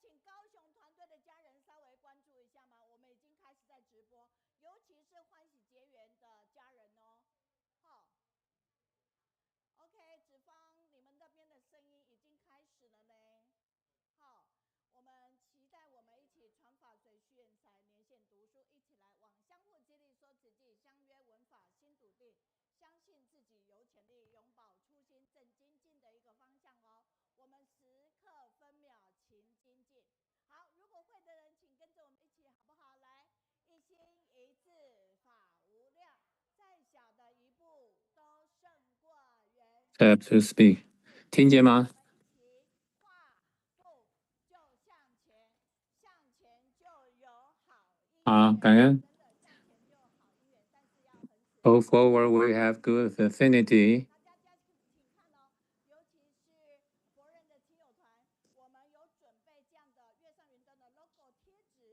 请高雄团队的家人稍微关注一下吗？我们已经开始在直播，尤其是欢喜结缘的家人哦。好 ，OK， 子方，你们那边的声音已经开始了呢。好，我们期待我们一起传法随续远财，连线读书，一起来往相互激励，说自己相约文法心笃定，相信自己有潜力，永葆初心，正精进的一个方向哦。我们时刻分秒勤精进。好，如果会的人，请跟着我们一起，好不好？来，一心一志法无量，再小的一步都胜过圆。Tap to speak， 听见吗？好，感恩。Go forward, we have good affinity. 大家请看哦，尤其是博人的亲友团，我们有准备这样的月上云端的 logo 贴纸，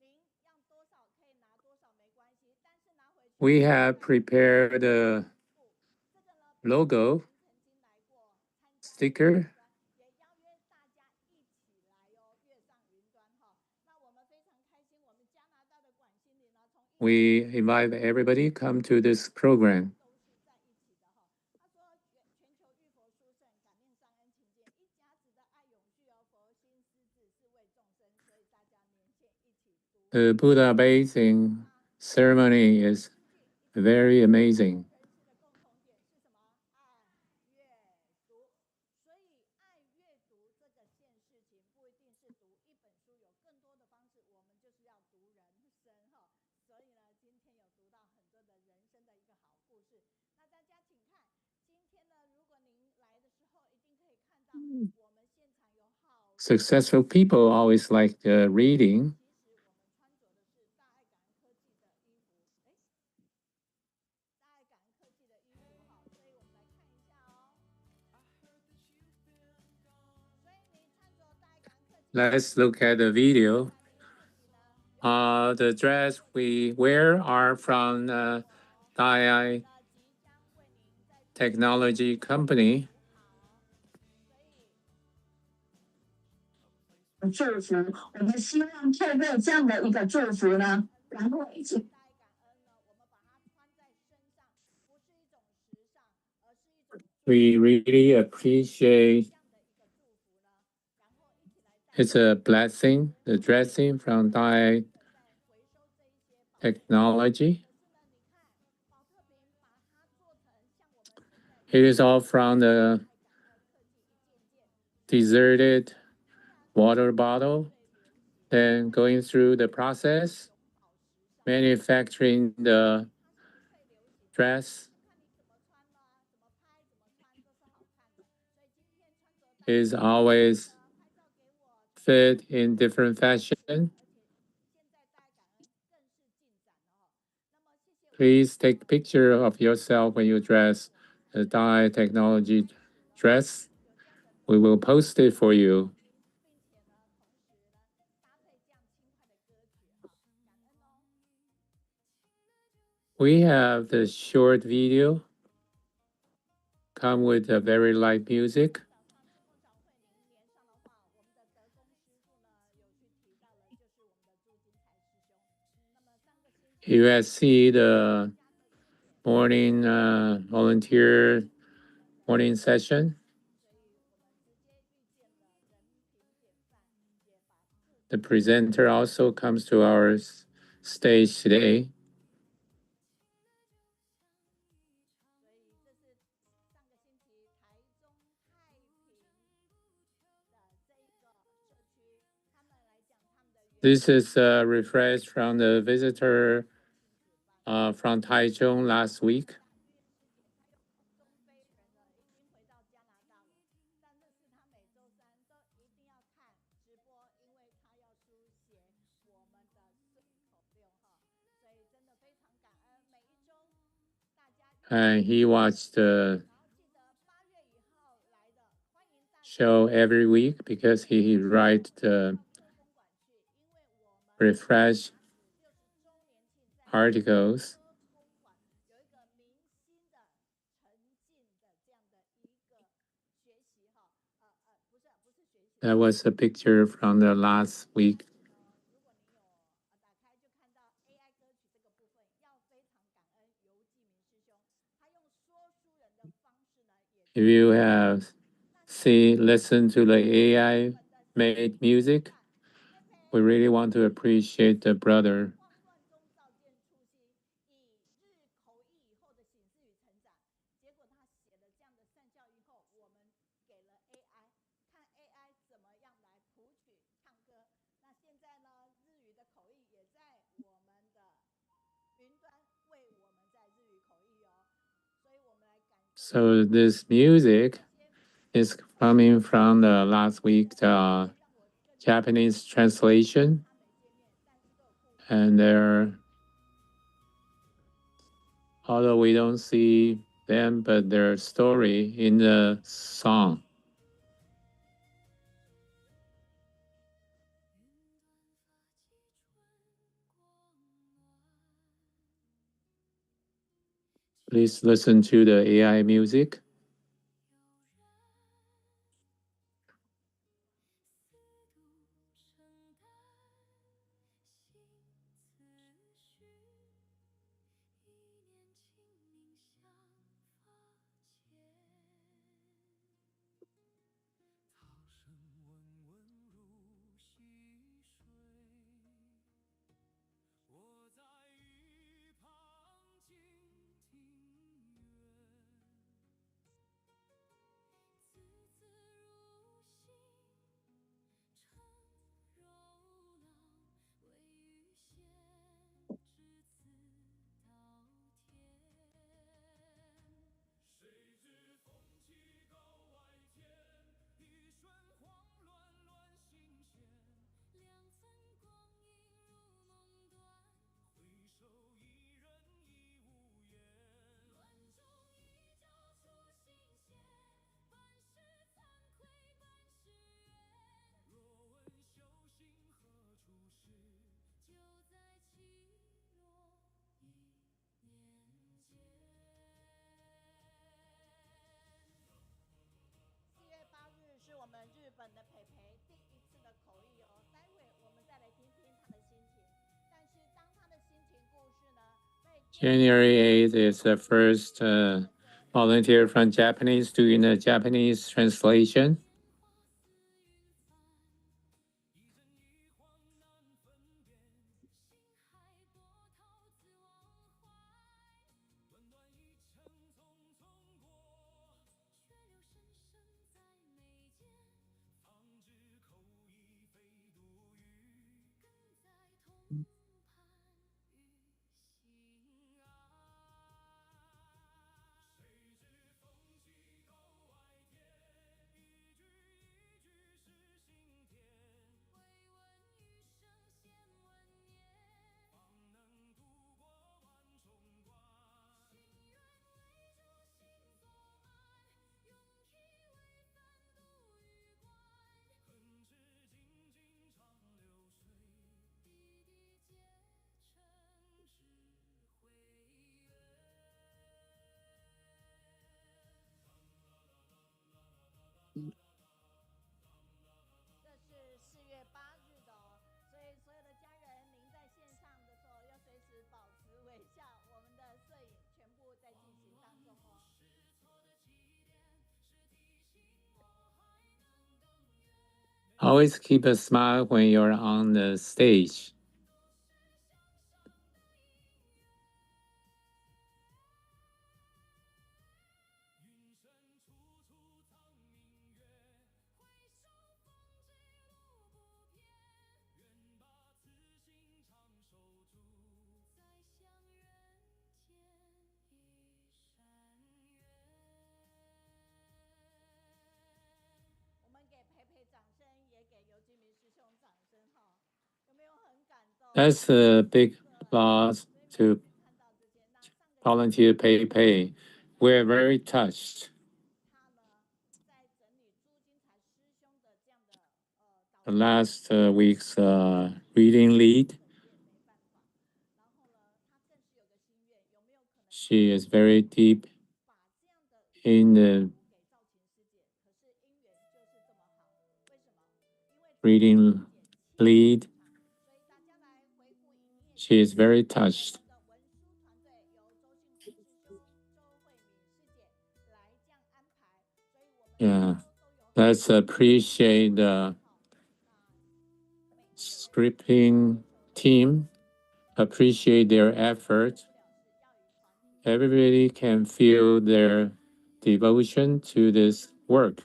您要多少可以拿多少没关系，但是拿回去。We have prepared the logo sticker. We invite everybody come to this program. The Buddha bathing ceremony is very amazing. Successful people always like reading. Let's look at the video. The dress we wear are from Taipei Technology Company. 祝福，我们希望透过这样的一个祝福呢，然后一起。We really appreciate. It's a blessing, the dressing from Taipei Technology. It is all from the deserted water bottle, then going through the process, manufacturing the dress is always fit in different fashion. Please take a picture of yourself when you dress the Taipei Technology dress. We will post it for you. We have the short video come with a very light music. You guys see the morning volunteer morning session. The presenter also comes to our stage today. This is a refresh from the visitor from Taichung last week. And he watched the show every week because he writes the refresh articles. That was a picture from the last week. If you have listened to the AI made music, we really want to appreciate the brother. So this music is coming from the last week's Japanese translation, and although we don't see them, but their story in the song. Please listen to the AI music. January 8th is the first volunteer from Japanese doing the Japanese translation. Always keep a smile when you're on the stage. That's a big applause to volunteer Taipei. We're very touched. The last week's reading lead, she is very deep in the reading lead. She is very touched. Yeah, let's appreciate the scripting team, appreciate their effort. Everybody can feel their devotion to this work.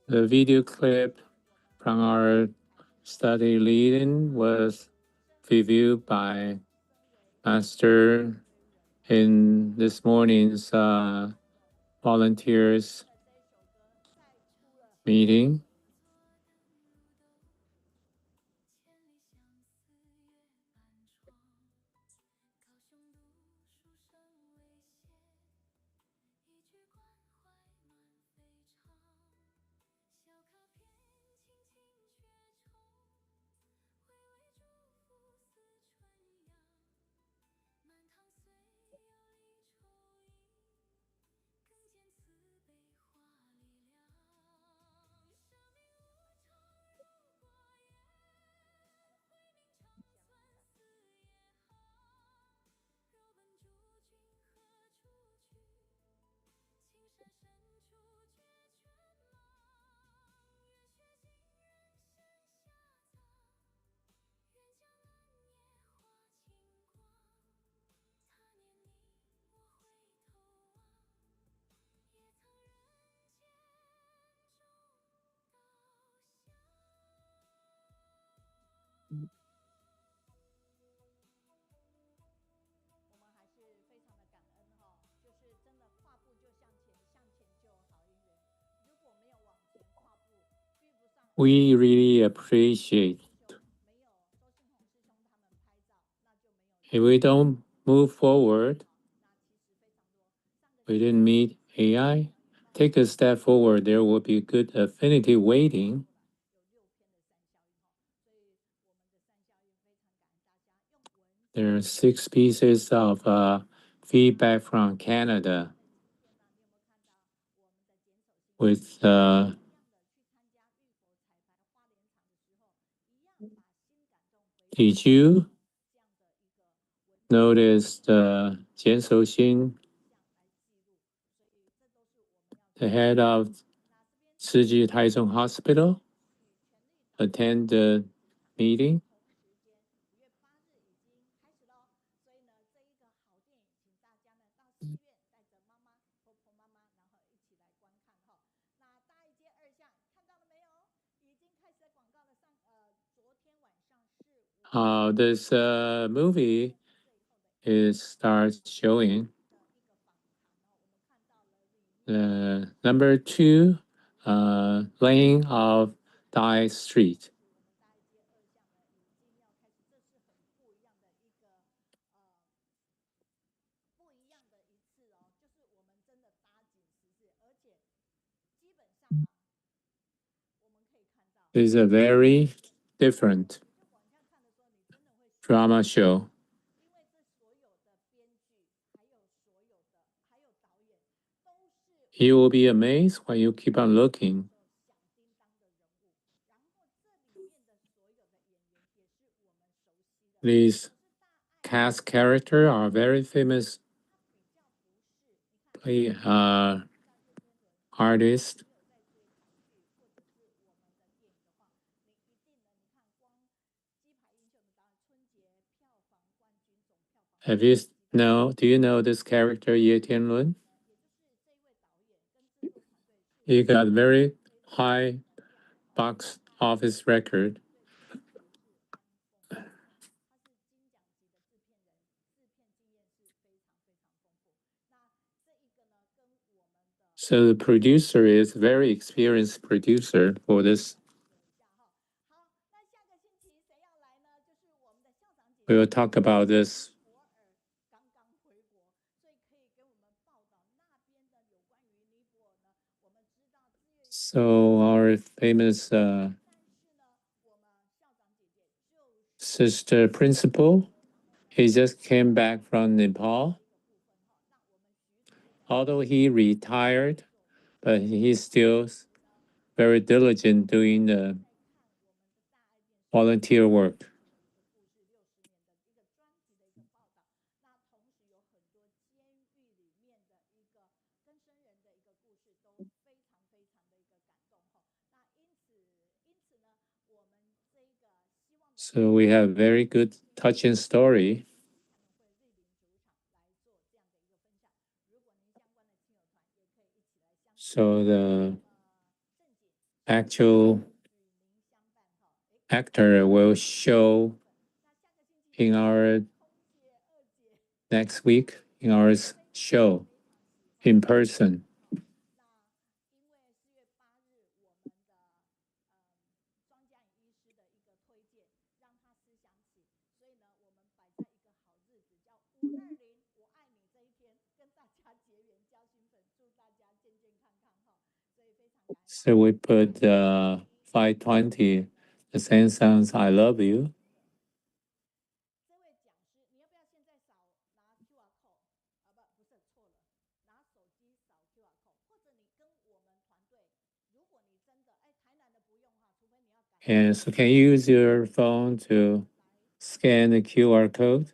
The video clip from our study leading was reviewed by Master in this morning's volunteers meeting. We really appreciate. If we don't move forward, we didn't meet AI, take a step forward, there will be good affinity waiting. There are 6 pieces of feedback from Canada with did you notice Jian Shouxin, the head of Shiji Taizong Hospital, attend the meeting? This movie starts showing. Number 2, lane of Dai Street. It's a very different drama show. You will be amazed when you keep on looking. These cast characters are very famous play artists. Do you know this character Ye Tianlun? He got very high box office record. So the producer is very experienced producer for this. We will talk about this. So our famous sister principal, he just came back from Nepal. Although he retired, but he's still very diligent doing the volunteer work. So we have very good touching story. So the actual actor will show in our next week in our show in person. So we put 520, the same sounds I love you. And so can you use your phone to scan the QR code?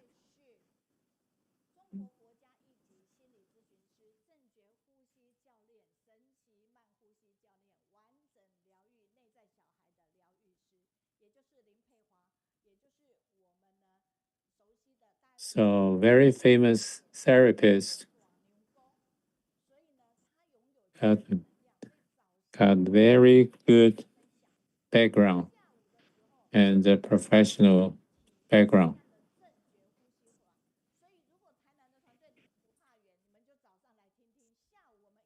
So very famous therapist got very good background and a professional background.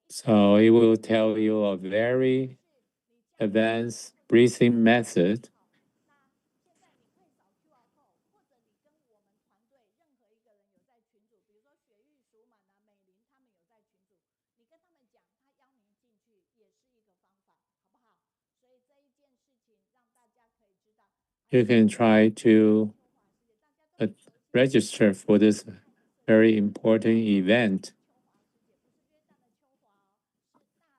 So it will tell you a very advanced breathing method. You can try to register for this very important event.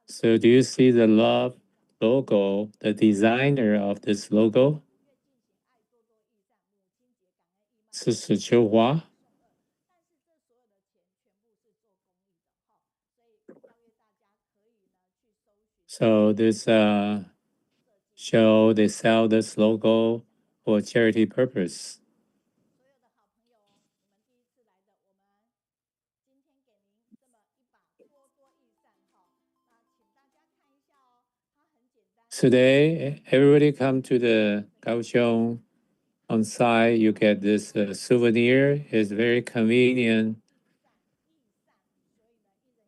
So do you see the love logo, the designer of this logo? 是史秋华. So this show, they sell this logo for charity purpose. Today, everybody come to the Kaohsiung on site. You get this souvenir. It's very convenient.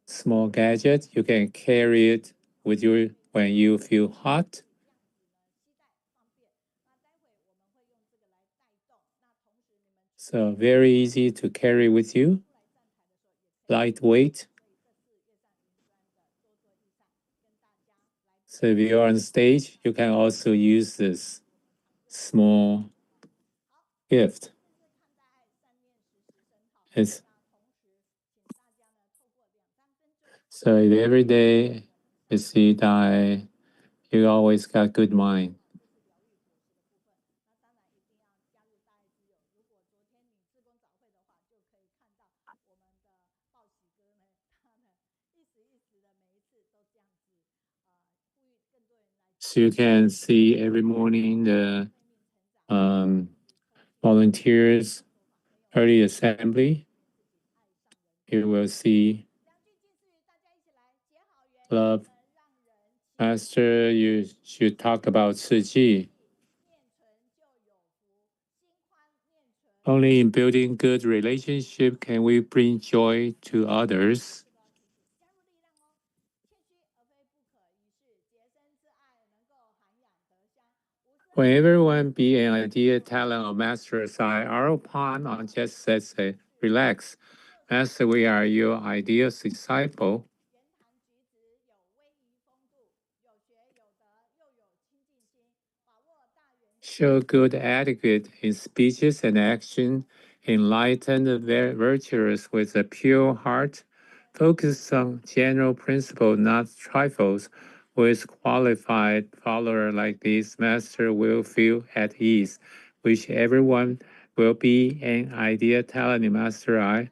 Small gadget. You can carry it with you when you feel hot. So very easy to carry with you. Lightweight. So if you're on stage, you can also use this small gift. So if every day you see Dai, you always got good mind. So you can see every morning the volunteers early assembly. You will see love. Master, you should talk about Ci Ji. Only in building good relationship can we bring joy to others. When everyone be an idea, talent, or master side, our palm on chest says, relax. Master, we are your ideal disciple. Show good etiquette in speeches and action, enlighten the virtuous with a pure heart, focus on general principles, not trifles. With qualified follower like this, master will feel at ease, which everyone will be an ideal talent master. I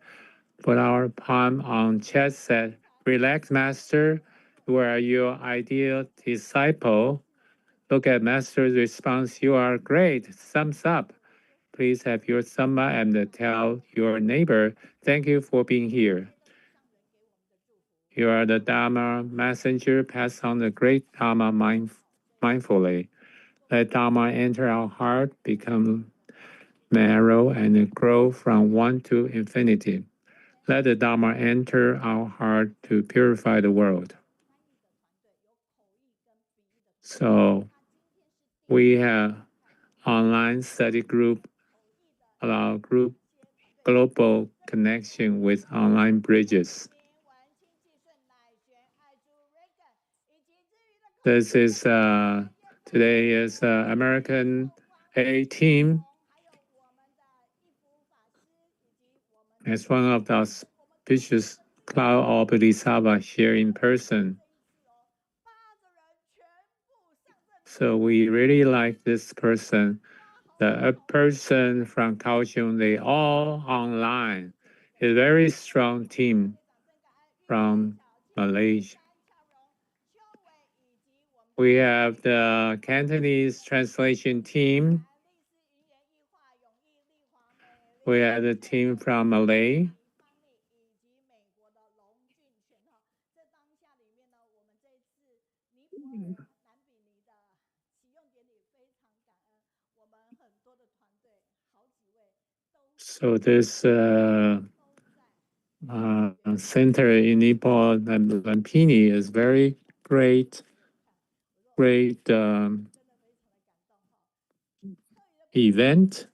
put our palm on chest, said, relax, master, you are your ideal disciple. Look at master's response. You are great. Thumbs up. Please have your summa and tell your neighbor, thank you for being here. You are the Dharma messenger. Pass on the great Dharma mindfully. Let Dharma enter our heart, become narrow, and grow from one to infinity. Let the Dharma enter our heart to purify the world. So we have online study group, allow group global connection with online bridges. This is today is American A team as one of the auspicious cloud of Bodhisattva here in person. So we really like this person. The person from Kaohsiung, they all online. A very strong team from Malaysia. We have the Cantonese translation team. We have the team from Malay. So this center in Nepal, Lumpini, is very great event.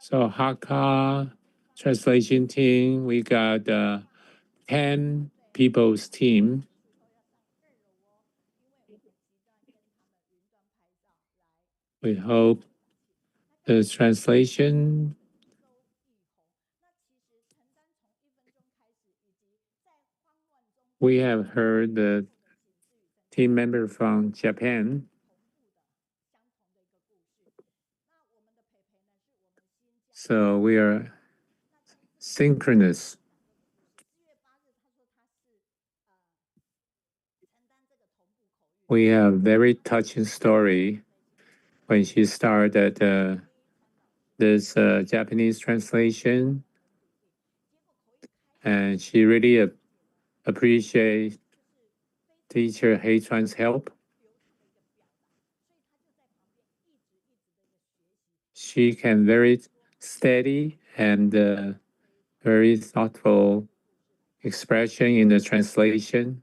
So Hakka translation team, we got 10 people's team. We hope the translation we have heard the team member from Japan. So we are synchronous. We have very touching story when she started this Japanese translation, and she really appreciates teacher Hei Chuan's help. She can very steady and very thoughtful expression in the translation.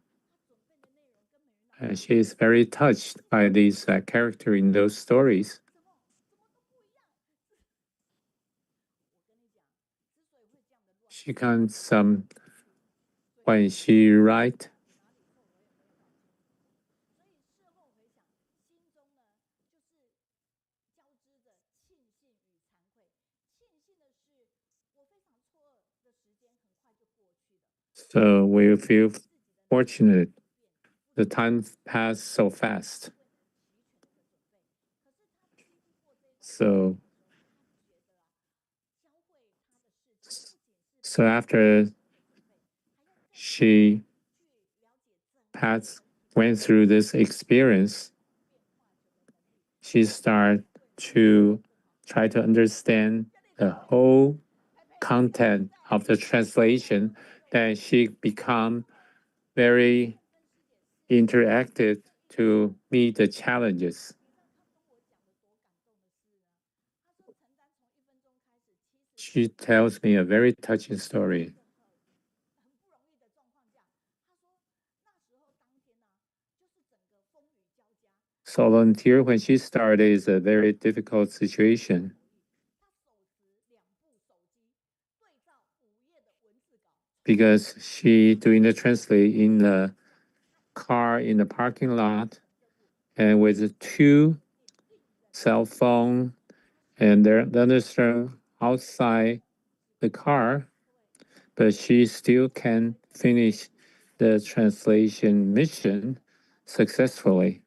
She is very touched by this character in those stories. She can when she write. So we feel fortunate. The time passed so fast. So after she went through this experience, she started to try to understand the whole content of the translation. Then she become very interactive to meet the challenges. She tells me a very touching story. So volunteer when she started is a very difficult situation because she doing the translate in the car in the parking lot and with 2 cell phone and the other outside the car, but she still can finish the translation mission successfully.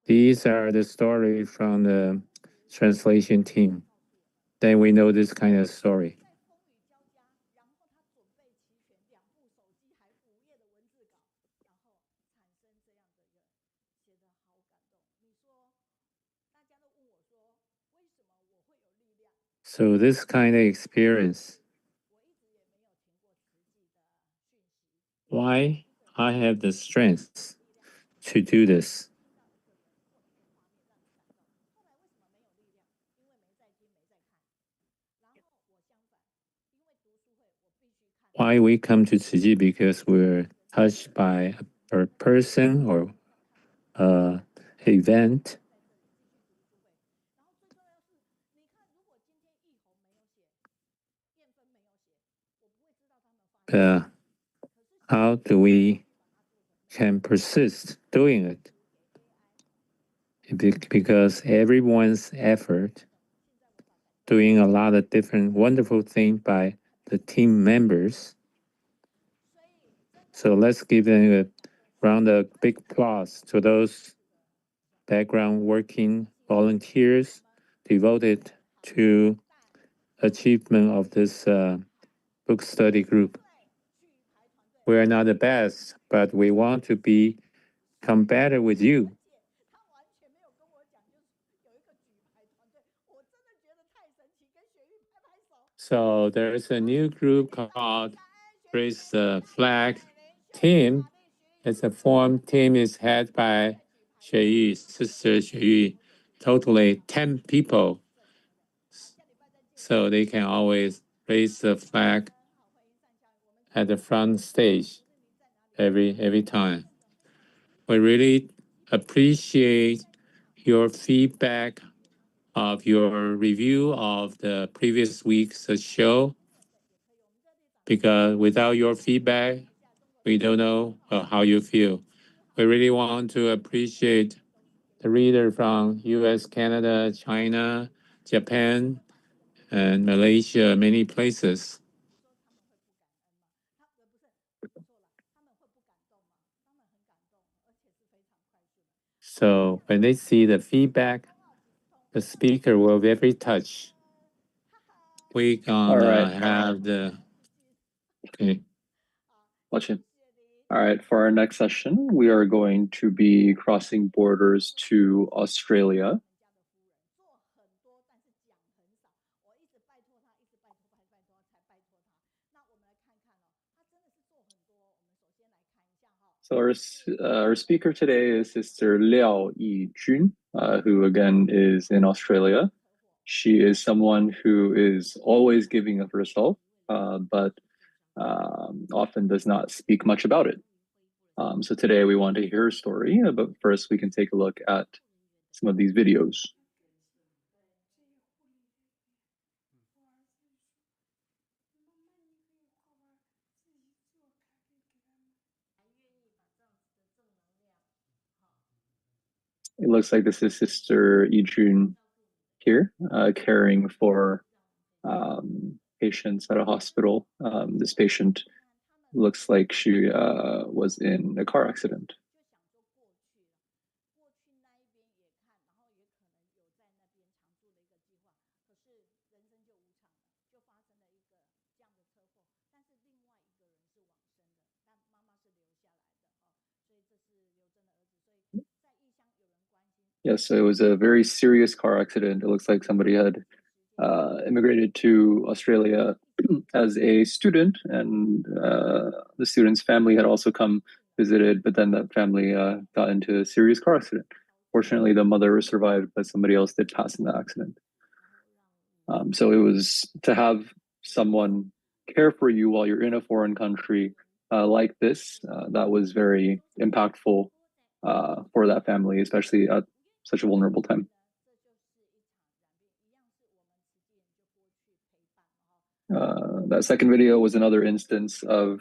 These are the story from the translation team. Then we know this kind of story. So this kind of experience, why I have the strength to do this. Why we come to Tzu Chi? Because we're touched by a person or event. How do we can persist doing it? Because everyone's effort, doing a lot of different wonderful things by the team members. So let's give them a round of big applause to those background working volunteers devoted to achievement of this book study group. We are not the best, but we want to become better with you. So there is a new group called Raise the Flag Team. It's a form team is headed by Xueyu, Sister Xueyu, totally 10 people. So they can always raise the flag at the front stage every time. We really appreciate your feedback of your review of the previous week's show, because without your feedback, we don't know how you feel. We really want to appreciate the reader from US, Canada, China, Japan, and Malaysia, many places. So when they see the feedback, the speaker will be very touched. We gonna have the okay. Watch it. All right, for our next session, we are going to be crossing borders to Australia. So our speaker today is Sister Liao Yijun, who again is in Australia. She is someone who is always giving of herself, but often does not speak much about it. So today we want to hear her story, but first we can take a look at some of these videos. It looks like this is Sister Yijun here, caring for patients at a hospital. This patient looks like she was in a car accident. Yes, it was a very serious car accident. It looks like somebody had immigrated to Australia as a student, and the student's family had also come visited, but then that family got into a serious car accident. Fortunately, the mother survived, but somebody else did pass in the accident. So it was to have someone care for you while you're in a foreign country like this, that was very impactful for that family, especially at such a vulnerable time. That second video was another instance of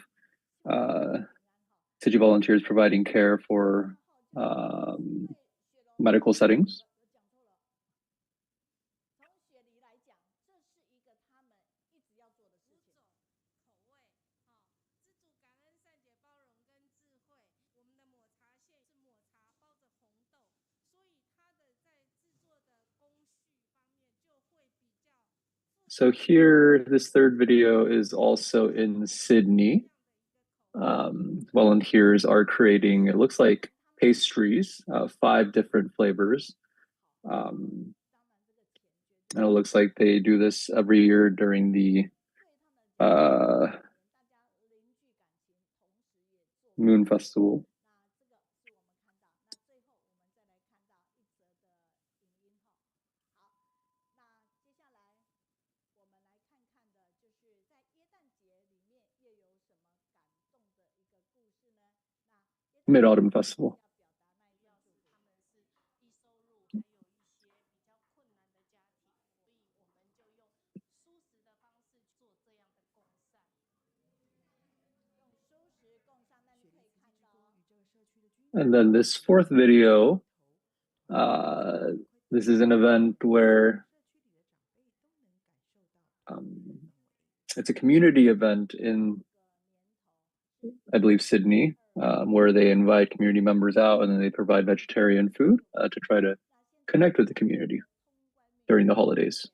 Tzu Chi volunteers providing care for medical settings. So here, this third video is also in Sydney. Volunteers are creating, it looks like pastries, 5 different flavors. And it looks like they do this every year during the Moon Festival. Mid-Autumn Festival. And then this fourth video, this is an event where it's a community event in, I believe, Sydney, where they invite community members out and then they provide vegetarian food to try to connect with the community during the holidays.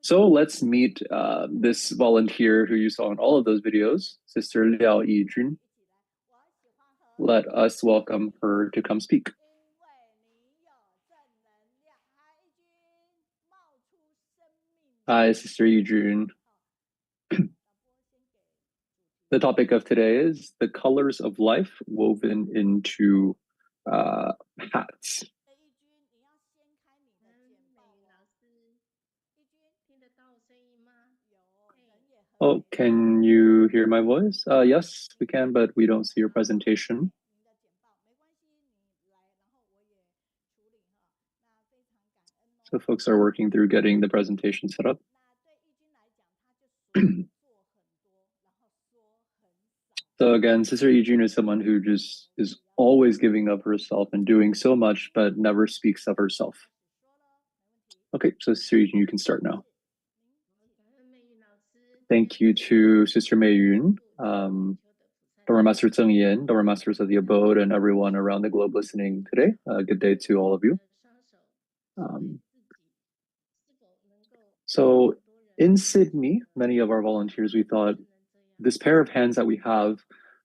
So let's meet this volunteer who you saw in all of those videos, Sister Liao Yijun. Let us welcome her to come speak. Hi, Sister Yijun. The topic of today is the colors of life woven into hats. Oh, can you hear my voice? Yes, we can, but we don't see your presentation. So folks are working through getting the presentation set up. So again, Sister Yijun is someone who just is always giving of herself and doing so much, but never speaks of herself. Okay, so Sister Yijun, you can start now. Thank you to Sister Meiyun, Dharma Master Zheng Yin, Dharma Masters of the Abode, and everyone around the globe listening today. Good day to all of you. So in Sydney, many of our volunteers, we thought this pair of hands that we have,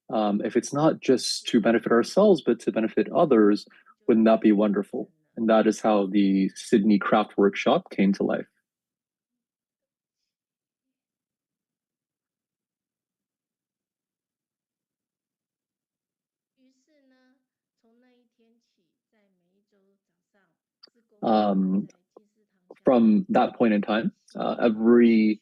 if it's not just to benefit ourselves, but to benefit others, wouldn't that be wonderful? And that is how the Sydney Craft Workshop came to life. From that point in time, every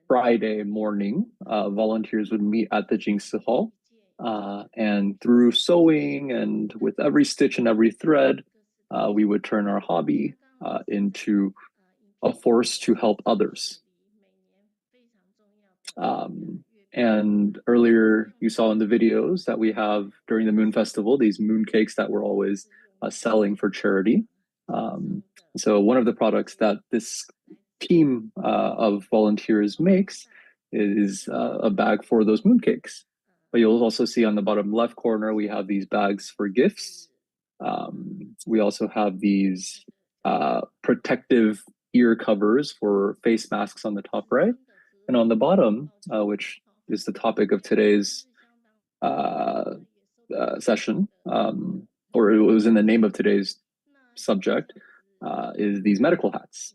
Friday morning, volunteers would meet at the Jingsi Hall, and through sewing and with every stitch and every thread, we would turn our hobby into a force to help others. And earlier you saw in the videos that we have during the Moon Festival, these moon cakes that we're always selling for charity. So one of the products that this team of volunteers makes is a bag for those mooncakes. But you'll also see on the bottom left corner, we have these bags for gifts. We also have these protective ear covers for face masks on the top right. And on the bottom, which is the topic of today's session, or it was in the name of today's subject, is these medical hats.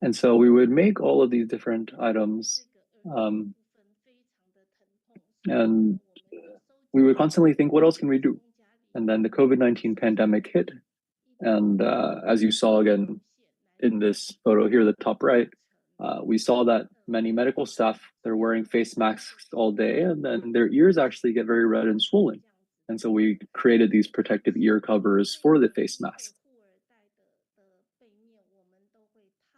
And so we would make all of these different items, and we would constantly think, what else can we do? And then the COVID-19 pandemic hit. And as you saw again in this photo here, the top right, we saw that many medical staff, they're wearing face masks all day, and then their ears actually get very red and swollen. And so we created these protective ear covers for the face mask.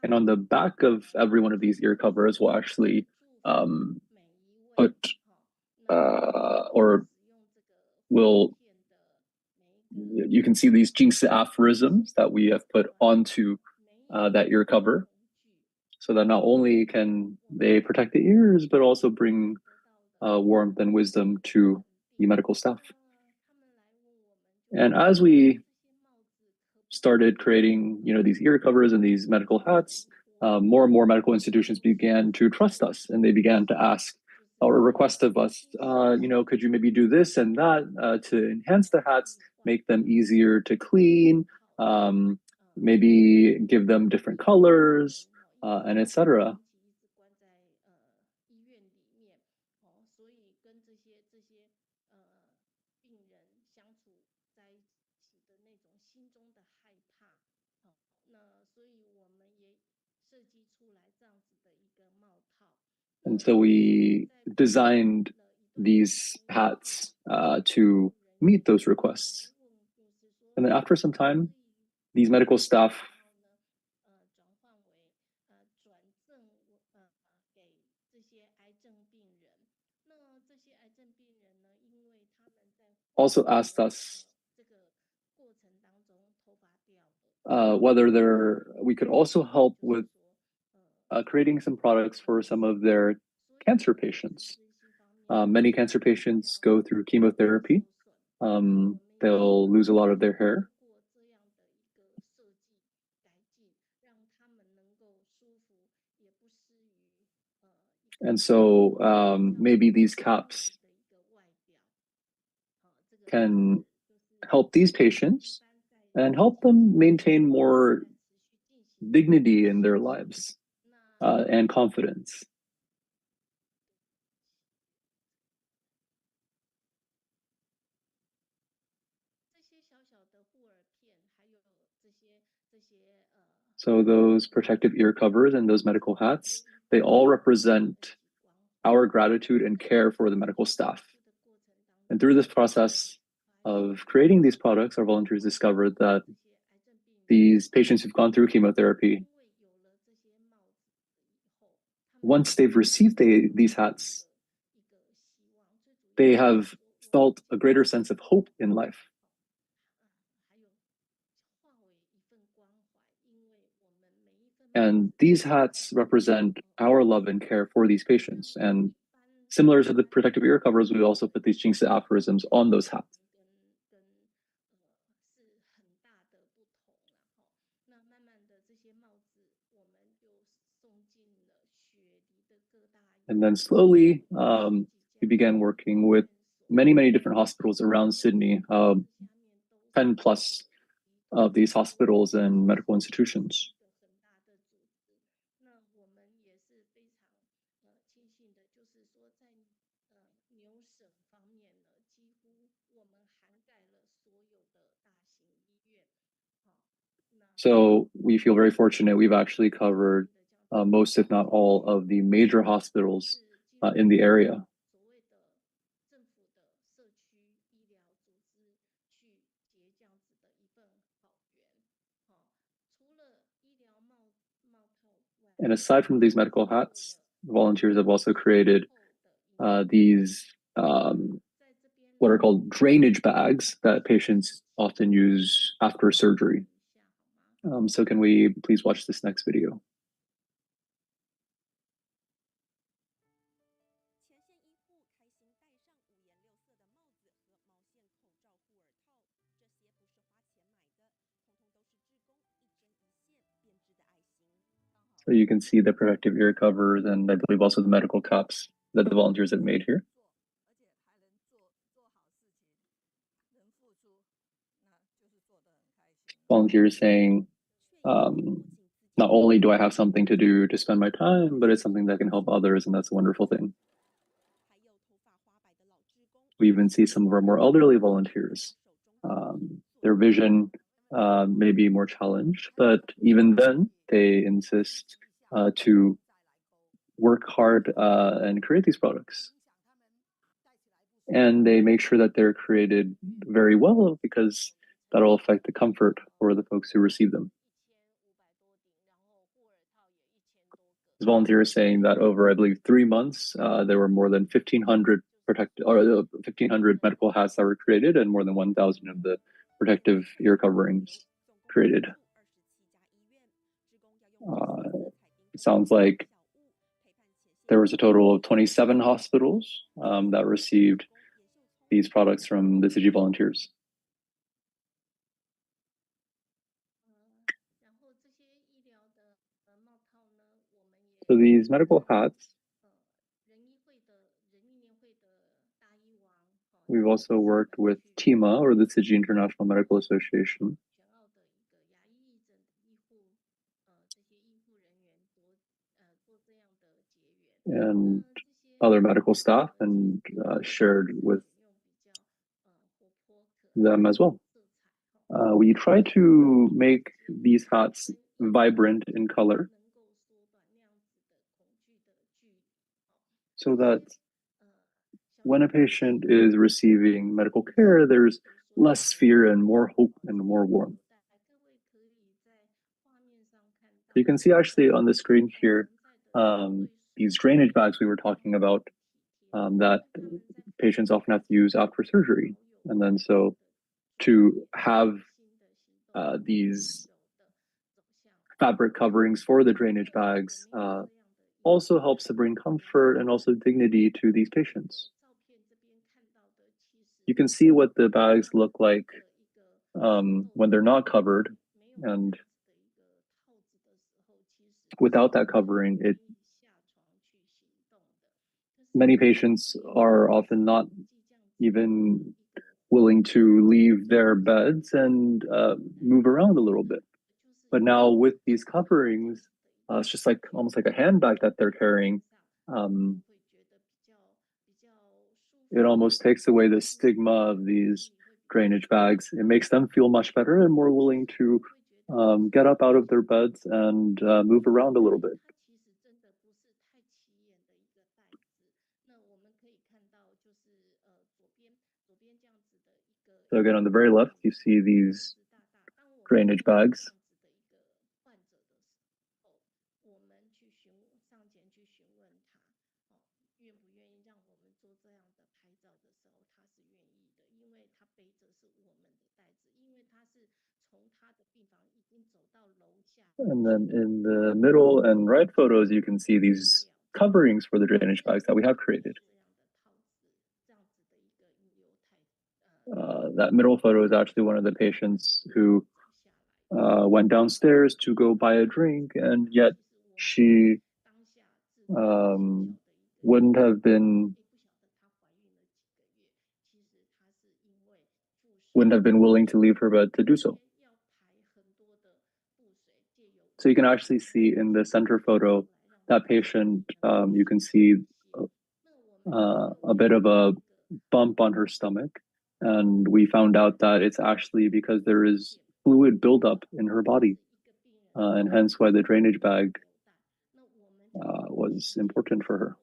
And on the back of every one of these ear covers, we'll actually put, you can see these Jingsi aphorisms that we have put onto that ear cover, so that not only can they protect the ears, but also bring warmth and wisdom to the medical staff. And as we started creating, these ear covers and these medical hats, more and more medical institutions began to trust us, and they began to ask or request of us, could you maybe do this and that to enhance the hats, make them easier to clean, maybe give them different colors, and etc. And so we designed these hats to meet those requests. And then after some time, these medical staff also asked us whether we could also help with creating some products for some of their cancer patients. Many cancer patients go through chemotherapy. They'll lose a lot of their hair. And so maybe these caps can help these patients and help them maintain more dignity in their lives and confidence. So those protective ear covers and those medical hats, they all represent our gratitude and care for the medical staff. And through this process of creating these products, our volunteers discovered that these patients who've gone through chemotherapy, once they've received these hats, they have felt a greater sense of hope in life. And these hats represent our love and care for these patients. And similar to the protective ear covers, we also put these Jingsi aphorisms on those hats. And then slowly, we began working with many, many different hospitals around Sydney, 10 plus of these hospitals and medical institutions. So we feel very fortunate. We've actually covered most, if not all, of the major hospitals in the area. And aside from these medical hats, volunteers have also created these what are called drainage bags that patients often use after surgery. So can we please watch this next video? So you can see the protective ear covers and I believe also the medical caps that the volunteers have made here. Volunteers saying, not only do I have something to do to spend my time, but it's something that can help others, and that's a wonderful thing. We even see some of our more elderly volunteers. Their vision may be more challenged, but even then, they insist to work hard and create these products. And they make sure that they're created very well because that'll affect the comfort for the folks who receive them. This volunteer is saying that over, I believe, 3 months, there were more than 1,500 medical hats that were created and more than 1,000 of the protective ear coverings created. It sounds like there was a total of 27 hospitals that received these products from the CG volunteers. So these medical hats, we've also worked with TIMA, or the Zheng International Medical Association, and other medical staff, and shared with them as well. We try to make these hats vibrant in color so that when a patient is receiving medical care, there's less fear and more hope and more warmth. You can see actually on the screen here, these drainage bags we were talking about that patients often have to use after surgery. And then so to have these fabric coverings for the drainage bags also helps to bring comfort and also dignity to these patients. You can see what the bags look like when they're not covered, and without that covering, many patients are often not even willing to leave their beds and move around a little bit. But now with these coverings, it's just like almost like a handbag that they're carrying. It almost takes away the stigma of these drainage bags. It makes them feel much better and more willing to get up out of their beds and move around a little bit. So again, on the very left, you see these drainage bags. And then in the middle and right photos, you can see these coverings for the drainage bags that we have created. That middle photo is actually one of the patients who went downstairs to go buy a drink, and yet she wouldn't have been willing to leave her bed to do so. So you can actually see in the center photo, that patient, you can see a bit of a bump on her stomach. And we found out that it's actually because there is fluid buildup in her body, and hence why the drainage bag was important for her.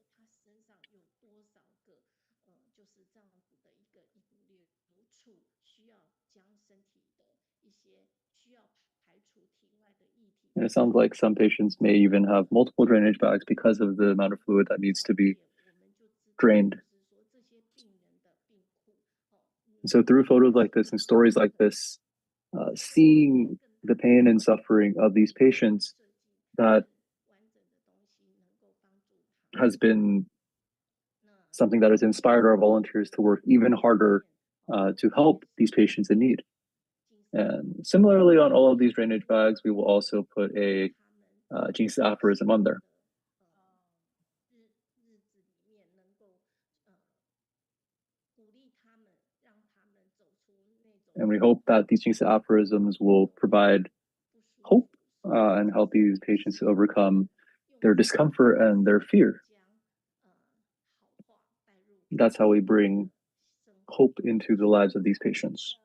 And it sounds like some patients may even have multiple drainage bags because of the amount of fluid that needs to be drained. And so through photos like this and stories like this, seeing the pain and suffering of these patients, that has been something that has inspired our volunteers to work even harder to help these patients in need. And similarly, on all of these drainage bags, we will also put a Jing Si aphorism on there. And we hope that these Jing Si aphorisms will provide hope and help these patients to overcome their discomfort and their fear. That's how we bring hope into the lives of these patients.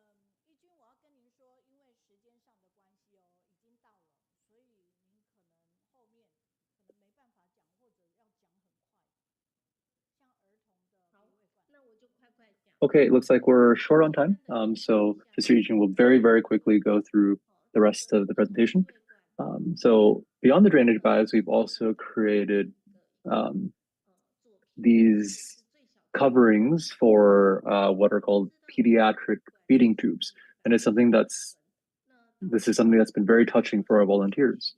Okay, it looks like we're short on time. So Sister Yijun will very, very quickly go through the rest of the presentation. So beyond the drainage bags, we've also created these coverings for what are called pediatric feeding tubes. And this is something that's been very touching for our volunteers.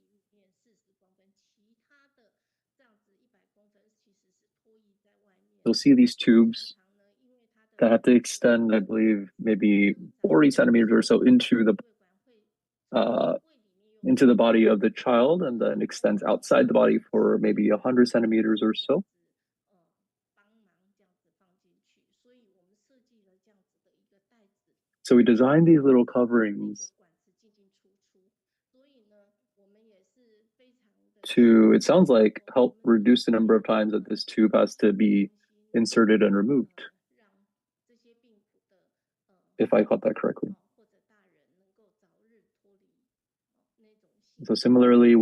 You'll see these tubes that have to extend, I believe, maybe 40 centimeters or so into the body of the child, and then extends outside the body for maybe 100 centimeters or so. So we designed these little coverings to, it sounds like, help reduce the number of times that this tube has to be inserted and removed, if I caught that correctly. So similarly,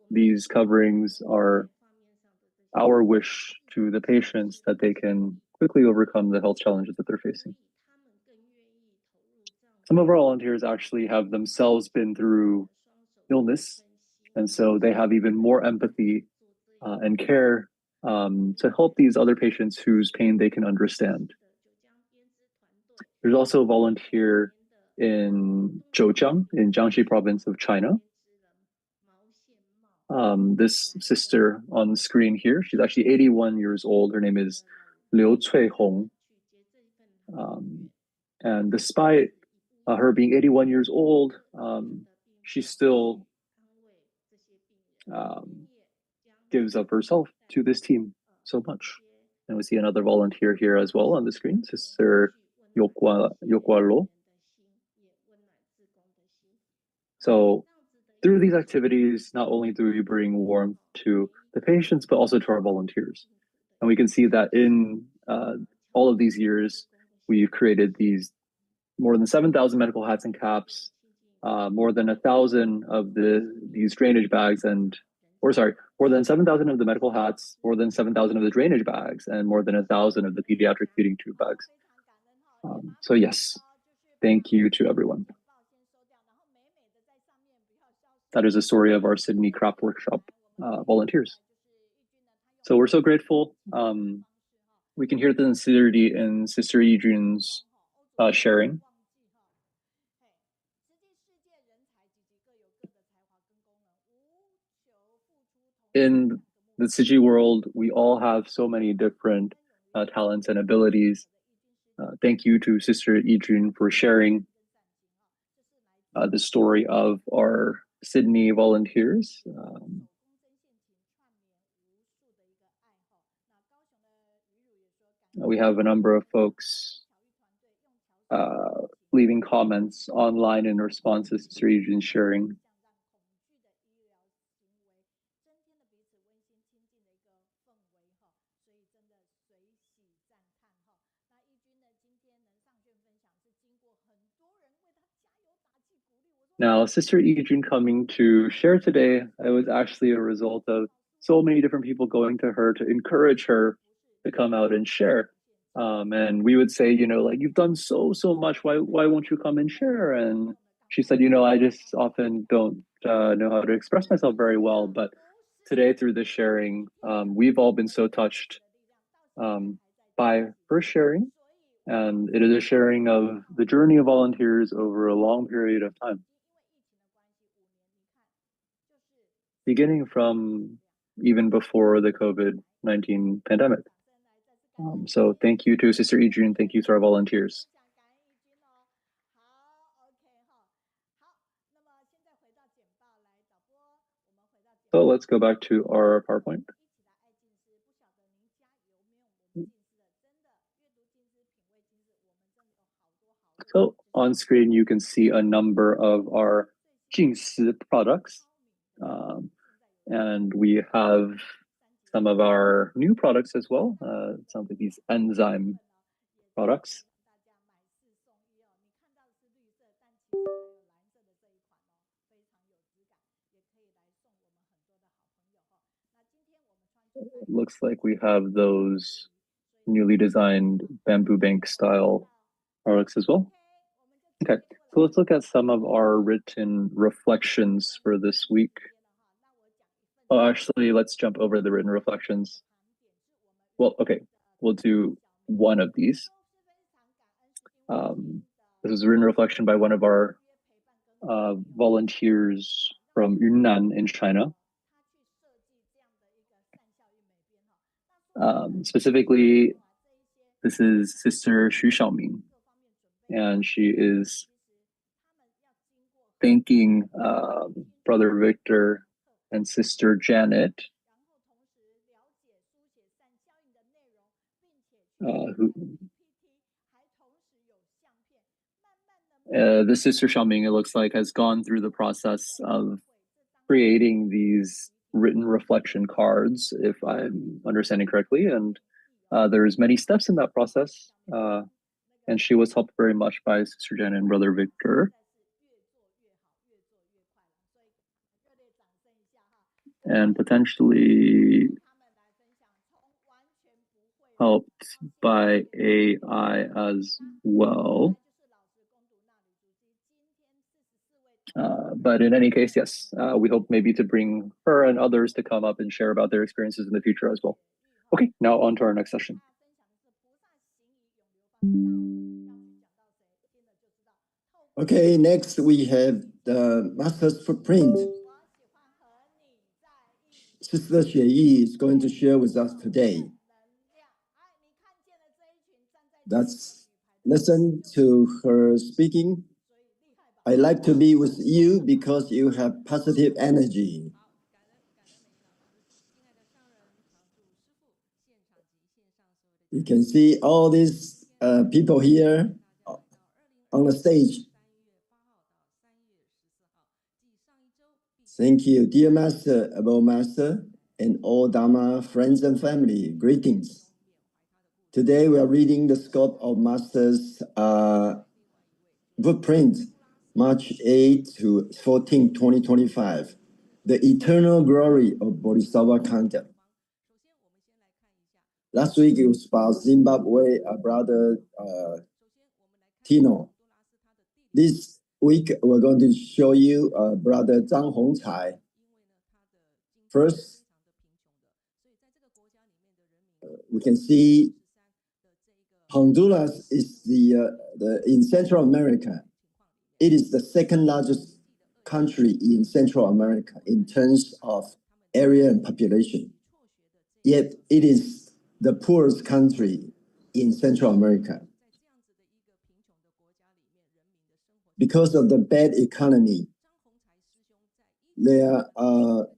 these coverings are our wish to the patients that they can quickly overcome the health challenges that they're facing. Some of our volunteers actually have themselves been through illness, and so they have even more empathy and care to help these other patients whose pain they can understand. There's also a volunteer in Zhejiang, in Jiangxi province of China. This sister on the screen here, she's actually 81 years old. Her name is Liu Cuihong. And despite her being 81 years old, she still gives up herself to this team so much. And we see another volunteer here as well on the screen, Sister Yokwalo. So through these activities, not only do we bring warmth to the patients, but also to our volunteers. And we can see that in all of these years, we've created these more than 7,000 medical hats and caps, more than 1,000 of these drainage bags, more than 7,000 of the medical hats, more than 7,000 of the drainage bags, and more than 1,000 of the pediatric feeding tube bags. So yes, thank you to everyone. That is a story of our Sydney Craft Workshop volunteers. So we're so grateful. We can hear the sincerity in Sister Yijun's sharing. In the Tzu world, we all have so many different talents and abilities. Thank you to Sister Yijun for sharing the story of our Sydney volunteers. We have a number of folks leaving comments online in response to Sister Yijun's sharing. Now, Sister Yijun coming to share today, it was actually a result of so many different people going to her to encourage her to come out and share. And we would say, like, you've done so much. Why won't you come and share? And she said, I just often don't know how to express myself very well. But today, through this sharing, we've all been so touched by her sharing. And it is a sharing of the journey of volunteers over a long period of time, beginning from even before the COVID-19 pandemic. So thank you to Sister Yijun, thank you to our volunteers. So let's go back to our PowerPoint. So on screen, you can see a number of our Jingsi products. And we have some of our new products as well. It sounds like these enzyme products. Looks like we have those newly designed bamboo bank style products as well. Okay, so let's look at some of our written reflections for this week. Oh, actually, let's jump over the written reflections. Well, okay, we'll do one of these. This is a written reflection by one of our volunteers from Yunnan in China. Specifically, this is Sister Xu Xiaoming, and she is thanking Brother Victor and Sister Janet, the Sister Xiaoming, it looks like, has gone through the process of creating these written reflection cards, if I'm understanding correctly, and there's many steps in that process, and she was helped very much by Sister Janet and Brother Victor. And potentially helped by AI as well. But in any case, yes, we hope maybe to bring her and others to come up and share about their experiences in the future as well. Okay, now on to our next session. Okay, next we have the Master's Footprint. Sister Xueyu is going to share with us today. Let's listen to her speaking. I like to be with you because you have positive energy. You can see all these people here on the stage. Thank you, dear Master, Above Master, and all Dharma friends and family. Greetings. Today we are reading the scope of Master's Footprint, March 8 to 14, 2025. The Eternal Glory of Bodhisattva Content. Last week it was about Zimbabwe, Brother Tino. This week we're going to show you Brother Zhang Hongcai. First, we can see Honduras is in Central America. It is the second largest country in Central America in terms of area and population. Yet it is the poorest country in Central America. Because of the bad economy, there are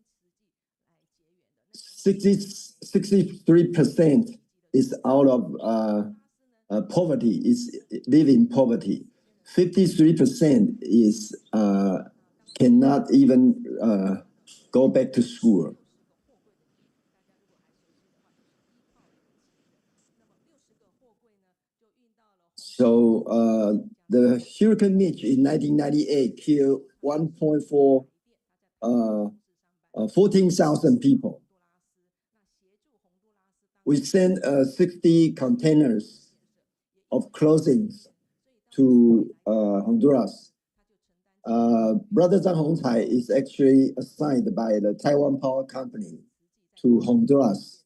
63% is out of poverty, is live in poverty. 53% is cannot even go back to school. So the Hurricane Mitch in 1998 killed 14,000 people. We sent 60 containers of clothing to Honduras. Brother Zhang Hongcai is actually assigned by the Taiwan Power Company to Honduras.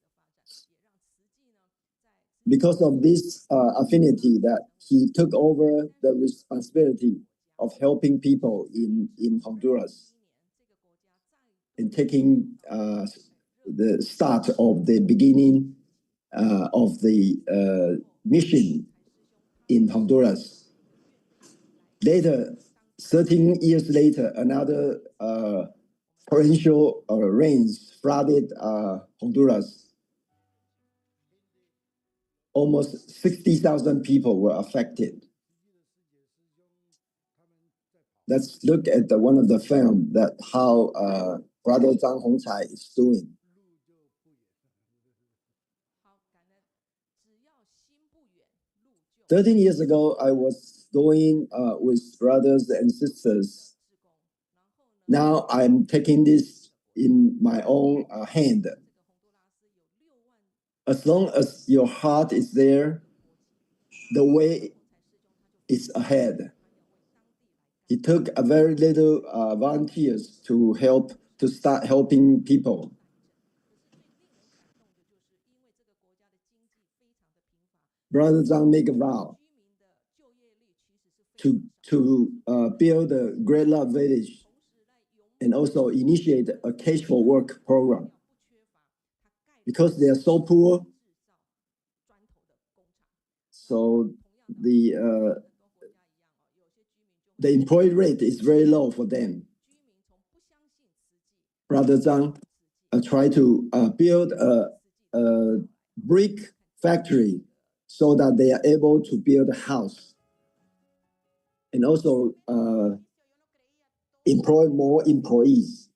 Because of this affinity, that he took over the responsibility of helping people in Honduras and taking the start of the beginning of the mission in Honduras. Later, 13 years later, another torrential rains flooded Honduras. Almost 60,000 people were affected. Let's look at one of the film that how Brother Zhang Hongcai is doing. "13 years ago, I was going with brothers and sisters. Now I'm taking this in my own hand. As long as your heart is there, the way is ahead." He took a very little volunteers to start helping people. Brother Zhang made a vow to build a Great Love Village and also initiate a Cash for Work program. Because they are so poor, so the employee rate is very low for them. Brother Zhang tried to build a brick factory so that they are able to build a house and also employ more employees.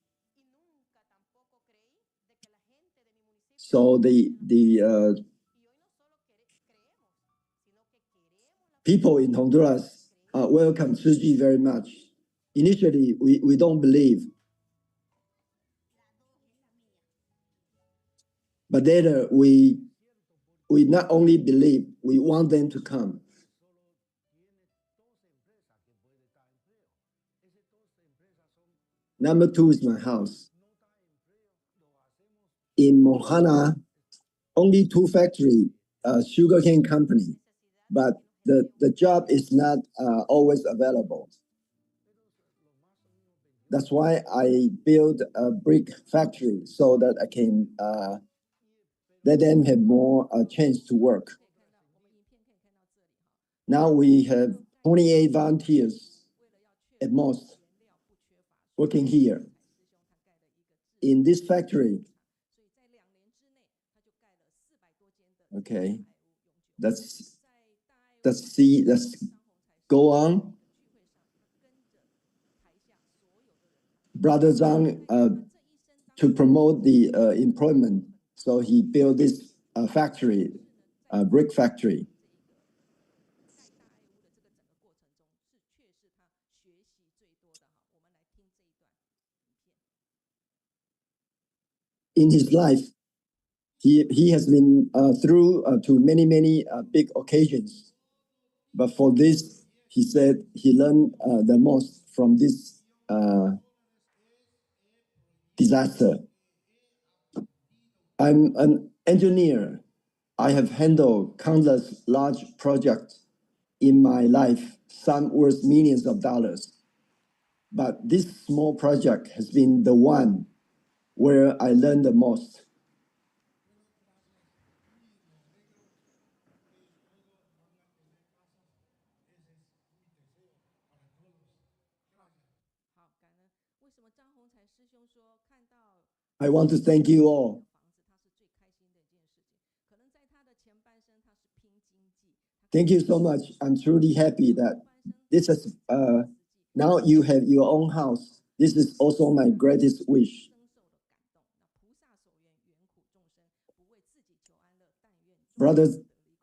So the people in Honduras welcome Tzu Chi very much. Initially, we don't believe. But later, we not only believe, we want them to come. Number 2 is my house. In Mohana, only 2 factories, sugarcane company, but the job is not always available. That's why I built a brick factory so that I can let them have more chance to work. Now we have 28 volunteers at most working here. In this factory, okay, let's go on. Brother Zhang to promote the employment, so he built this factory, brick factory. In his life, he has been through to many big occasions, but for this, he said he learned the most from this disaster. I'm an engineer. I have handled countless large projects in my life, some worth millions of dollars. But this small project has been the one where I learned the most. I want to thank you all. Thank you so much. I'm truly happy that this is now you have your own house. This is also my greatest wish. Brother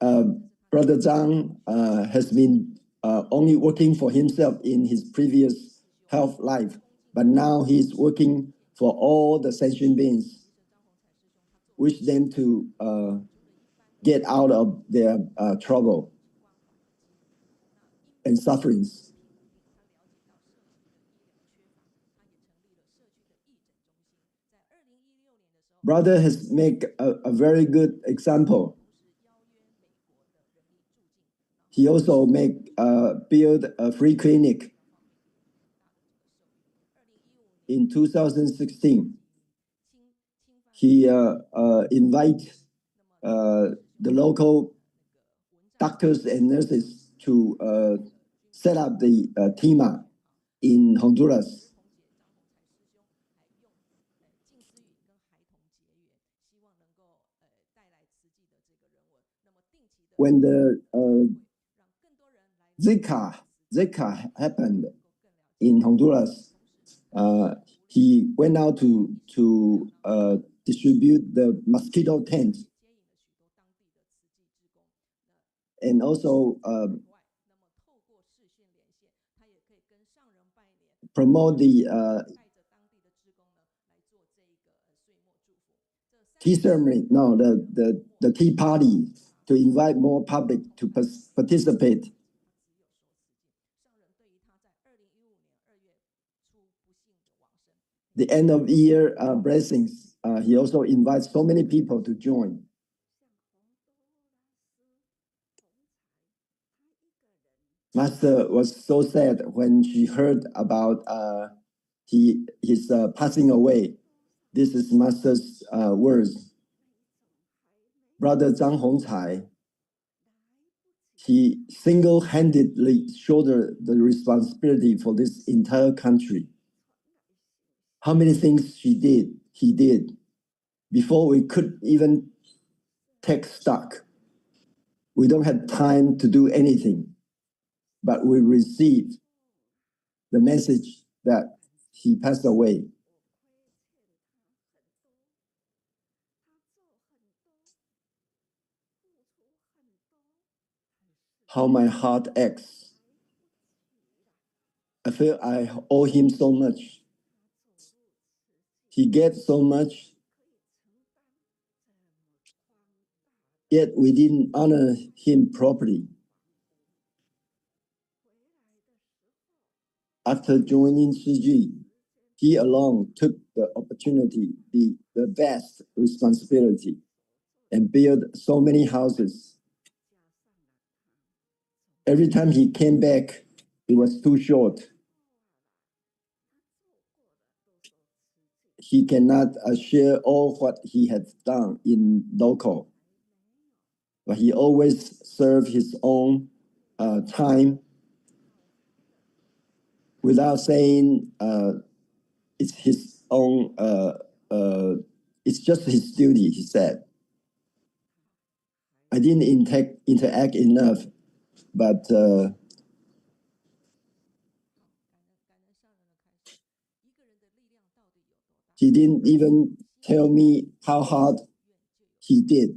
Zhang has been only working for himself in his previous health life, but now he's working for all the sentient beings. Wish them to get out of their trouble and sufferings. Brother has made a very good example. He also built a free clinic in 2016. He invited the local doctors and nurses to set up the TIMA in Honduras. when the Zika happened in Honduras, he went out to distribute the mosquito tent, and also promote the tea ceremony, no, the tea party, to invite more public to participate. The end of year blessings, he also invites so many people to join. Master was so sad when she heard about his passing away. This is Master's words. Brother Zhang Hongcai, he single-handedly shouldered the responsibility for this entire country. How many things he did, before we could even take stock. We don't have time to do anything, but we received the message that he passed away. How my heart aches. I feel I owe him so much. He gets so much, yet we didn't honor him properly. After joining Shiji, he alone took the opportunity, the vast responsibility, and built so many houses. Every time he came back, it was too short. He cannot share all what he had done in local, but he always served his own time without saying it's his own, it's just his duty, he said. I didn't interact enough, but he didn't even tell me how hard he did.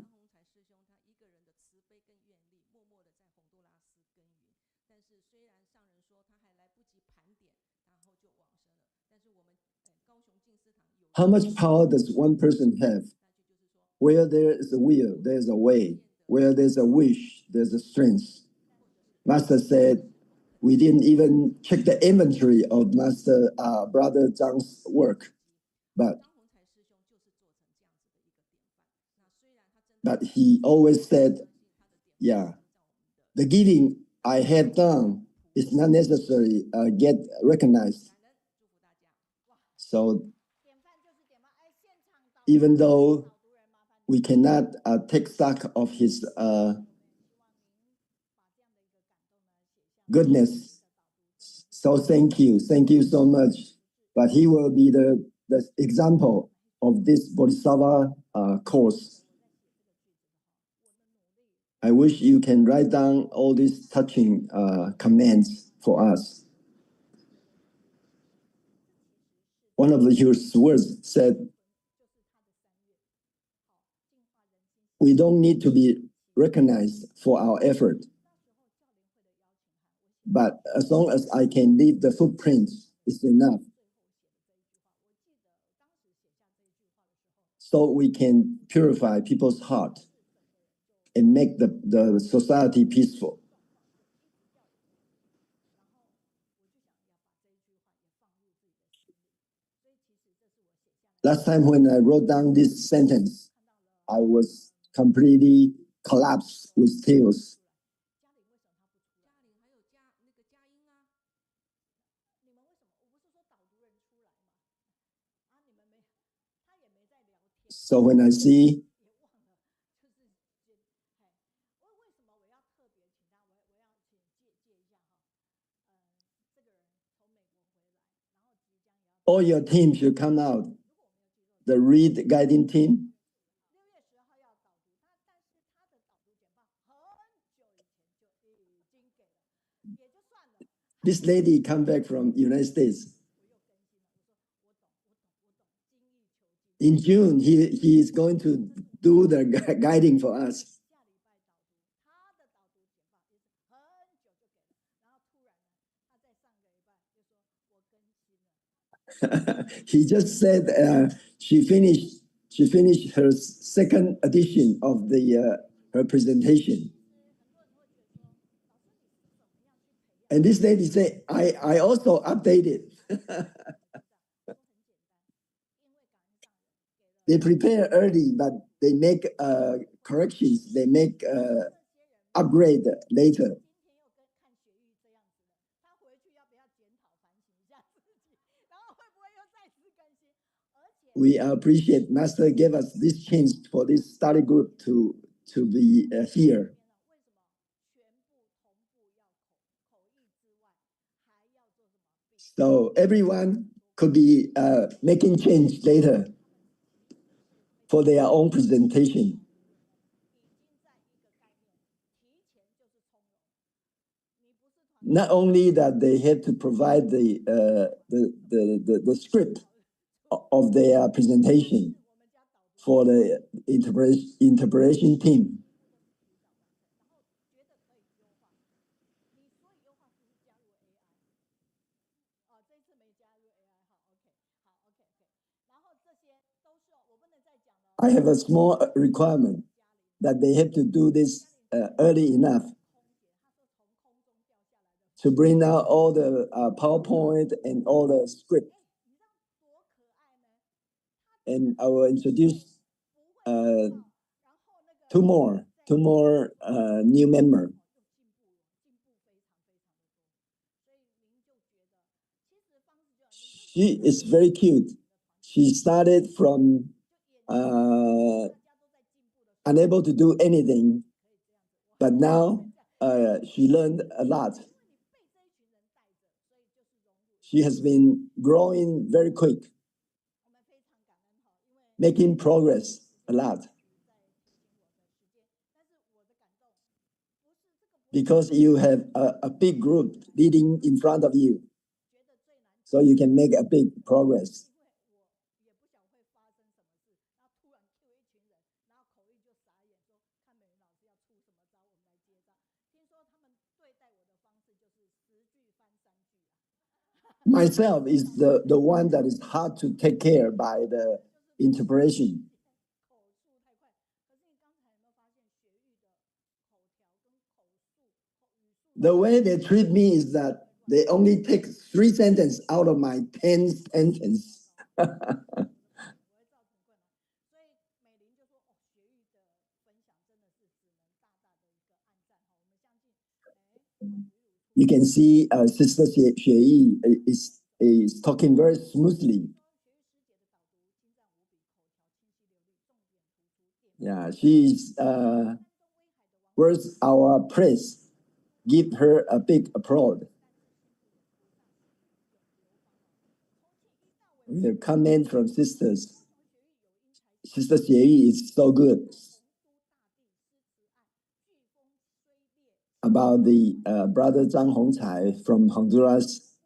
How much power does one person have? Where there is a will, there's a way. Where there's a wish, there's a strength. Master said, we didn't even check the inventory of Master Brother Zhang's work, but he always said, yeah, the giving I had done is not necessarily get recognized. So even though we cannot take stock of his goodness, so thank you so much. But he will be the example of this Bodhisattva course. I wish you can write down all these touching comments for us. One of his words said, we don't need to be recognized for our effort, but as long as I can leave the footprint, it's enough. So we can purify people's heart and make the society peaceful. Last time when I wrote down this sentence, I was completely collapsed with tears. So when I see all your team should come out, the Read guiding team. this lady come back from United States. In June, he is going to do the guiding for us. He just said she finished her second edition of her presentation. And this lady said, I also updated. They prepare early, but they make corrections. They make upgrade later. We appreciate Master gave us this chance for this study group to be here. So everyone could be making change later for their own presentation. Not only that they had to provide the script of their presentation for the interpretation team. I have a small requirement that they have to do this early enough to bring out all the PowerPoint and all the script. And I will introduce two more new members. She is very cute. She started from unable to do anything, but now she learned a lot. She has been growing very quick, making progress a lot. Because you have a big group leading in front of you, so you can make a big progress. Myself is the one that is hard to take care by the interpretation. The way they treat me is that they only take 3 sentences out of my 10 sentences. You can see Sister Xueyu is talking very smoothly. Yeah, she's worth our praise. Give her a big applause. The comment from sisters. Sister Xueyu is so good about the brother Zhang Hongcai from Honduras.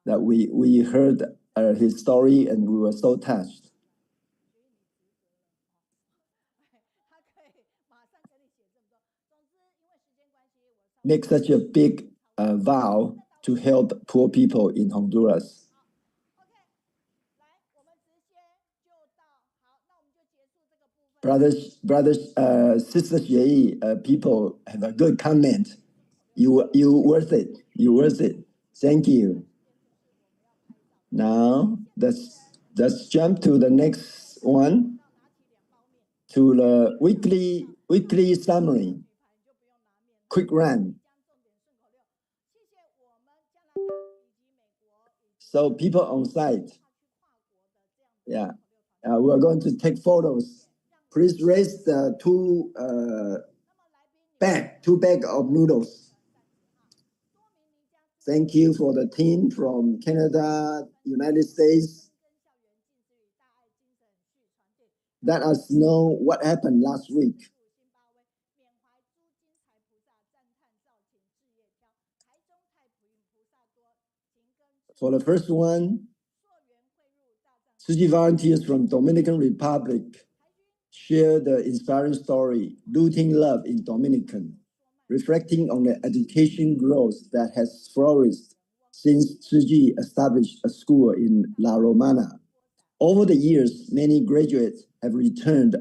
That we heard his story and we were so touched. Make such a big vow to help poor people in Honduras. Brothers, Sister Xueyu, people have a good comment. You worth it. You worth it. Thank you. Now let's jump to the next one. To the weekly summary. Quick run. So people on site. Yeah, we're going to take photos. Please raise the two bag of noodles. Thank you for the team from Canada, United States. Let us know what happened last week. For the first one, Tzu Chi volunteers from Dominican Republic share the inspiring story, Looting Love in Dominican, reflecting on the education growth that has flourished since Tzu Chi established a school in La Romana. Over the years, many graduates have returned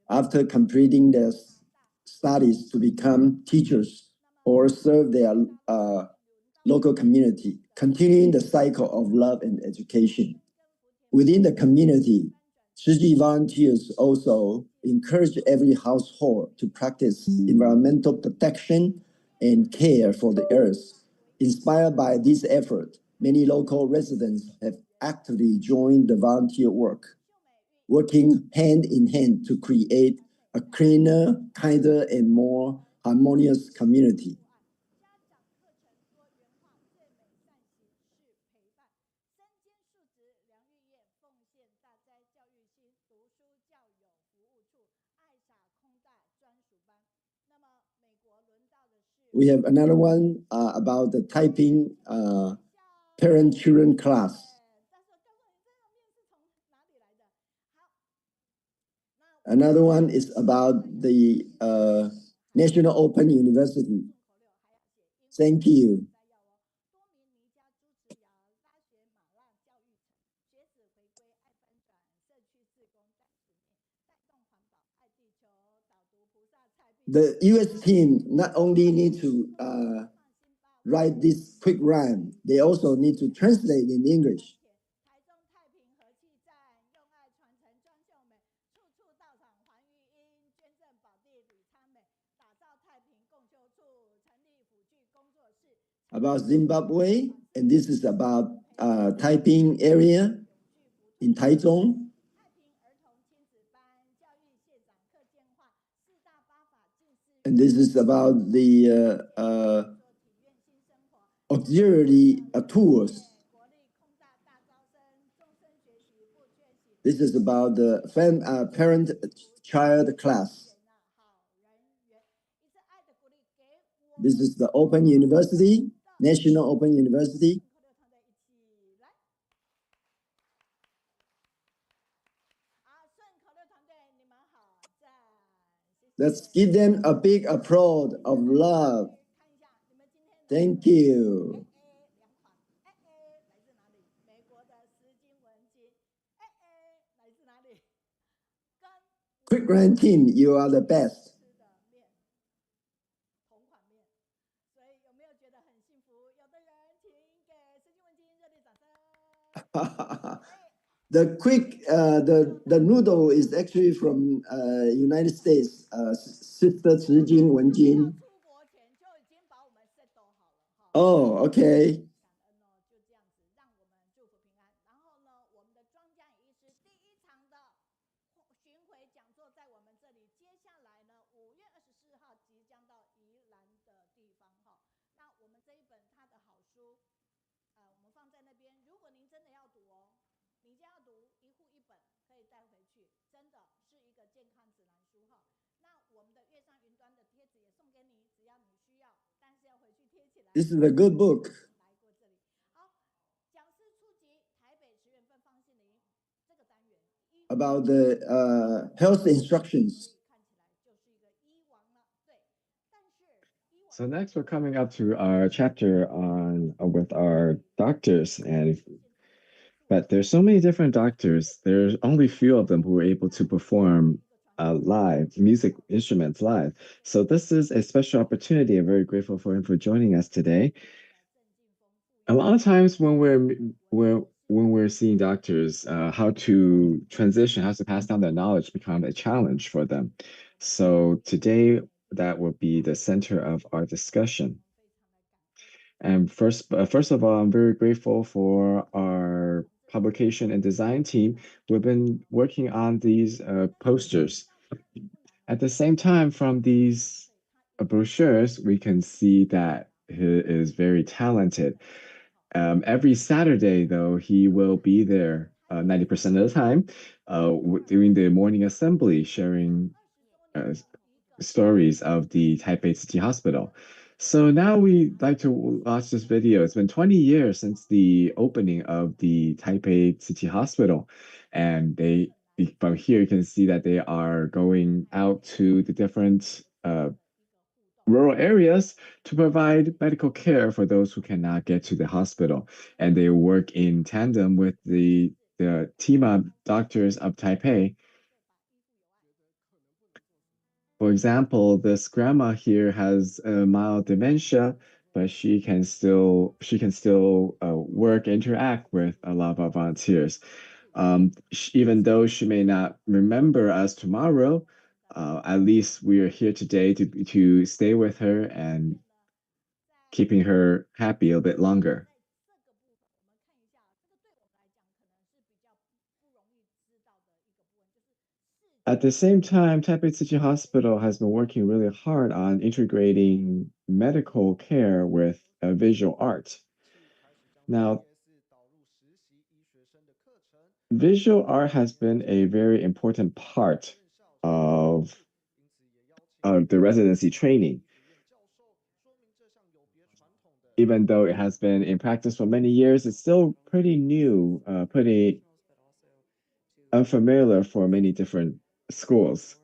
after completing their studies to become teachers or serve their local community, continuing the cycle of love and education. Within the community, Tzu Chi volunteers also encourage every household to practice environmental protection and care for the earth. Inspired by this effort, many local residents have actively joined the volunteer work, working hand in hand to create a cleaner, kinder, and more harmonious community. We have another one about the typing parent-children class. Another one is about the National Open University. Thank you. The US team not only need to write this quick rhyme, they also need to translate in English. About Zimbabwe, and this is about Taiping area in Taichung. And this is about the auxiliary tours. This is about the parent-child class. This is the Open University, National Open University. Let's give them a big applause of love. Thank you. Quick Run team, you are the best. The noodle is actually from United States. Sister Zheng Wenqing. Oh, okay. This is a good book. About the health instructions. So next we're coming up to our chapter on with our doctors, but there's so many different doctors. There's only few of them who are able to perform live music instruments live. So this is a special opportunity. I'm very grateful for him for joining us today. A lot of times when we're seeing doctors, how to transition, how to pass down their knowledge become a challenge for them. So today that will be the center of our discussion. And first of all, I'm very grateful for our publication and design team. We've been working on these posters. At the same time, from these brochures, we can see that he is very talented. Every Saturday, though, he will be there 90% of the time doing the morning assembly, sharing stories of the Taipei City Hospital. So now we'd like to watch this video. It's been 20 years since the opening of the Taipei City Hospital, and from here you can see that they are going out to the different rural areas to provide medical care for those who cannot get to the hospital. And they work in tandem with the team of doctors of Taipei. For example, this grandma here has a mild dementia, but she can still work, interact with a lot of our volunteers. Even though she may not remember us tomorrow, at least we are here today to stay with her and keeping her happy a bit longer. At the same time, Taipei City Hospital has been working really hard on integrating medical care with visual art. Now, visual art has been a very important part of, of the residency training. Even though it has been in practice for many years, it's still pretty new, pretty unfamiliar for many different schools.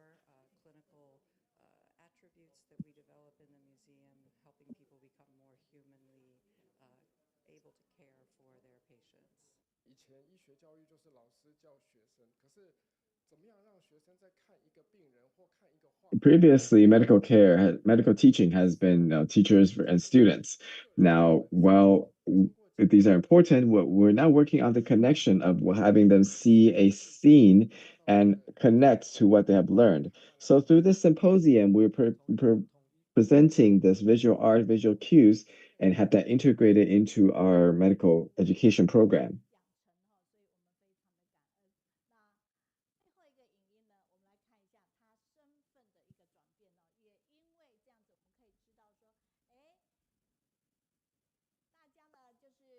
Previously, medical teaching has been teachers and students. Now, while these are important, we're now working on the connection of having them see a scene and connect to what they have learned. So through this symposium, we're presenting this visual art, visual cues, and have that integrated into our medical education program.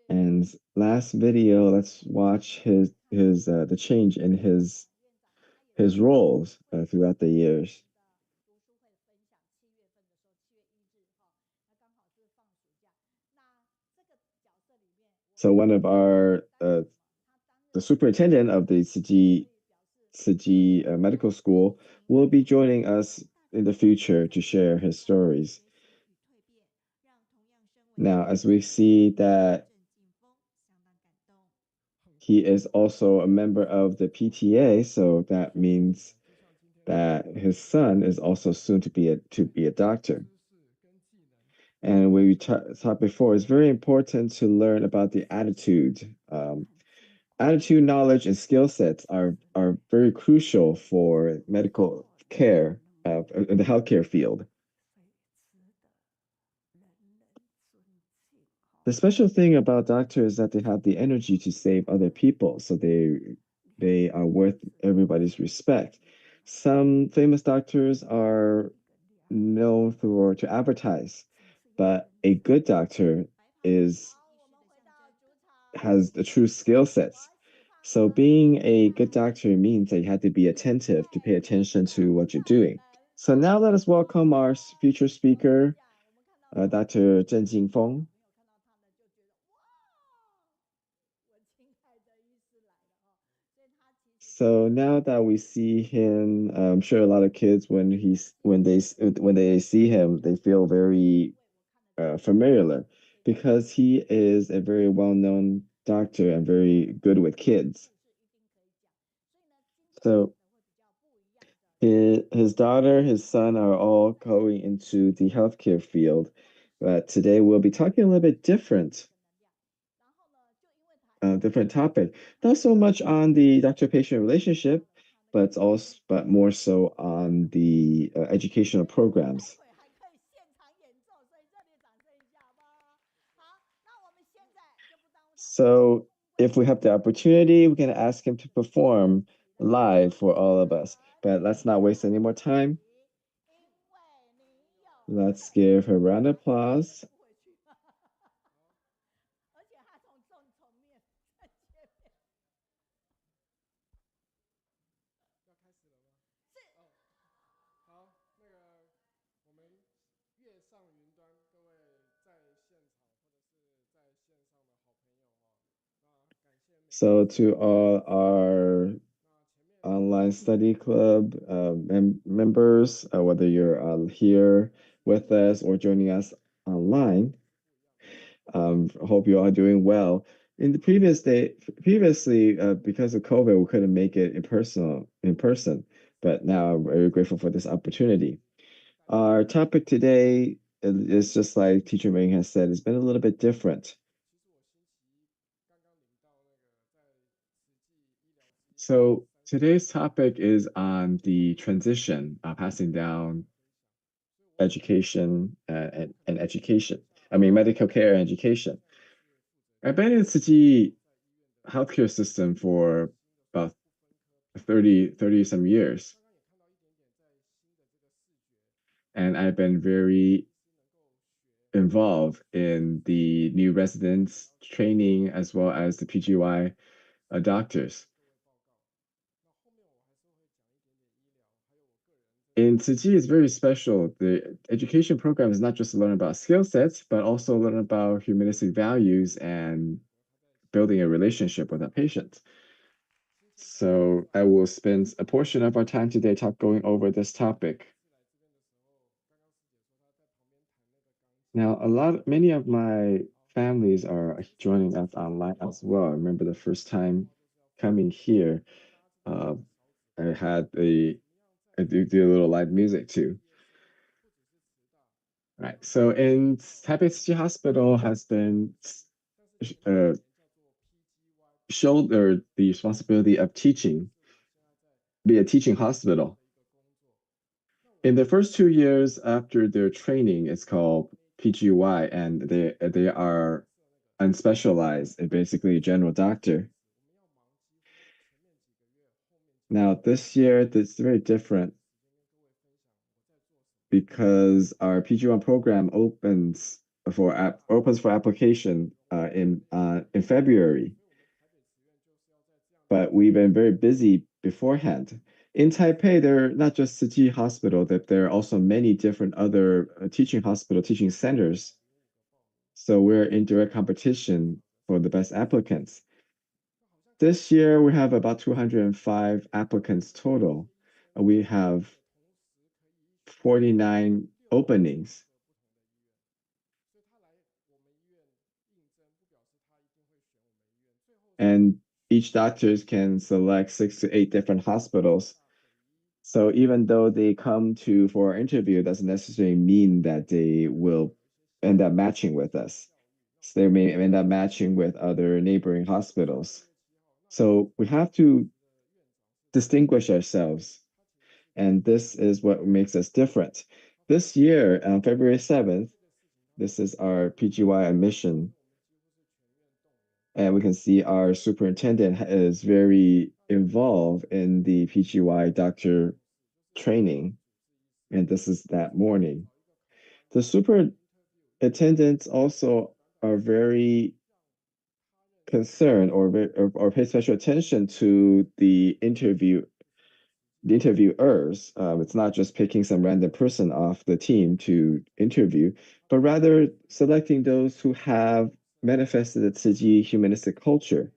And last video, let's watch his the change in his roles throughout the years. So one of our the superintendent of the Tzu Medical School will be joining us in the future to share his stories. Now, as we see that he is also a member of the PTA, so that means that his son is also soon to be a doctor. And we talked before, it's very important to learn about the attitude. Attitude, knowledge, and skill sets are very crucial for medical care in the healthcare field. The special thing about doctors is that they have the energy to save other people, so they are worth everybody's respect. Some famous doctors are known to advertise, but a good doctor has the true skill sets. So being a good doctor means that you have to be attentive to pay attention to what you're doing. So now let us welcome our future speaker, Dr. Zheng Jingfeng. So now that we see him, I'm sure a lot of kids when they see him, they feel very familiar because he is a very well-known doctor and very good with kids. So his daughter, his son are all going into the healthcare field, but today we'll be talking a little bit different topic. Not so much on the doctor-patient relationship, but more so on the educational programs. So if we have the opportunity, we can ask him to perform live for all of us. But let's not waste any more time. Let's give a round of applause. So to all our online study club members, whether you're here with us or joining us online, hope you are doing well. In the previously, because of COVID, we couldn't make it in person, but now I'm very grateful for this opportunity. Our topic today is just like Teacher Ming has said, it's been a little bit different. So today's topic is on the transition, passing down education and education. I mean, medical care and education. I've been in Tzu Chi healthcare system for about 30 some years. And I've been very involved in the new residents training as well as the PGY doctors. In Tzu Chi, it's very special. The education program is not just to learn about skill sets, but also learn about humanistic values and building a relationship with a patient. So I will spend a portion of our time today going over this topic. Now, many of my families are joining us online as well. I remember the first time coming here, I had I do a little live music too. Right. So in Taipei City Hospital has been shouldered the responsibility of be a teaching hospital. In the first 2 years after their training, it's called PGY, and they are unspecialized and basically a general doctor. Now this year, it's very different because our PG1 program opens for application in February. But we've been very busy beforehand. In Taipei, there are not just Tzu Chi Hospital, that there are also many different other teaching centers. So we're in direct competition for the best applicants. This year, we have about 205 applicants total. We have 49 openings. And each doctors can select 6 to 8 different hospitals. So even though they come for our interview, doesn't necessarily mean that they will end up matching with us. So they may end up matching with other neighboring hospitals. So we have to distinguish ourselves. And this is what makes us different. This year, on February 7th, this is our PGY admission. And we can see our superintendent is very involved in the PGY doctor training. And this is that morning. The superintendents also are very concerned or pay special attention to the interviewers. It's not just picking some random person off the team to interview, but rather selecting those who have manifested the Tzu Chi humanistic culture.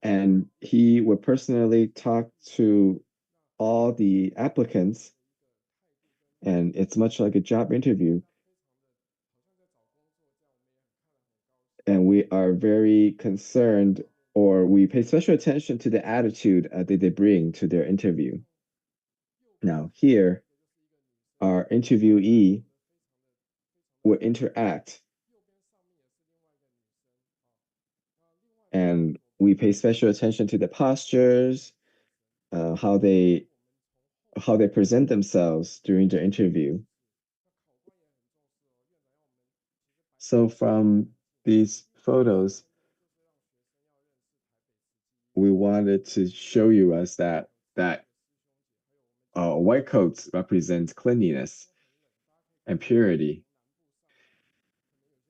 And he would personally talk to all the applicants, and it's much like a job interview. And we are very concerned, or we pay special attention to the attitude that they bring to their interview. Now, here, our interviewee will interact, and we pay special attention to the postures, how they present themselves during the interview. So from these photos, we wanted to show you us that white coats represent cleanliness and purity.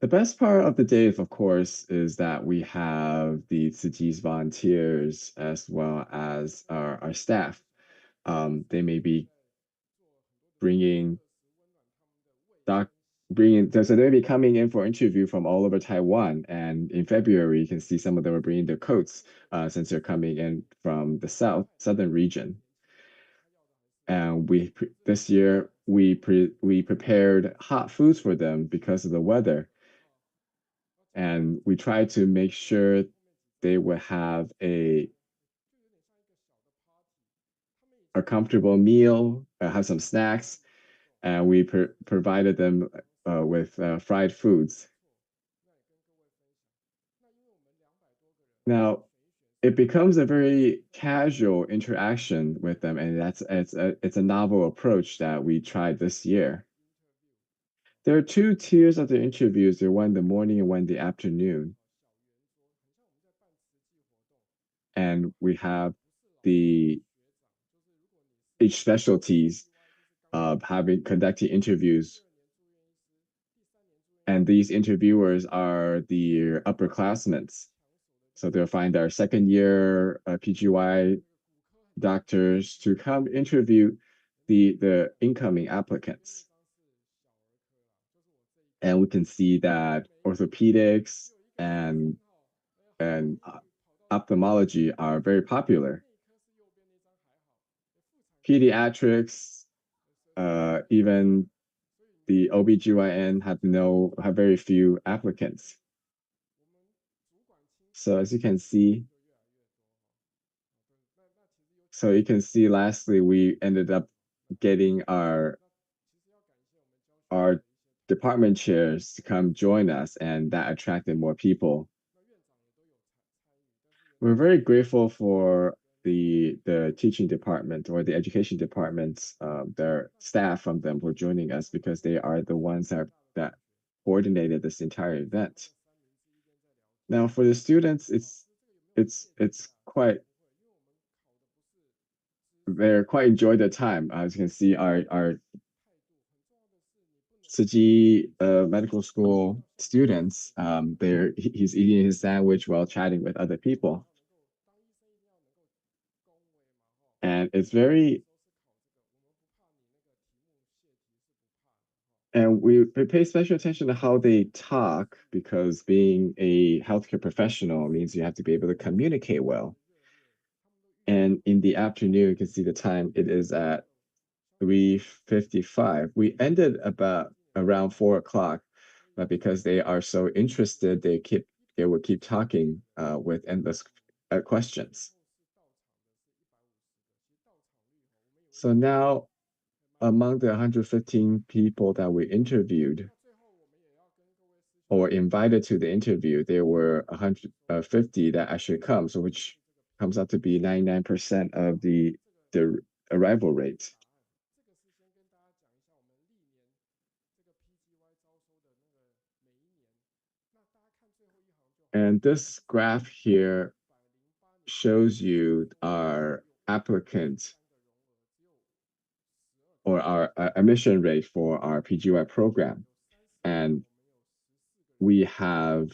The best part of the day, of course, is that we have the Tzu Chi's volunteers as well as our staff. They may be bringing so they'll be coming in for interview from all over Taiwan. And in February, you can see some of them are bringing their coats since they're coming in from the southern region. And this year we prepared hot foods for them because of the weather, and we tried to make sure they would have a comfortable meal, have some snacks, and we provided them with fried foods. Now, it becomes a very casual interaction with them, and it's a novel approach that we tried this year. There are two tiers of the interviews. There one in the morning and one in the afternoon. And we have each specialties of conducting interviews. And these interviewers are the upperclassmen. So they'll find our second year PGY doctors to come interview the incoming applicants. And we can see that orthopedics and ophthalmology are very popular. Pediatrics, even the OBGYN have very few applicants. So as you can see, lastly, we ended up getting our department chairs to come join us, and that attracted more people. We're very grateful for the teaching department or the education departments, their staff from them for joining us, because they are the ones that coordinated this entire event. Now for the students, they're quite enjoyed the time. As you can see, our Tzu medical school students, he's eating his sandwich while chatting with other people. And we pay special attention to how they talk, because being a healthcare professional means you have to be able to communicate well. And in the afternoon, you can see the time, it is at 3:55. We ended about around 4 o'clock, but because they are so interested, they will keep talking with endless questions. So now, among the 115 people that we interviewed or invited to the interview, there were 150 that actually come, so which comes out to be 99% of the arrival rate. And this graph here shows you our applicant or our admission rate for our PGY program. And we have,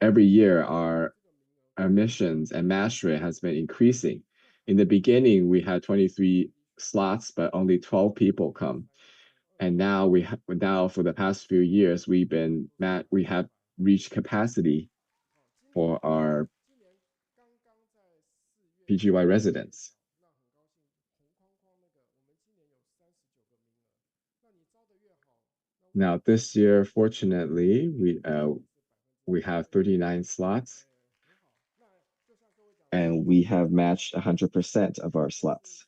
every year, our admissions and match rate has been increasing. In the beginning, we had 23 slots, but only 12 people come. And now for the past few years, we have reached capacity for our PGY residents. Now this year, fortunately, we have 39 slots, and we have matched 100% of our slots.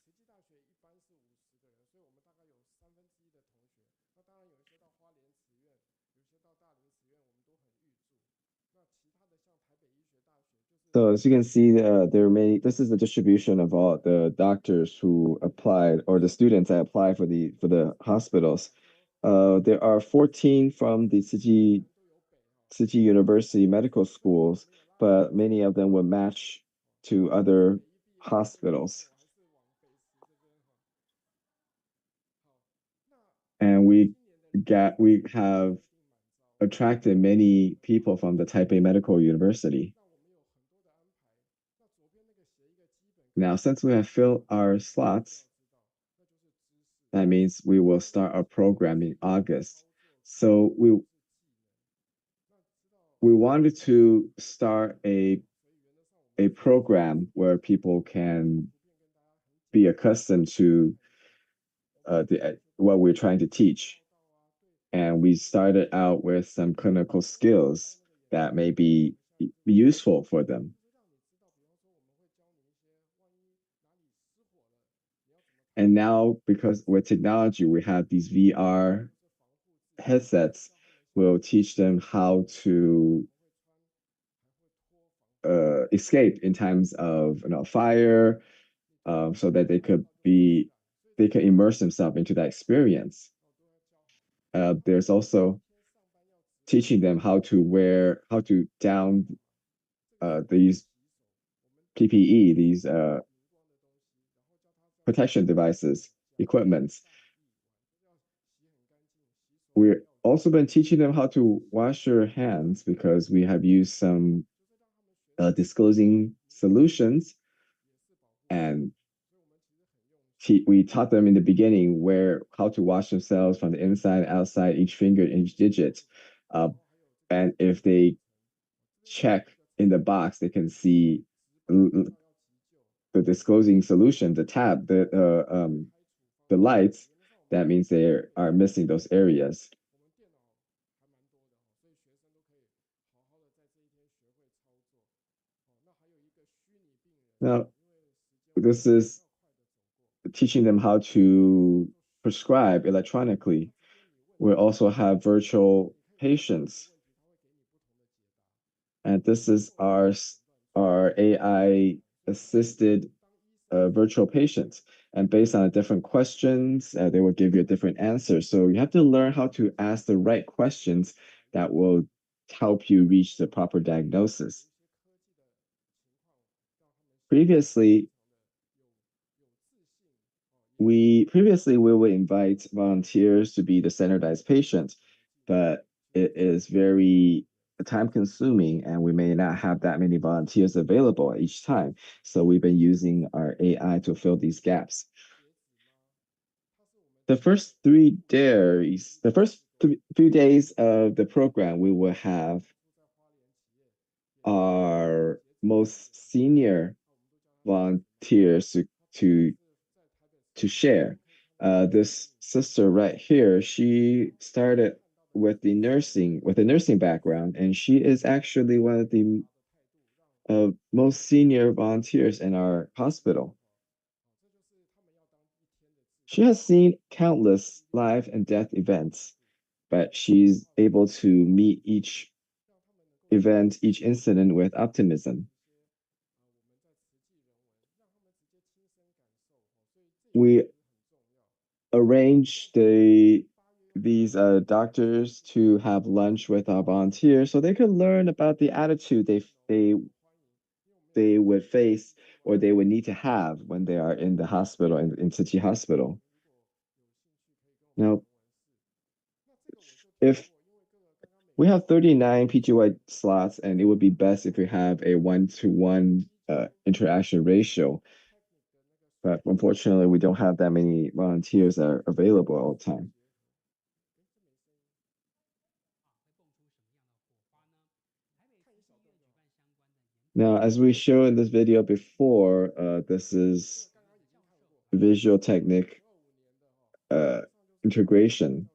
So as you can see, this is the distribution of all the doctors who applied, or the students that apply for the hospitals. There are 14 from the Tzu University medical schools, but many of them were matched to other hospitals. And we have attracted many people from the Taipei Medical University. Now, since we have filled our slots, That means we will start our program in August. So we wanted to start a program where people can be accustomed to what we're trying to teach. And we started out with some clinical skills that may be useful for them. And now, because with technology, we have these VR headsets, we'll teach them how to escape in times of fire, so that they can immerse themselves into that experience. There's also teaching them how to down these PPE, these protection devices, equipments. We've also been teaching them how to wash their hands because we have used some disclosing solutions, and we taught them in the beginning how to wash themselves from the inside, outside, each finger, each digit. And if they check in the box, they can see the disclosing solution, the tab, the lights. That means they are missing those areas. Now, this is teaching them how to prescribe electronically. We also have virtual patients. And this is our AI assisted virtual patients. And based on different questions, they will give you a different answer. So you have to learn how to ask the right questions that will help you reach the proper diagnosis. Previously, we would invite volunteers to be the standardized patient, but it is very time consuming and we may not have that many volunteers available at each time. So we've been using our AI to fill these gaps. The first 3 days, the first few days of the program, we will have our most senior volunteers to share. This sister right here, she started with a nursing background, and she is actually one of the most senior volunteers in our hospital. She has seen countless life and death events, but she's able to meet each event, each incident with optimism. We arrange these doctors to have lunch with our volunteers so they could learn about the attitude they would face or they would need to have when they are in the hospital, in Tzu Chi Hospital. Now, if we have 39 PGY slots, and it would be best if we have a 1-to-1 interaction ratio. But unfortunately, we don't have that many volunteers that are available all the time. Now, as we showed in this video before, this is visual technique integration.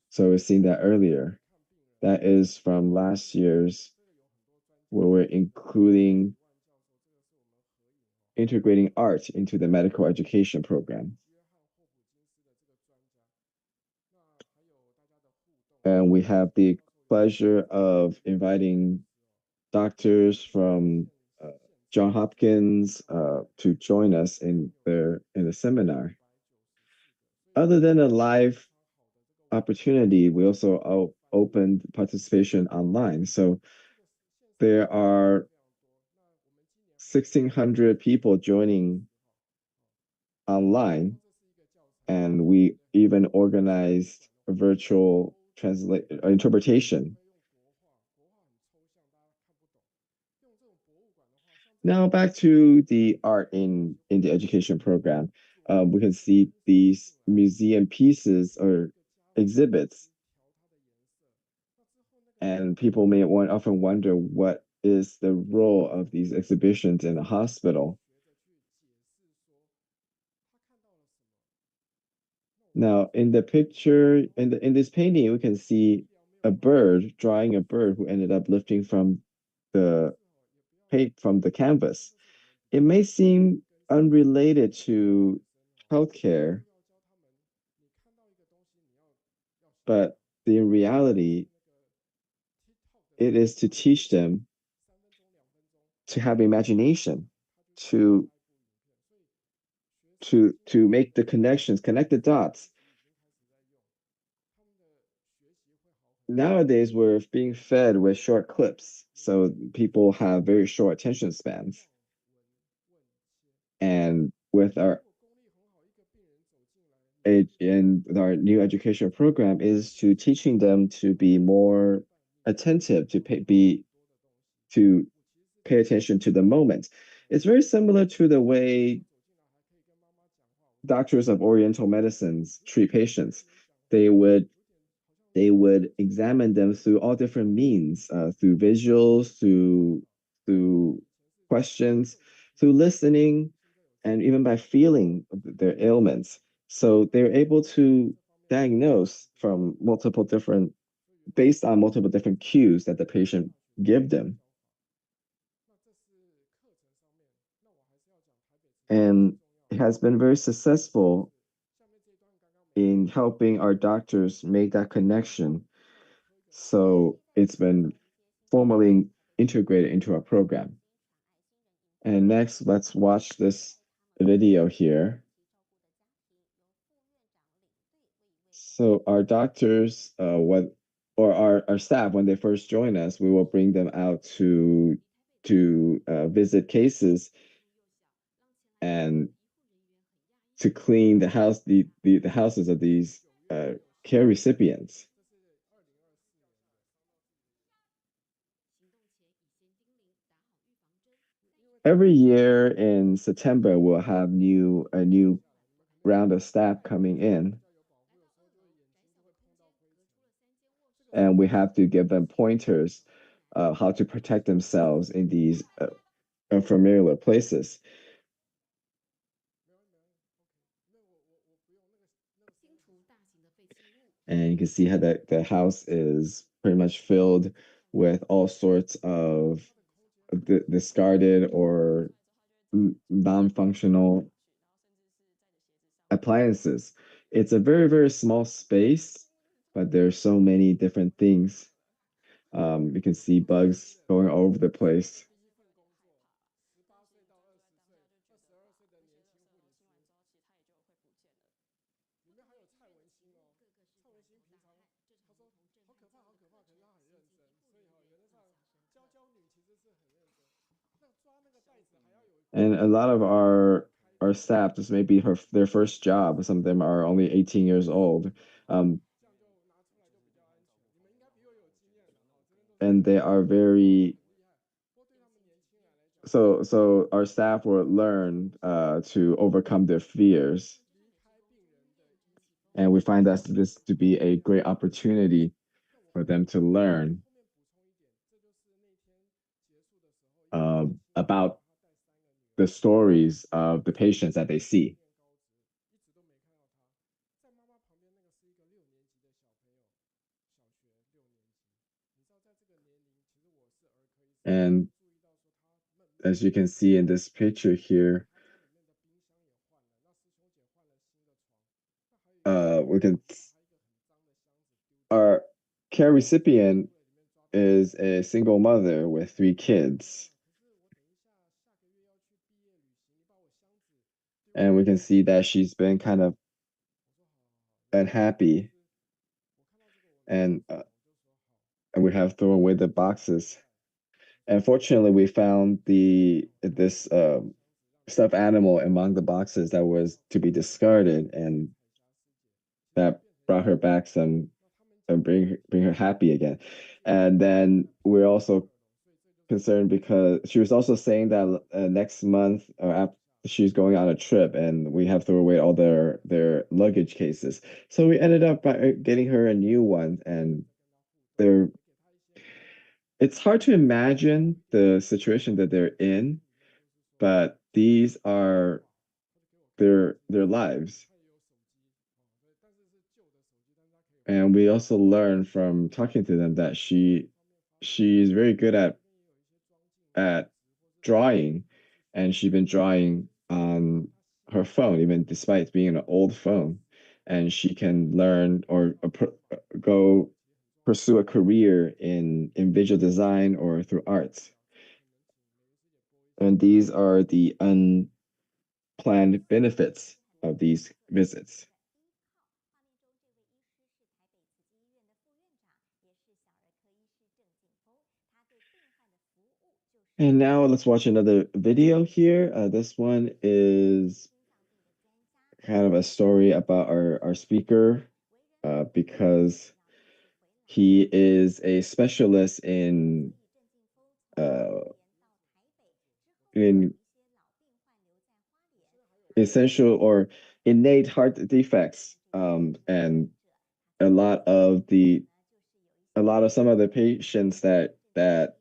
So we've seen that earlier. That is from last year's, where we're integrating art into the medical education program. And we have the pleasure of inviting doctors from Johns Hopkins to join us in the seminar. Other than a live opportunity, we also opened participation online. So there are 1,600 people joining online, and we even organized a virtual interpretation. Now back to the art in the education program. we can see these museum pieces or exhibits. And people may often wonder what is the role of these exhibitions in a hospital. Now, in the picture, in this painting, we can see a bird, drawing a bird who ended up lifting from the from the canvas. It may seem unrelated to healthcare, but in reality, it is to teach them to have imagination, to make the connections, connect the dots. Nowadays, we're being fed with short clips, so people have very short attention spans. And with our new educational program is to teaching them to be more attentive, to pay attention to the moment. It's very similar to the way doctors of Oriental medicines treat patients. They would examine them through all different means, through visuals, through questions, through listening, and even by feeling their ailments. So they're able to diagnose from based on multiple different cues that the patient give them. And it has been very successful in helping our doctors make that connection. So it's been formally integrated into our program. And next, let's watch this video here. So our doctors, our staff, when they first join us, we will bring them out to visit cases and to clean the houses of these care recipients. Every year in September, we'll have a new round of staff coming in. And we have to give them pointers how to protect themselves in these unfamiliar places. And you can see how the house is pretty much filled with all sorts of discarded or non-functional appliances. It's a very, very small space, but there's so many different things. You can see bugs going all over the place. And a lot of our staff, this may be their first job. Some of them are only 18 years old. And they are very so our staff will learn to overcome their fears. And we find this to be a great opportunity for them to learn about the stories of the patients that they see. And as you can see in this picture here, our care recipient is a single mother with 3 kids. And we can see that she's been kind of unhappy. And we have thrown away the boxes. And fortunately, we found this stuffed animal among the boxes that was to be discarded, and that brought her back some and bring her happy again. And then we're also concerned because she was also saying that next month or she's going on a trip, and we have to throw away all their luggage cases. So we ended up by getting her a new one, and they're it's hard to imagine the situation that they're in, but these are their lives. And we also learn from talking to them that she's very good at drawing, and she's been drawing on her phone, even despite being an old phone. And she can learn or go pursue a career in visual design or through arts. And these are the unplanned benefits of these visits. And now let's watch another video here. This one is kind of a story about our speaker, because he is a specialist uh, in essential or innate heart defects, and a lot of the a lot of some of the patients that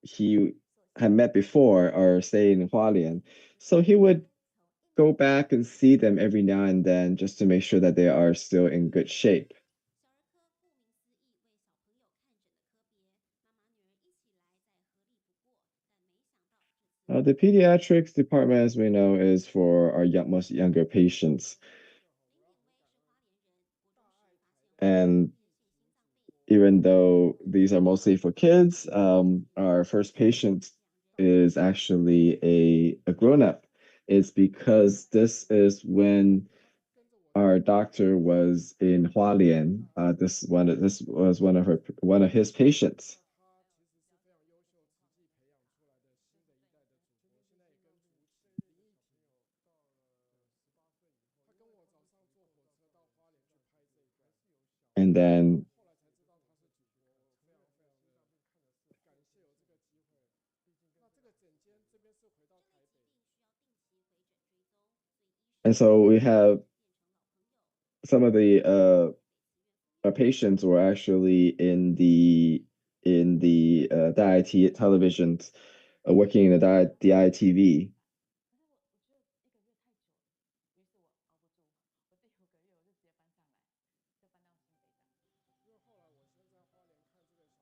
he had met before are staying in Hualien. So he would go back and see them every now and then just to make sure that they are still in good shape. The pediatrics department, as we know, is for our most younger patients. And even though these are mostly for kids, our first patient is actually a grown-up. It's because this is when our doctor was in Hualien. This was one of his patients. And then so we have some of the our patients were actually in the DIT televisions, working in the DITV.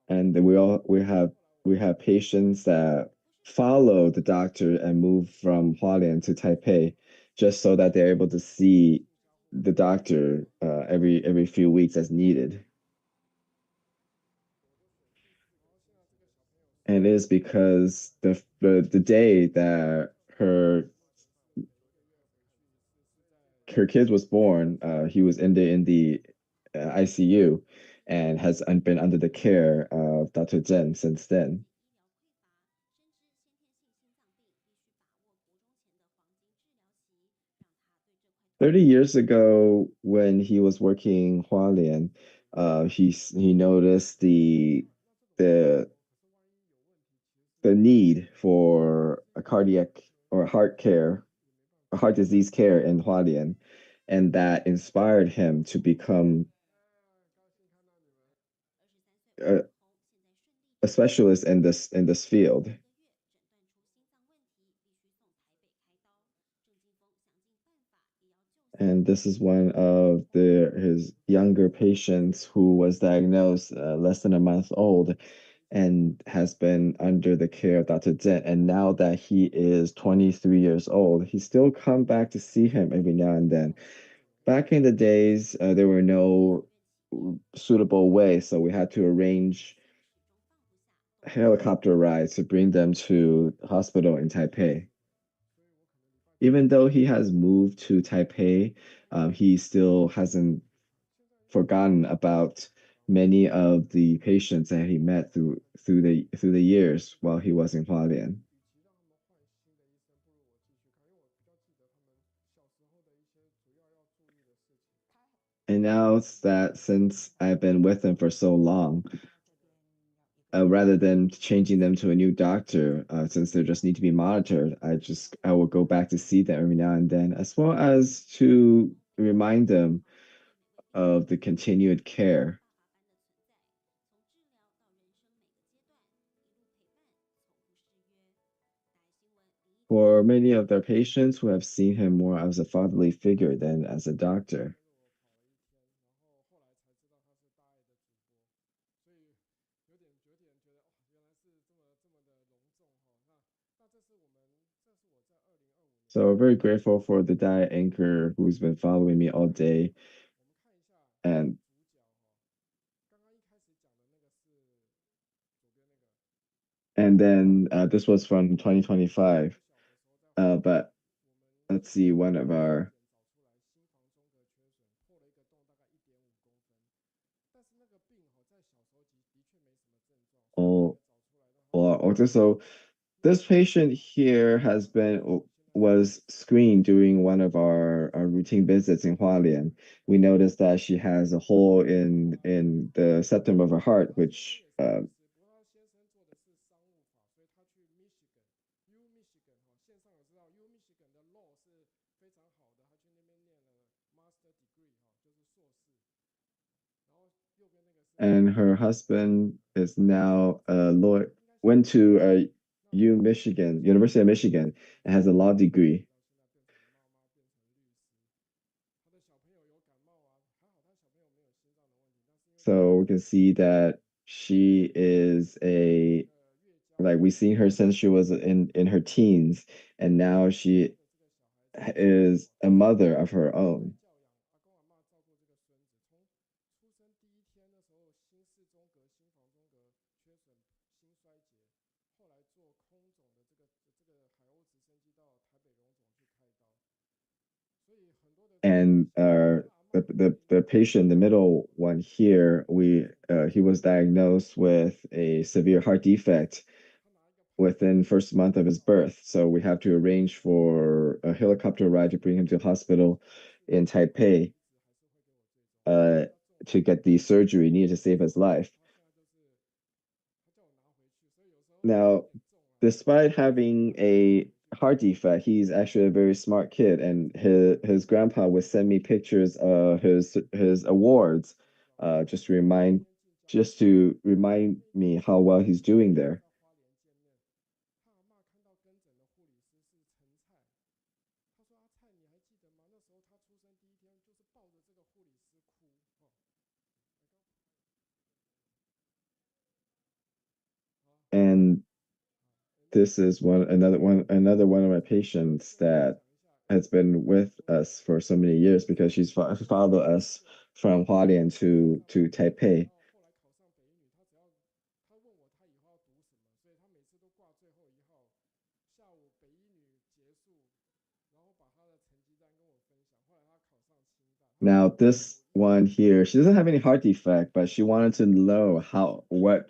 And we have patients that follow the doctor and move from Hualien to Taipei, just so that they're able to see the doctor every few weeks as needed. And it is because the day that her kid was born, he was in the ICU, and has been under the care of Dr. Zheng since then. "30 years ago, when he was working Hualien, he noticed the the need for a cardiac or a heart disease care in Hualien, and that inspired him to become a, a specialist in this field. And this is one of his younger patients who was diagnosed less than a month old, and has been under the care of Dr. Zheng. And now that he is 23 years old, he still come back to see him every now and then. Back in the days, there were no suitable ways, so we had to arrange helicopter rides to bring them to the hospital in Taipei. Even though he has moved to Taipei, he still hasn't forgotten about many of the patients that he met through the years while he was in Hualien. And now it's that since I've been with him for so long, rather than changing them to a new doctor, since they just need to be monitored, I will go back to see them every now and then, as well as to remind them of the continued care. For many of their patients who have seen him more as a fatherly figure than as a doctor. So very grateful for the diet anchor who's been following me all day. And then this was from 2025. But let's see, one of our oh, or so this patient here was screened during one of our routine visits in Hualien. We noticed that she has a hole in the septum of her heart, which and her husband is now a lawyer, went to University of Michigan, and has a law degree. So we can see that she is like we've seen her since she was in her teens, and now she is a mother of her own. And the patient, the middle one here, he was diagnosed with a severe heart defect within first month of his birth. So we have to arrange for a helicopter ride to bring him to the hospital in Taipei to get the surgery needed to save his life. Now, despite having a heart defect, he's actually a very smart kid, and his grandpa would send me pictures of his awards, just to remind me how well he's doing there. And this is another one of my patients that has been with us for so many years because she's followed us from Hualien to Taipei. Now this one here, she doesn't have any heart defect, but she wanted to know what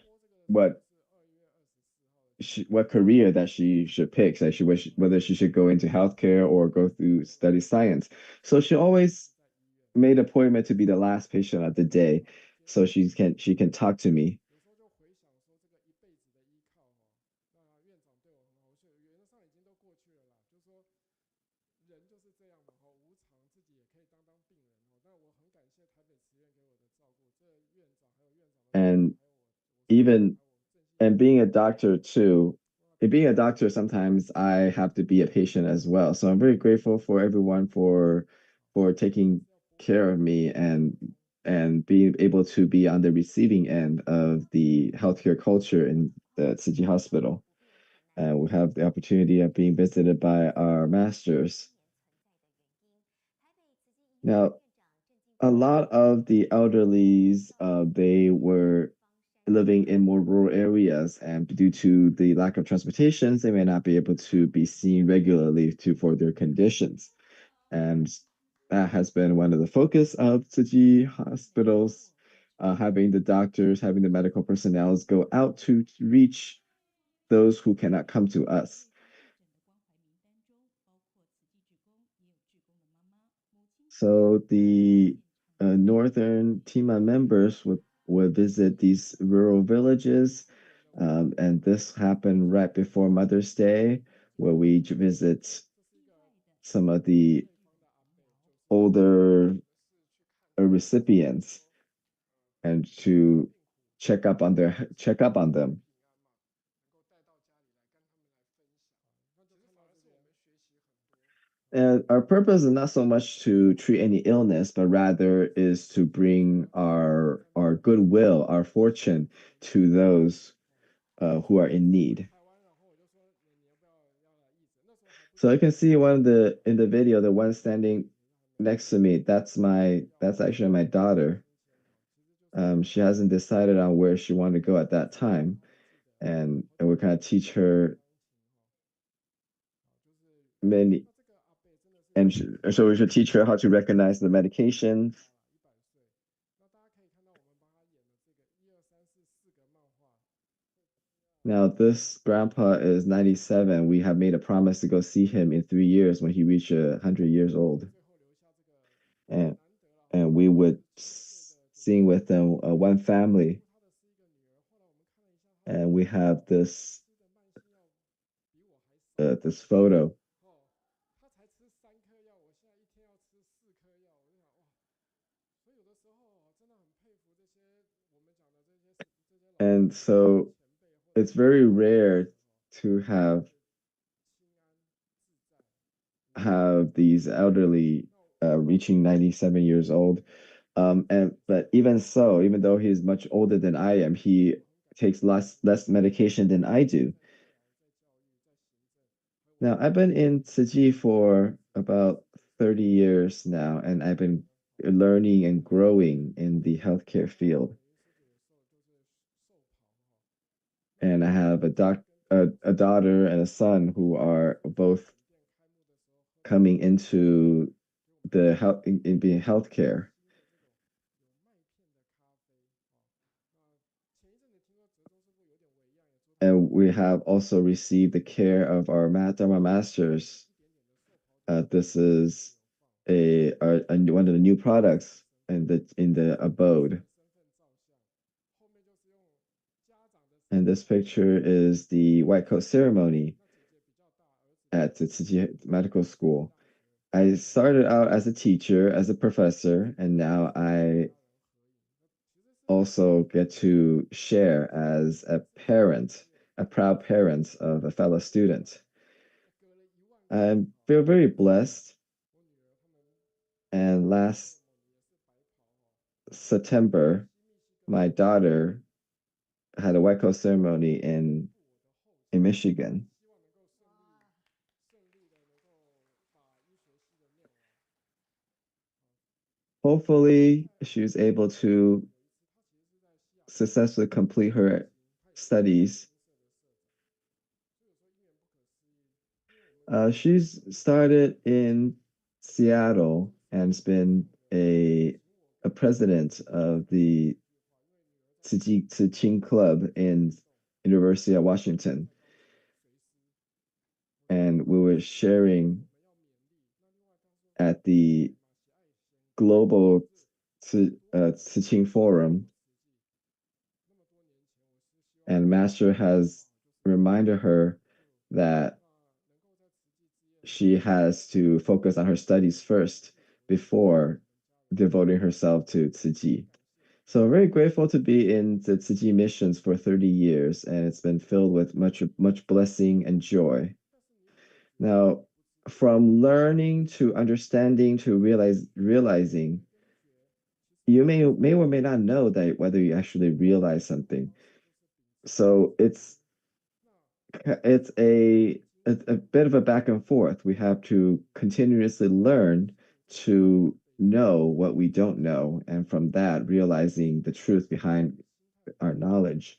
what career that she should pick. Like whether she should go into healthcare or go through study science. So she always made an appointment to be the last patient of the day, so she can talk to me. And even and being a doctor too, and being a doctor, sometimes I have to be a patient as well. So I'm very grateful for everyone for taking care of me and being able to be on the receiving end of the healthcare culture in the Tzu Chi Hospital. And we have the opportunity of being visited by our masters. Now, a lot of the elderlies, they were living in more rural areas, and due to the lack of transportations, they may not be able to be seen regularly for their conditions. And that has been one of the focus of Tzu Chi hospitals, having the doctors, having the medical personnel go out to reach those who cannot come to us. So the northern Tima members would visit these rural villages And this happened right before Mother's Day, where we visit some of the older recipients and to check up on them. And our purpose is not so much to treat any illness, but rather is to bring our goodwill, our fortune to those who are in need. So I can see in the video, the one standing next to me, that's actually my daughter. She hasn't decided on where she wanted to go at that time, and we kind of teach her many, and so we should teach her how to recognize the medication. Now, this grandpa is 97. We have made a promise to go see him in 3 years when he reaches 100 years old. And we would sing with them, one family. And we have this photo. And so it's very rare to have these elderly reaching 97 years old. But even so, even though he's much older than I am, he takes less medication than I do. Now, I've been in Tzu Chi for about 30 years now, and I've been learning and growing in the healthcare field. And I have a daughter and a son who are both coming into the health in being healthcare. And we have also received the care of our Dharma masters. This is one of the new products in the abode. And this picture is the white coat ceremony at the Tzu Chi Medical School. I started out as a teacher, as a professor, and now I also get to share as a parent, a proud parent of a fellow student. I feel very blessed. And last September, my daughter had a white coat ceremony in Michigan. Hopefully, she was able to successfully complete her studies. She's started in Seattle and has been a president of the Tzu Chi Club in University of Washington. And we were sharing at the Global Tzu Chi Forum. And Master has reminded her that she has to focus on her studies first before devoting herself to Tzu Chi. So I'm very grateful to be in the Tzu Chi missions for 30 years, and it's been filled with much blessing and joy. Now, from learning to understanding to realizing, you may or may not know that whether you actually realize something. So it's a bit of a back and forth. We have to continuously learn to know what we don't know, and from that, realizing the truth behind our knowledge.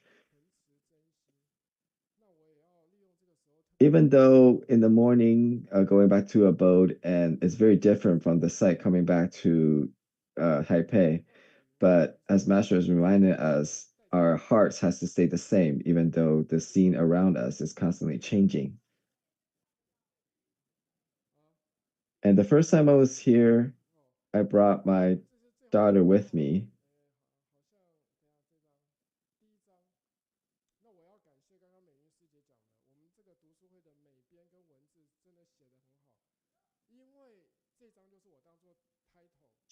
Even though in the morning, going back to abode, and it's very different from the site coming back to Taipei, but as Master has reminded us, our hearts has to stay the same, even though the scene around us is constantly changing. And the first time I was here, I brought my daughter with me.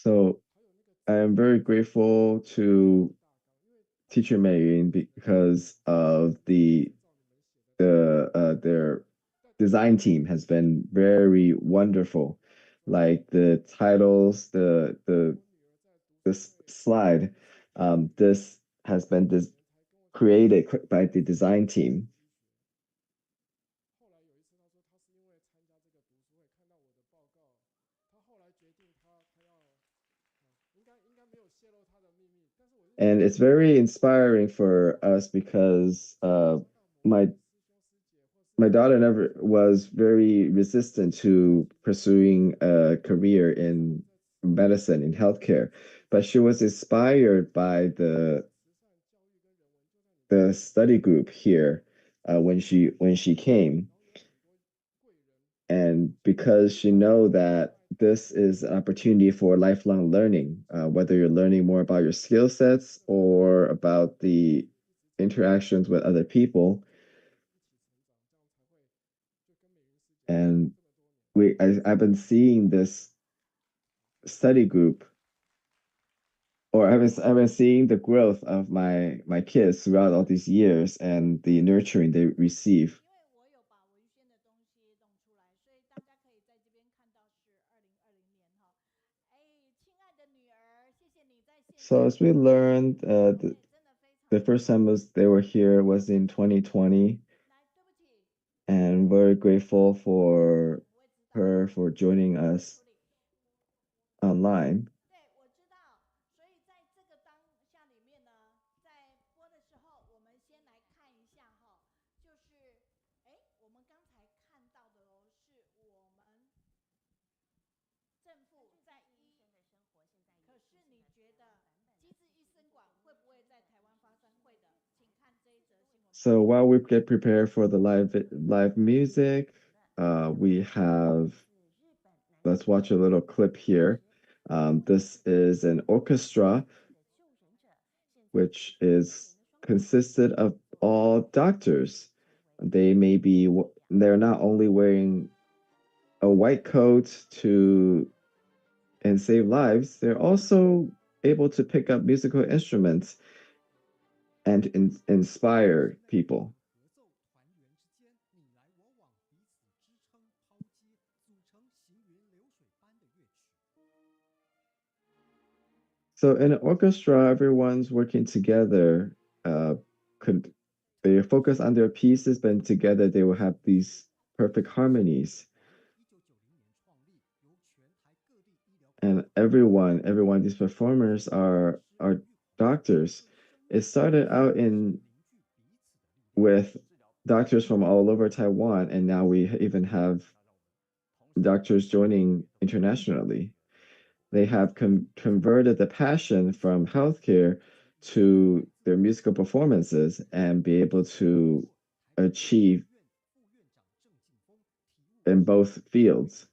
So I am very grateful to teacher Meiyun because of their design team has been very wonderful. Like the titles, this slide, this has been created by the design team. And it's very inspiring for us because my my daughter never was very resistant to pursuing a career in medicine in healthcare, but she was inspired by the study group here when she came, and because she know that this is an opportunity for lifelong learning, whether you're learning more about your skill sets or about the interactions with other people. And I've been seeing this study group, or I've been seeing the growth of my kids throughout all these years and the nurturing they receive. So as we learned, the first time they were here was in 2020, and very grateful for her for joining us online. So while we get prepared for the live music, we have, let's watch a little clip here. This is an orchestra, which is consisted of all doctors. They're not only wearing a white coat and save lives, they're also able to pick up musical instruments and inspire people. So in an orchestra, everyone's working together. They focus on their pieces, but together they will have these perfect harmonies. And everyone, these performers are doctors. It started out with doctors from all over Taiwan, and now we even have doctors joining internationally. They have converted the passion from healthcare to their musical performances and be able to achieve in both fields.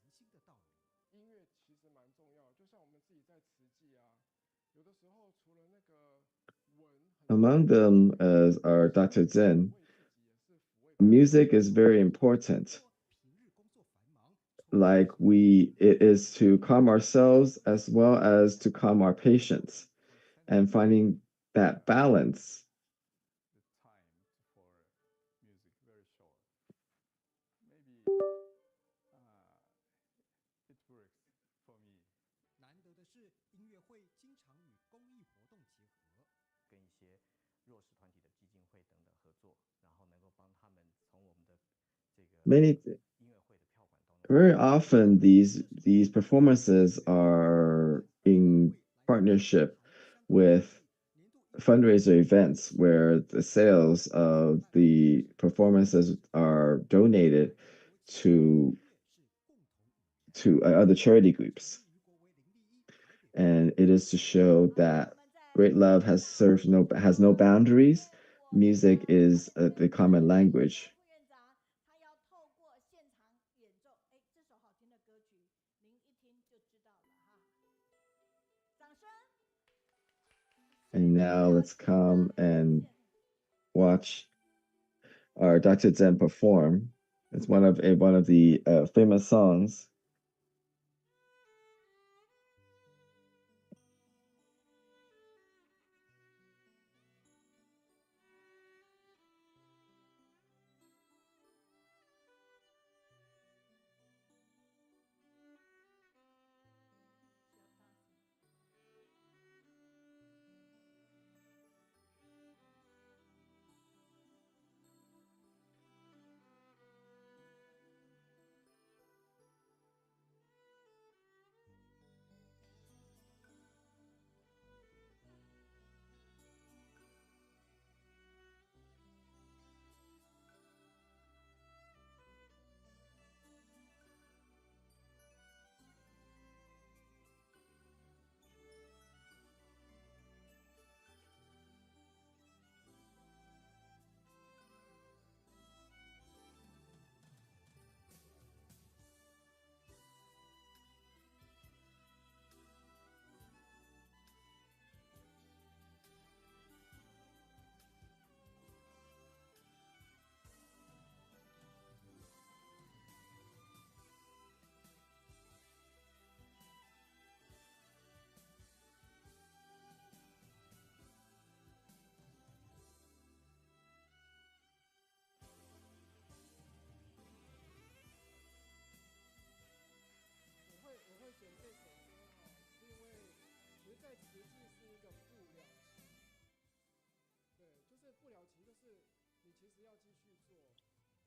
Among them is our Dr. Zheng. Music is very important. It is to calm ourselves as well as to calm our patients, and finding that balance. Very often these performances are in partnership with fundraiser events where the sales of the performances are donated to other charity groups. And it is to show that great love has no boundaries. Music is the common language. And now let's come and watch our Dr. Zhen perform. It's one of the famous songs.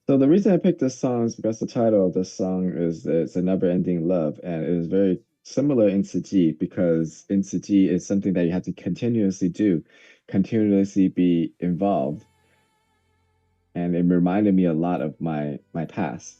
So the reason I picked this song is because the title of this song is it's a never-ending love, and it is very similar in Tzu Chi because in Tzu Chi it's something that you have to continuously do, continuously be involved, and it reminded me a lot of my past.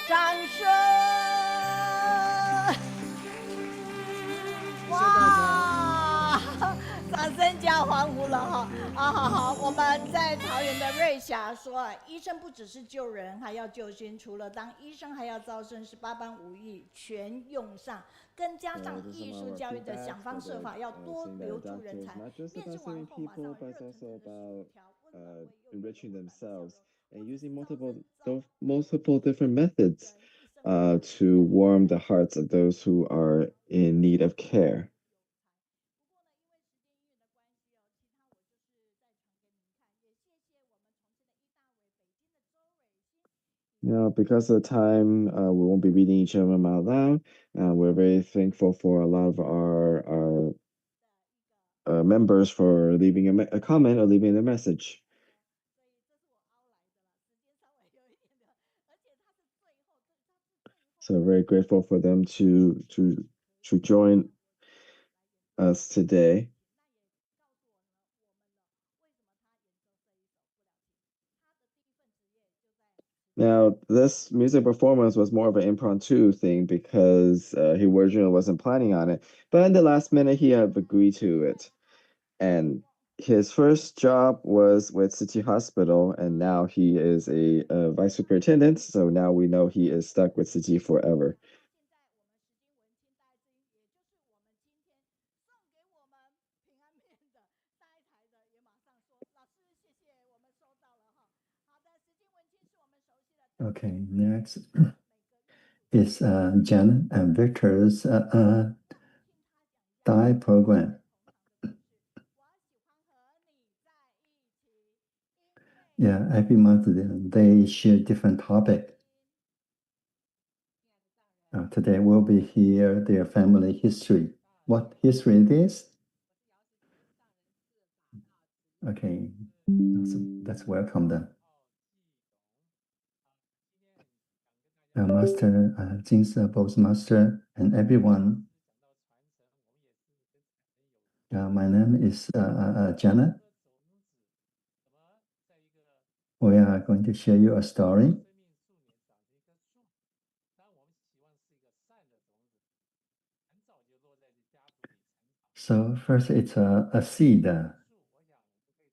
掌声！哇，掌声加欢呼了哈！好，我们在桃园的瑞霞说，医生不只是救人，还要救心。除了当医生，还要招生，18般武艺全用上，更加上艺术教育的想方设法，要多留住人才。面试完后马上热腾腾的薯条，温暖胃又 enriching themselves and using multiple different methods to warm the hearts of those who are in need of care. Now, because of the time, we won't be reading each of them out loud. We're very thankful for a lot of our members for leaving a comment or leaving a message. So very grateful for them to join us today. Now, this music performance was more of an impromptu thing because he originally wasn't planning on it, but in the last minute he had agreed to it. And his first job was with City Hospital, and now he is a vice superintendent. So now we know he is stuck with City forever. Okay, next is Jen and Victor's Dai program. Yeah, every month they share different topic. Today we'll be here their family history. What history it is? Okay, that's welcome then. Master Jingse, both master and everyone. My name is Janet. We are going to share you a story. So first it's a seed,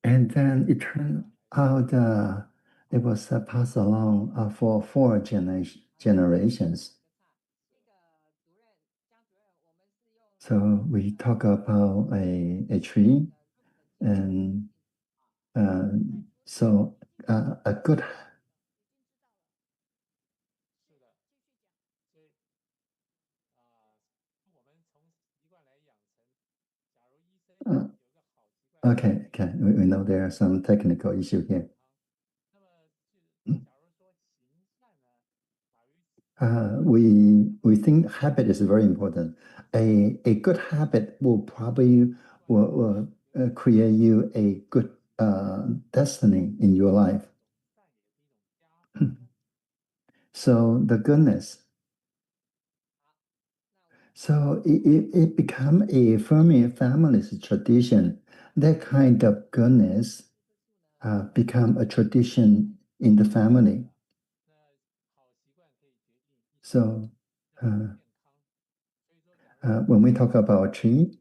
and then it turned out it was passed along for 4 generations. So we talk about a tree, and so a good. Okay, okay. We know there are some technical issue here. We think habit is very important. A good habit will probably will create you a good destiny in your life. So the goodness. So it become a family's tradition. That kind of goodness become a tradition in the family. So when we talk about a tree,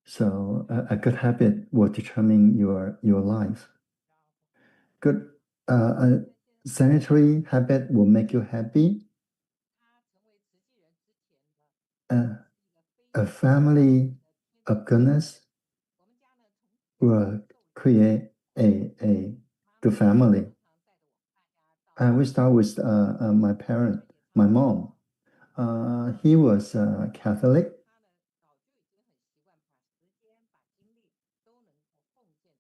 so a good habit will determine your life. Good sanitary habit will make you happy. A family of goodness will create a the family. We start with my parent, my mom. He was Catholic.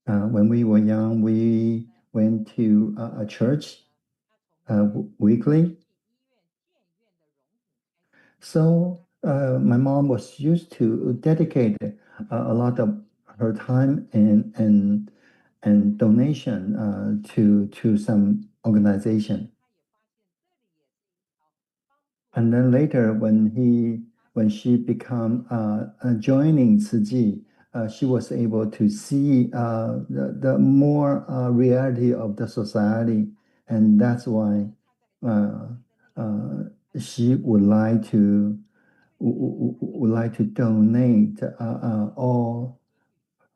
When we were young, we went to a church weekly. So my mom was used to dedicate a lot of her time and donation to some organization. And then later, when she become joining Tzu Chi, she was able to see the more reality of the society, and that's why she would like to donate all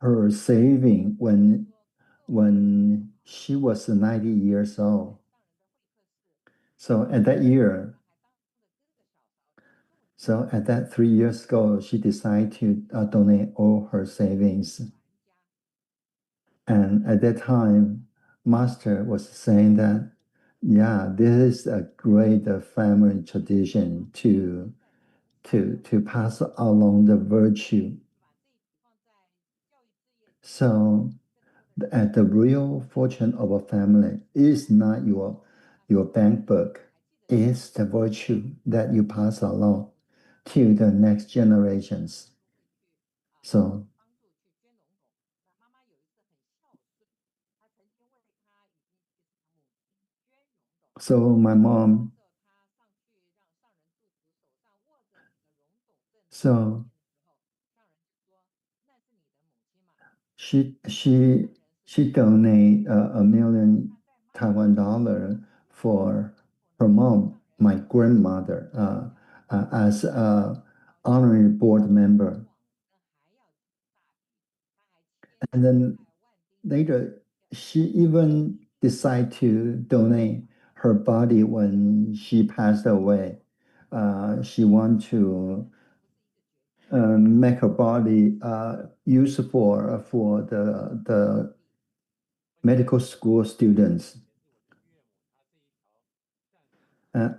her saving when she was 90 years old. So at that year, so at that 3 years ago, she decided to donate all her savings. And at that time, Master was saying that, yeah, this is a great family tradition to pass along the virtue. So the real fortune of a family is not your bank book, it's the virtue that you pass along to the next generations. So my mom, so she donate $1 million Taiwan dollar for her mom, my grandmother, as a honorary board member. And then later, she even decided to donate her body when she passed away. She want to make her body useful for the medical school students.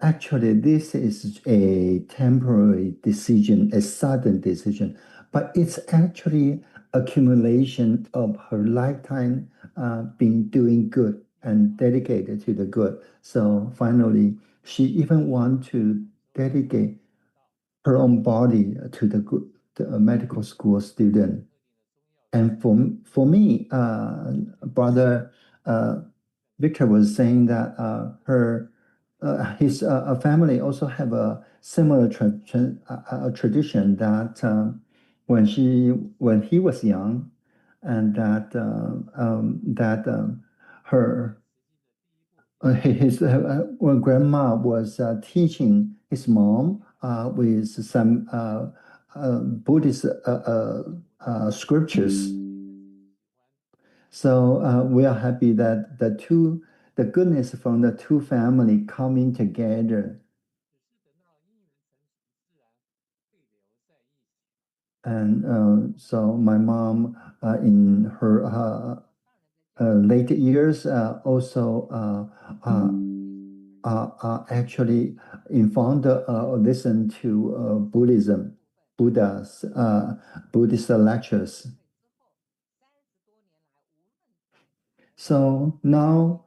Actually, this is a temporary decision, a sudden decision, but it's actually accumulation of her lifetime being doing good and dedicated to the good. So finally, she even want to dedicate her own body to the good, to a medical school student. And for me, brother Victor was saying that his family also have a similar tradition that when he was young, and that her his when grandma was teaching his mom with some Buddhist scriptures. So we are happy that the goodness from the two family coming together. And so my mom, in her late years, also actually informed listen to Buddhist lectures. So now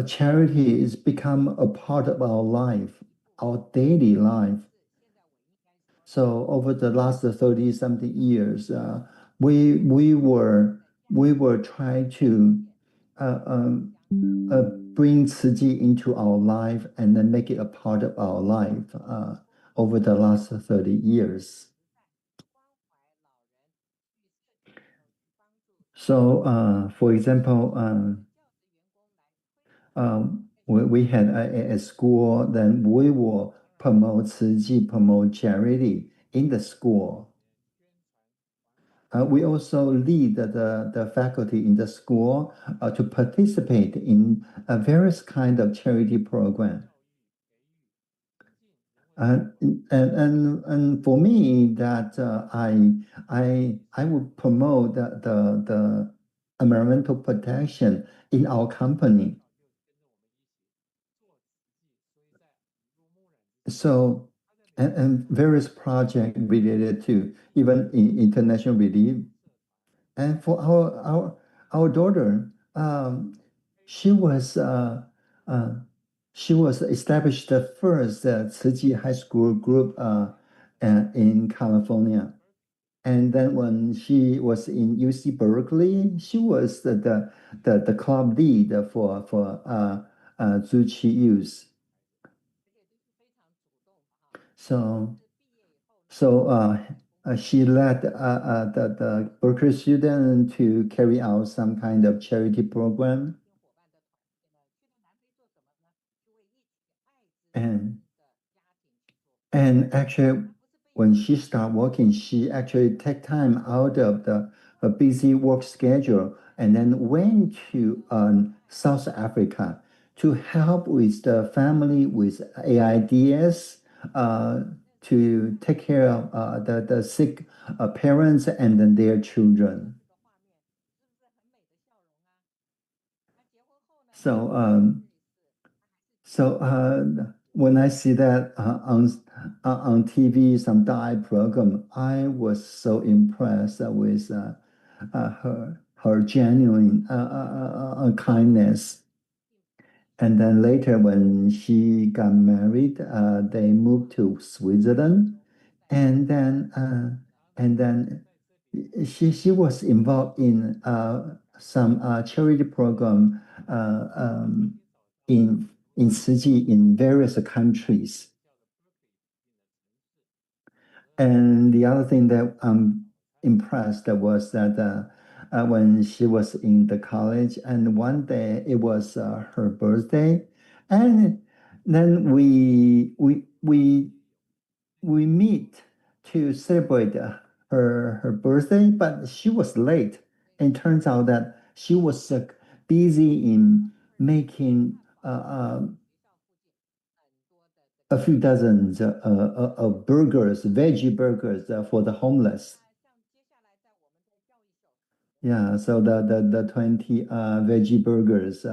charity has become a part of our life, our daily life. So over the last 30-something years, we were trying to bring Tzu Chi into our life and then make it a part of our life over the last 30 years. So, for example, we had a school, then we will promote Tzu Chi, promote charity in the school. We also lead the faculty in the school to participate in various kind of charity program. And for me, that I would promote the environmental protection in our company. So, and various projects related to even in international relief. And for our daughter, she was established the first Tzu Chi high school group in California. And then when she was in UC Berkeley, she was the club lead for Tzu Chi youth. So she led the Berkeley student to carry out some kind of charity program. And actually, when she started working, she actually take time out of a busy work schedule and then went to South Africa to help with the family with AIDS, to take care of the sick parents and then their children. So when I see that on TV, some diet program, I was so impressed with her genuine kindness. And then later, when she got married, they moved to Switzerland, and then she was involved in some charity program in Tzu Chi in various countries. And the other thing that I'm impressed was that when she was in the college, and one day it was her birthday, and then we meet to celebrate her birthday, but she was late, and turns out that she was busy in making a few dozens of burgers, veggie burgers for the homeless. Yeah, so the 20 veggie burgers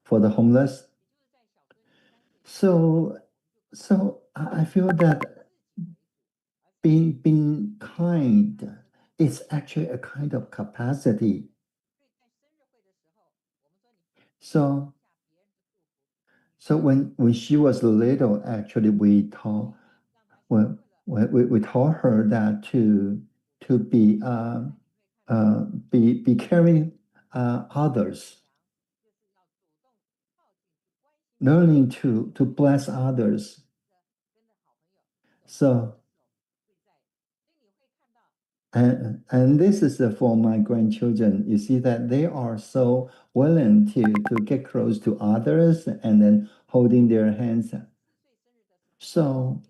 for the homeless. So I feel that being kind is actually a kind of capacity. So when she was little, actually we taught we taught her that to be caring others, learning to bless others. So and this is for my grandchildren. You see that they are so willing to get close to others and then holding their hands. So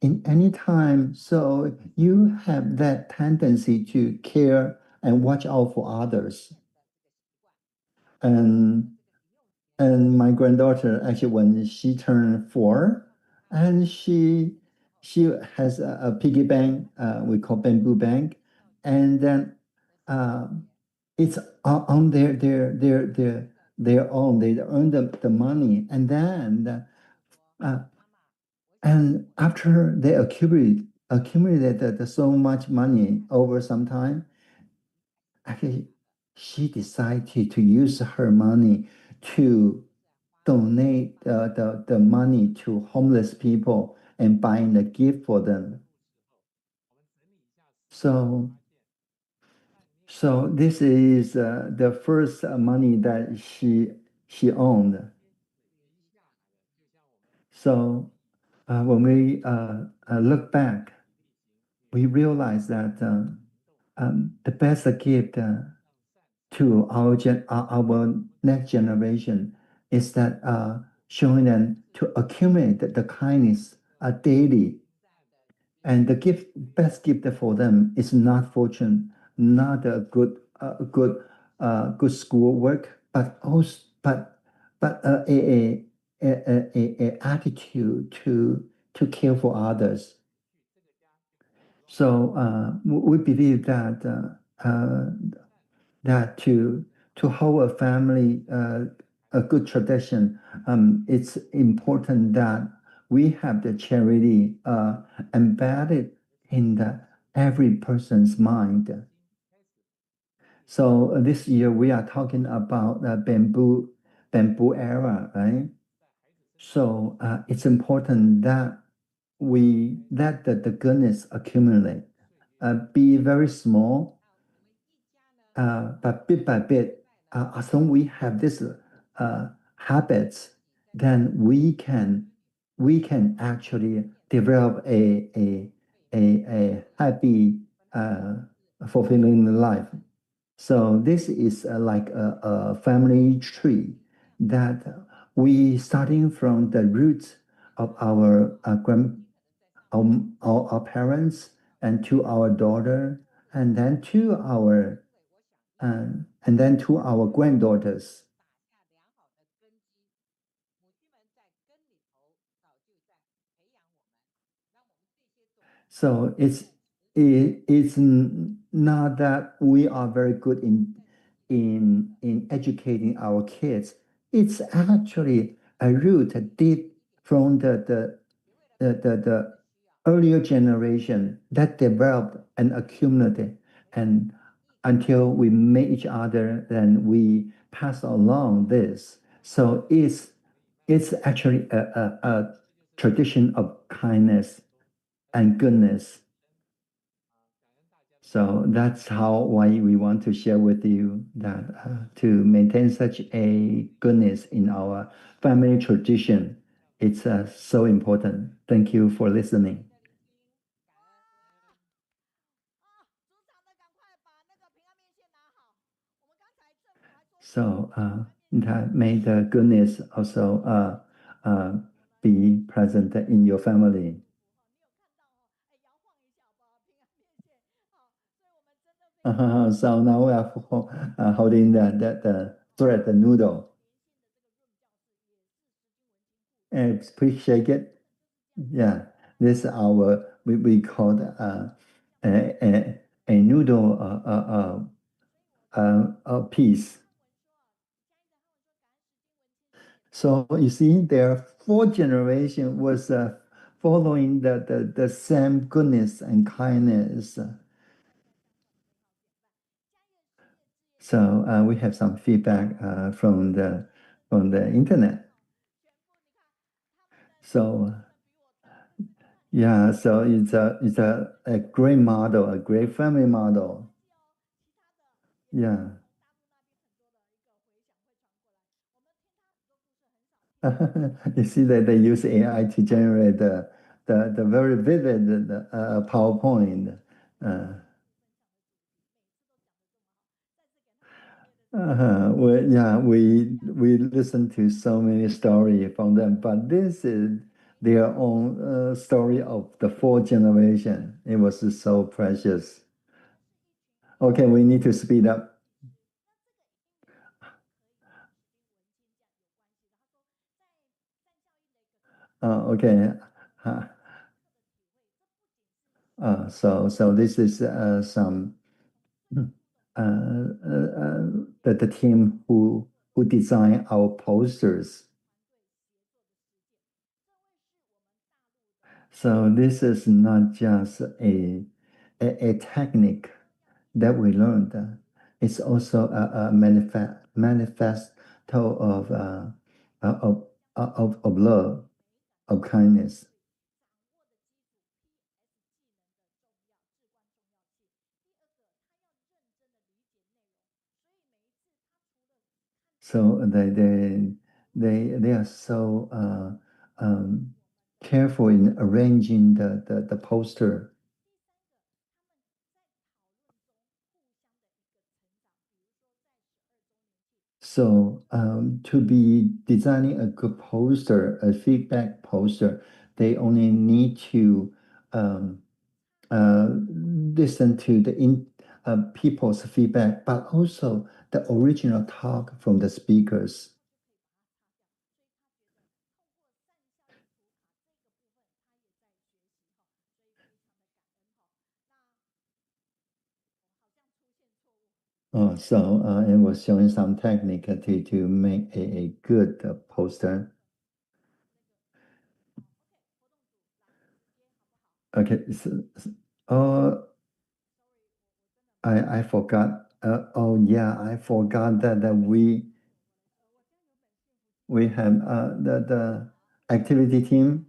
in any time, so you have that tendency to care and watch out for others. and my granddaughter, actually, when she turned 4, and she has a piggy bank, we call bamboo bank, and then it's on their own. They earn the money, and then and after they accumulated so much money over some time, actually, she decided to use her money to donate the money to homeless people and buying a gift for them. So this is the first money that she owned. So when we look back, we realize that the best gift to our next generation is that showing them to accumulate the kindness daily. And the best gift for them is not fortune, not a good schoolwork, but also a attitude to care for others. So we believe that to hold a family a good tradition, it's important that we have the charity embedded in every person's mind. So this year we are talking about the bamboo era, right? So it's important that we let the goodness accumulate, be very small, but bit by bit, as long we have this habits, then we can actually develop a happy, fulfilling life. So this is like a family tree that we starting from the roots of our our parents, and to our daughter, and then to our granddaughters. So it's not that we are very good in educating our kids. It's actually a root deep from the earlier generation that developed and accumulated, and until we meet each other, then we pass along this. So it's actually a tradition of kindness and goodness. So that's why we want to share with you that to maintain such a goodness in our family tradition, it's so important. Thank you for listening. So that may the goodness also be present in your family. So now we are holding the thread, the noodle. And please shake it. Yeah, this is our we call a noodle a piece. So you see, their 4th generation was following the same goodness and kindness. So we have some feedback from the internet. So yeah, so it's a great model, a great family model. Yeah. You see that they use AI to generate the very vivid PowerPoint. We listen to so many stories from them, but this is their own story of the 4th generation. It was so precious. Okay, we need to speed up. Okay. So this is some the team who designed our posters. So this is not just a technique that we learned. It's also a manifesto of love, of kindness. So they are so careful in arranging the poster. So to be designing a good poster, a feedback poster, they only need to listen to the people's feedback, but also the original talk from the speakers. So it was showing some technique to make a good poster. Okay, I forgot. Oh yeah, I forgot that we have the activity team.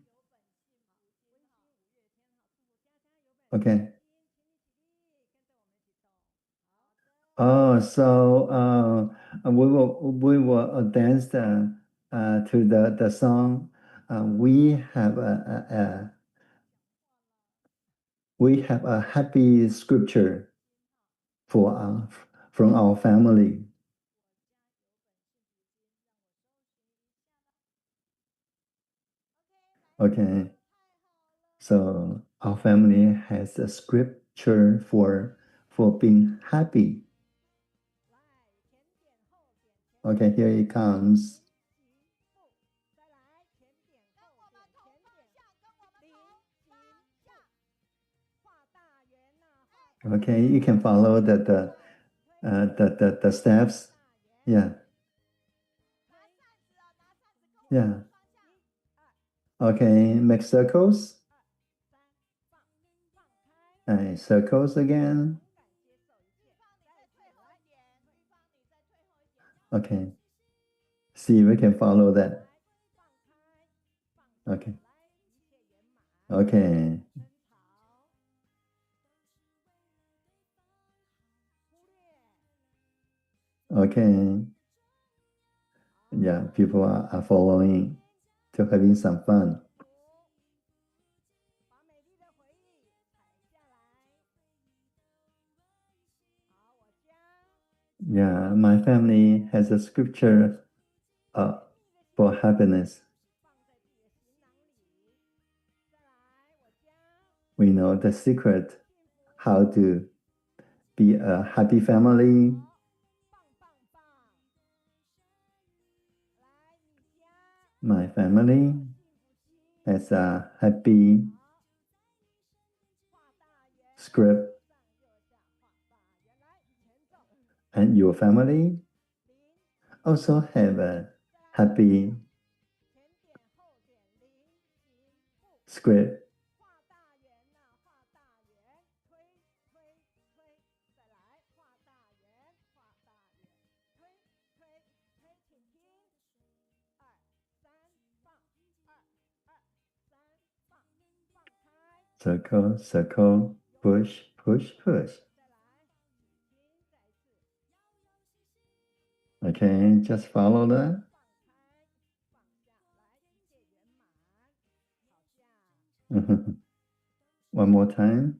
Okay. Oh, so we will dance to the song. We have a happy scripture for from our family. Okay, so our family has a scripture for being happy. Okay, here it comes. Okay, you can follow the steps. Yeah. Yeah. Okay, make circles. Circles again. Okay. See if we can follow that. Okay. Okay. Okay. Yeah, people are following to having some fun. Yeah, my family has a scripture for happiness. We know the secret how to be a happy family. My family has a happy script. And your family also have a happy script. Circle, circle, push, push, push. Okay, just follow that. One more time.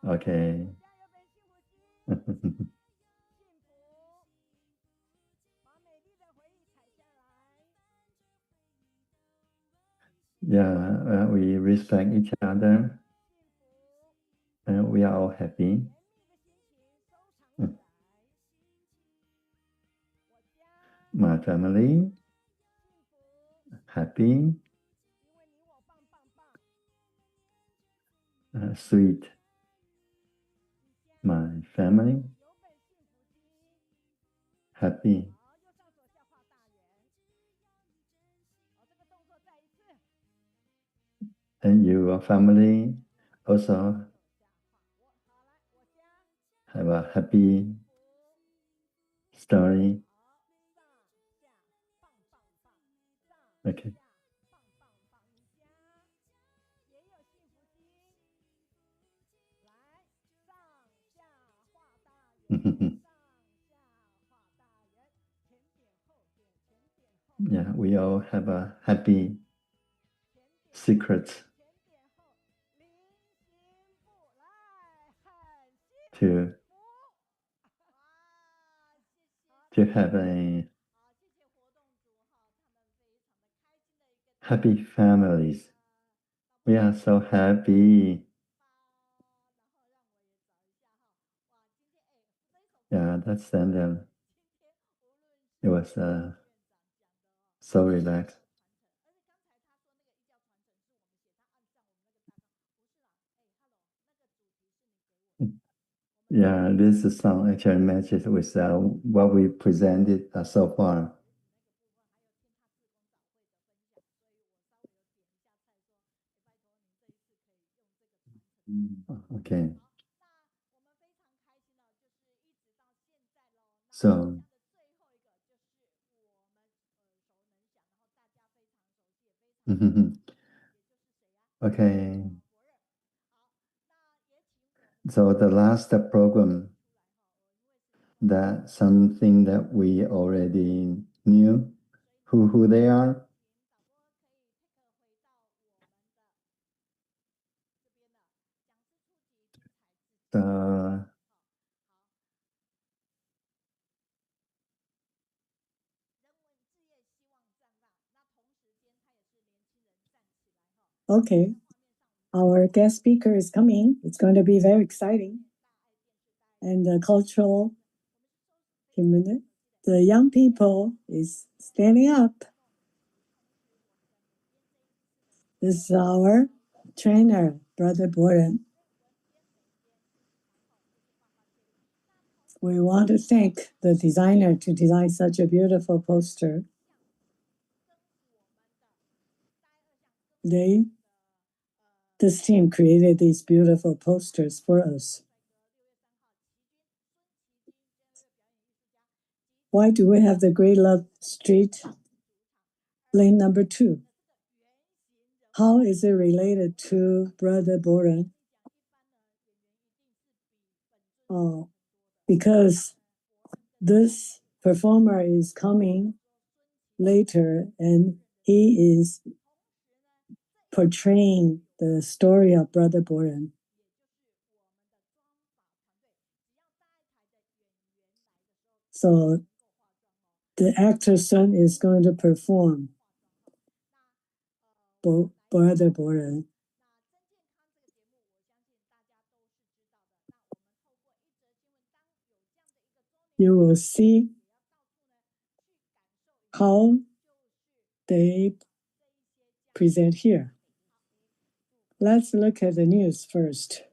Okay. Yeah, we respect each other and we are all happy. my family, happy, sweet, my family, happy, and your family also have a happy story. Okay. Yeah, we all have a happy secret to have a happy families. We are so happy. Yeah, that's them. It was so relaxed. Yeah, this song actually matches with what we presented so far. Okay. So, okay. So the last program, that something that we already knew who they are. Okay, our guest speaker is coming. It's going to be very exciting. And the cultural community, the young people is standing up. This is our trainer, Brother Boren. We want to thank the designer to design such a beautiful poster. This team created these beautiful posters for us. Why do we have the Great Love Street, lane number 2? How is it related to Brother Boren? Oh, because this performer is coming later and he is portraying the story of Brother Boren. So the actor's son is going to perform Brother Boren. You will see how they present here. Let's look at the news first.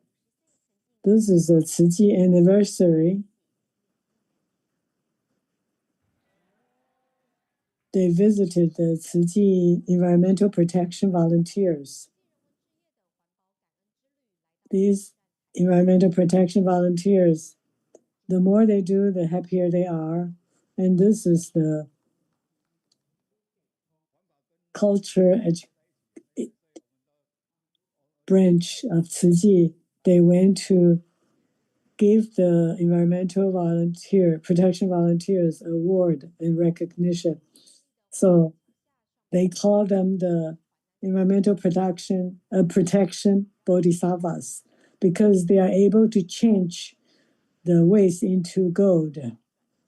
This is a Tzu Chi anniversary. They visited the Tzu Chi environmental protection volunteers. These environmental protection volunteers, the more they do, the happier they are. And this is the culture branch of Tzu Chi. They went to give the environmental protection volunteers award and recognition. So they call them the environmental protection Bodhisattvas, because they are able to change the waste into gold,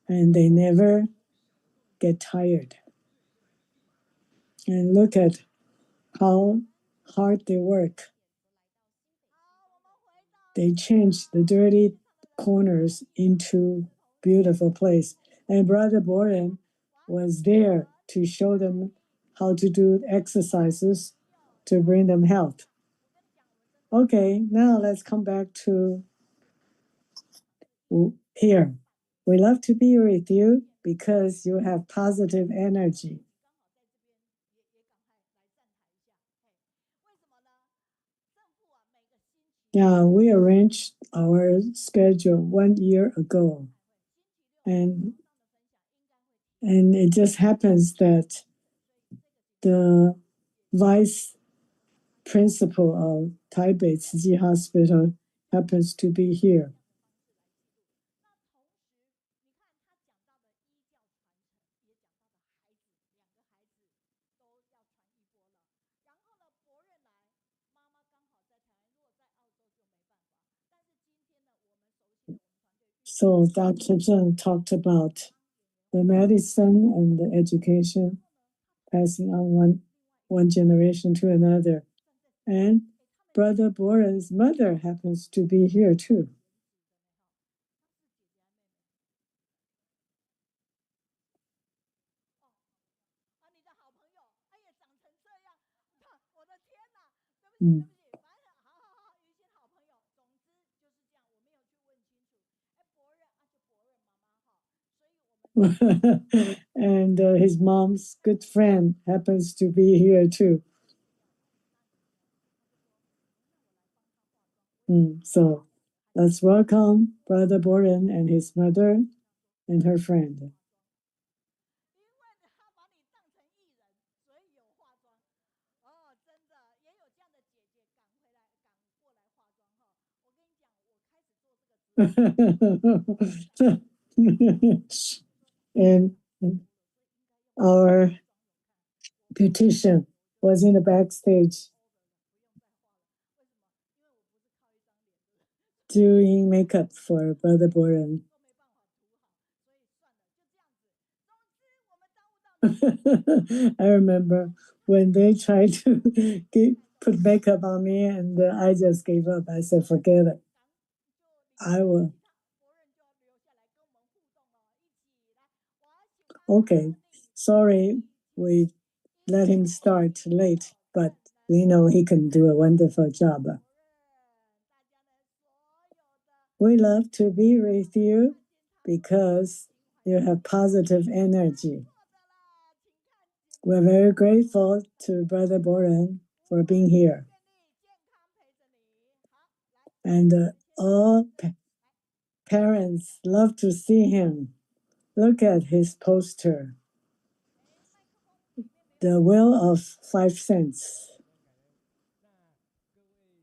and they never get tired. And look at how hard they work. They change the dirty corners into beautiful place. And Brother Boren was there to show them how to do exercises to bring them health. Okay, now let's come back to here. We love to be with you because you have positive energy. Yeah, we arranged our schedule 1 year ago. And it just happens that the vice principal of Taipei Tzu Hospital happens to be here. So Dr. Zheng talked about the medicine and the education passing on one generation to another. And Brother Boren's mother happens to be here too. Mm. And his mom's good friend happens to be here too. So let's welcome Brother Boren and his mother and her friend. And our beautician was in the backstage doing makeup for Brother Boren. I remember when they tried to put makeup on me, and I just gave up. I said, forget it. I will. Okay, sorry, we let him start late, but we know he can do a wonderful job. We love to be with you because you have positive energy. We're very grateful to Brother Boren for being here. And all parents love to see him. Look at his poster. The Wheel of 5 Cents.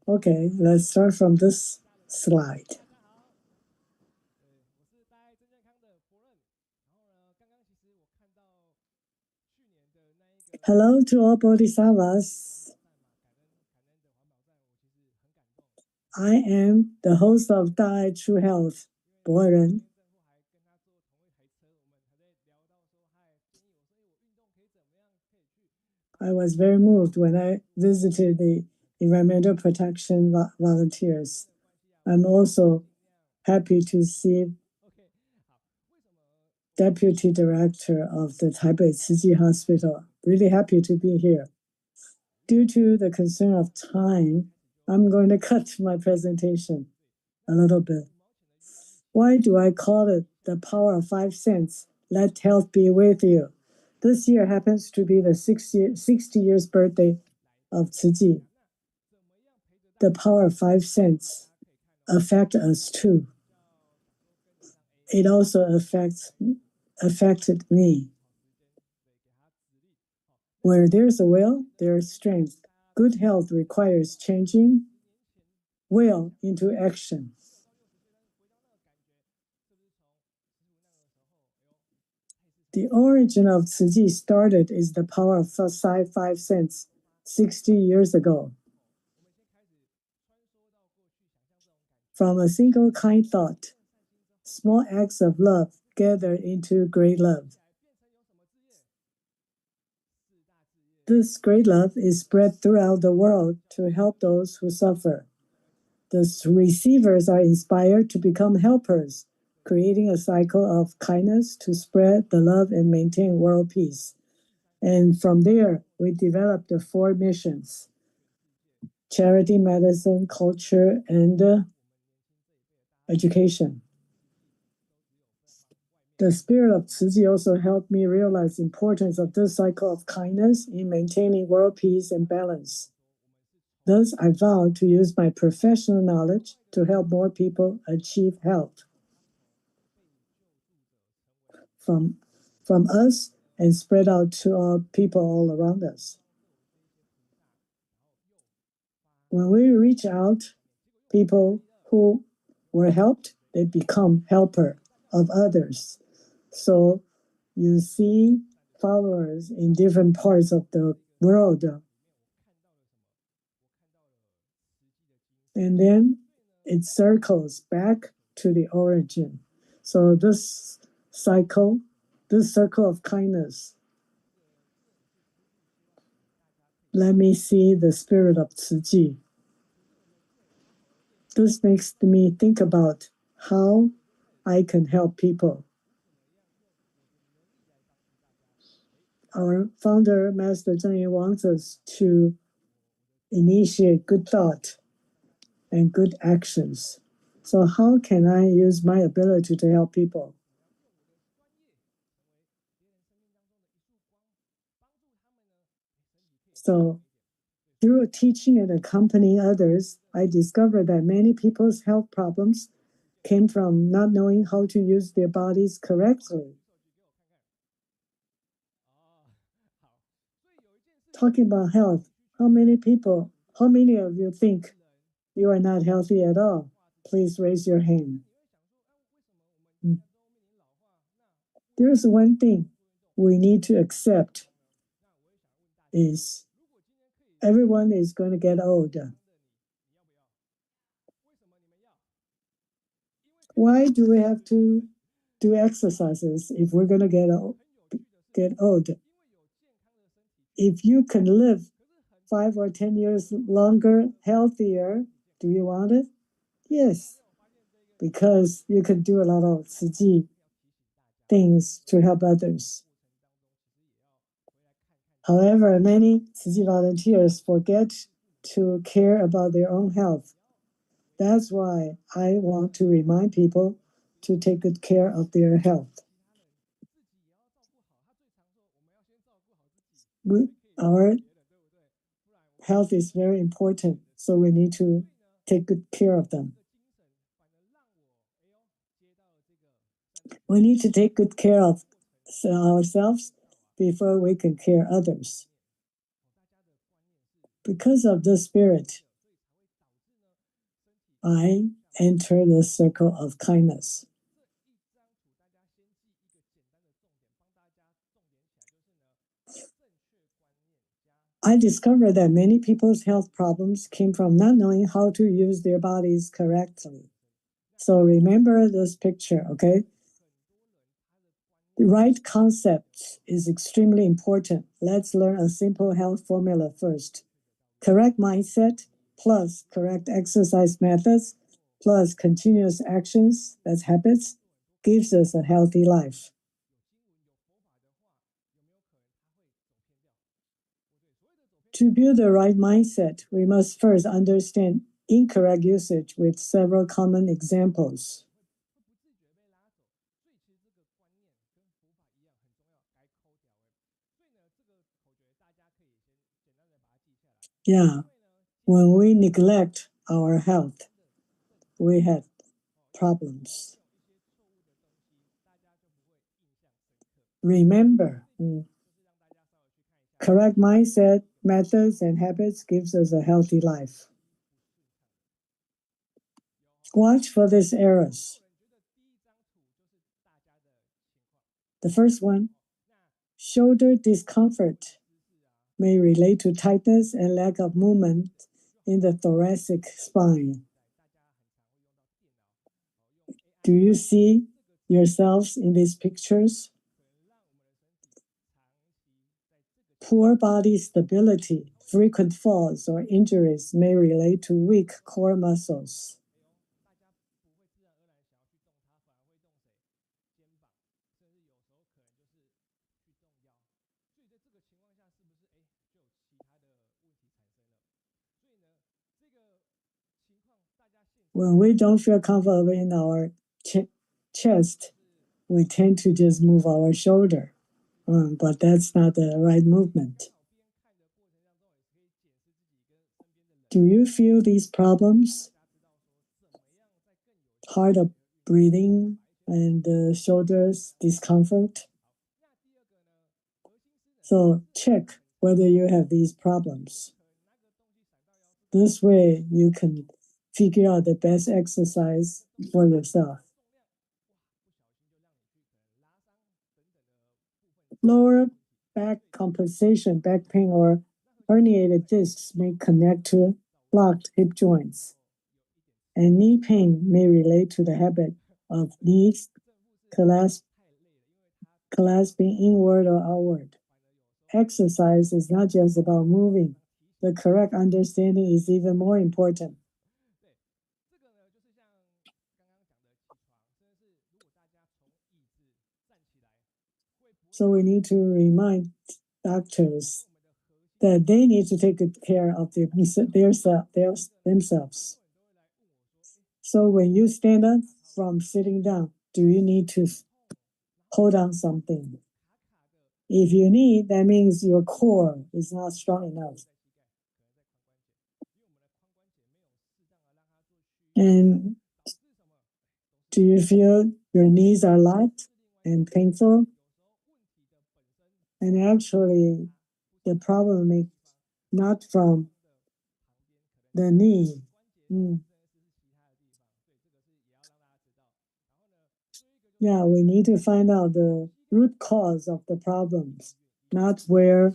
Okay, let's start from this slide. Hello to all Bodhisattvas. I am the host of Dai True Health, Boren. I was very moved when I visited the environmental protection volunteers. I'm also happy to see Deputy Director of the Taipei Tzu Hospital. Really happy to be here. Due to the concern of time, I'm going to cut my presentation a little bit. Why do I call it the power of 5 cents? Let health be with you. This year happens to be the 60 years birthday of Tzu. The power of 5 cents affects us too. It also affected me. Where there's a will, there's strength. Good health requires changing will into action. The origin of Tzu started is the power of 5 cents 60 years ago. From a single kind thought, small acts of love gather into great love. This great love is spread throughout the world to help those who suffer. The receivers are inspired to become helpers, creating a cycle of kindness to spread the love and maintain world peace. And from there, we developed the 4 missions: charity, medicine, culture, and education. The spirit of Tzu Chi also helped me realize the importance of this cycle of kindness in maintaining world peace and balance. Thus, I vowed to use my professional knowledge to help more people achieve health from us and spread out to all people all around us. When we reach out, people who were helped, they become helper of others. So you see followers in different parts of the world. And then it circles back to the origin. So this circle of kindness, let me see the spirit of Tzu Chi. This makes me think about how I can help people. Our founder, Master Zheng Jingfeng, wants us to initiate good thought and good actions. So how can I use my ability to help people? So through teaching and accompanying others, I discovered that many people's health problems came from not knowing how to use their bodies correctly. Talking about health, how many of you think you are not healthy at all? Please raise your hand. There's one thing we need to accept is everyone is going to get old. Why do we have to do exercises if we're going to get old? If you can live 5 or 10 years longer, healthier, do you want it? Yes, because you can do a lot of Tzu Chi things to help others. However, many Tzu Chi volunteers forget to care about their own health. That's why I want to remind people to take good care of their health. Our health is very important, so we need to take good care of them. We need to take good care of ourselves before we can care others. Because of this spirit, I enter the circle of kindness. I discovered that many people's health problems came from not knowing how to use their bodies correctly. So remember this picture, okay? The right concept is extremely important. Let's learn a simple health formula first. Correct mindset plus correct exercise methods plus continuous actions, that's habits, gives us a healthy life. To build the right mindset, we must first understand incorrect usage with several common examples. Yeah, when we neglect our health, we have problems. Remember, correct mindset, methods, and habits gives us a healthy life. Watch for these errors. The first one, shoulder discomfort may relate to tightness and lack of movement in the thoracic spine. Do you see yourselves in these pictures? Poor body stability, frequent falls, or injuries may relate to weak core muscles. When we don't feel comfortable in our chest, we tend to just move our shoulder, but that's not the right movement. Do you feel these problems? Hard of breathing and shoulders discomfort? So check whether you have these problems. This way you can figure out the best exercise for yourself. Lower back compensation, back pain, or herniated discs may connect to blocked hip joints. And knee pain may relate to the habit of knees clasping inward or outward. Exercise is not just about moving. The correct understanding is even more important. So we need to remind doctors that they need to take good care of themselves. So when you stand up from sitting down, do you need to hold on something? If you need, that means your core is not strong enough. And do you feel your knees are locked and painful? And actually, the problem may not from the knee. Yeah, we need to find out the root cause of the problems, not where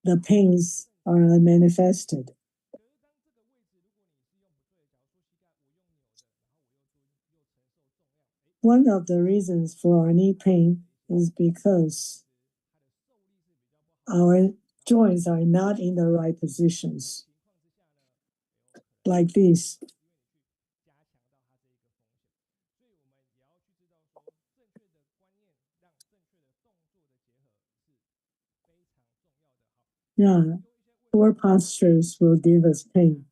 the pains are manifested. One of the reasons for our knee pain is because our joints are not in the right positions. Like this. Yeah, poor postures will give us pain.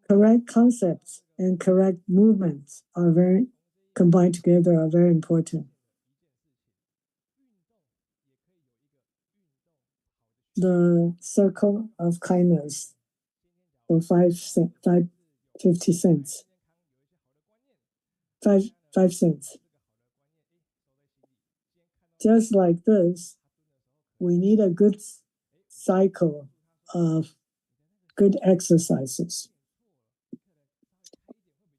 Correct concepts and correct movements are very combined together are very important. The circle of kindness for 50 cents. 5 cents. Just like this, we need a good cycle of good exercises.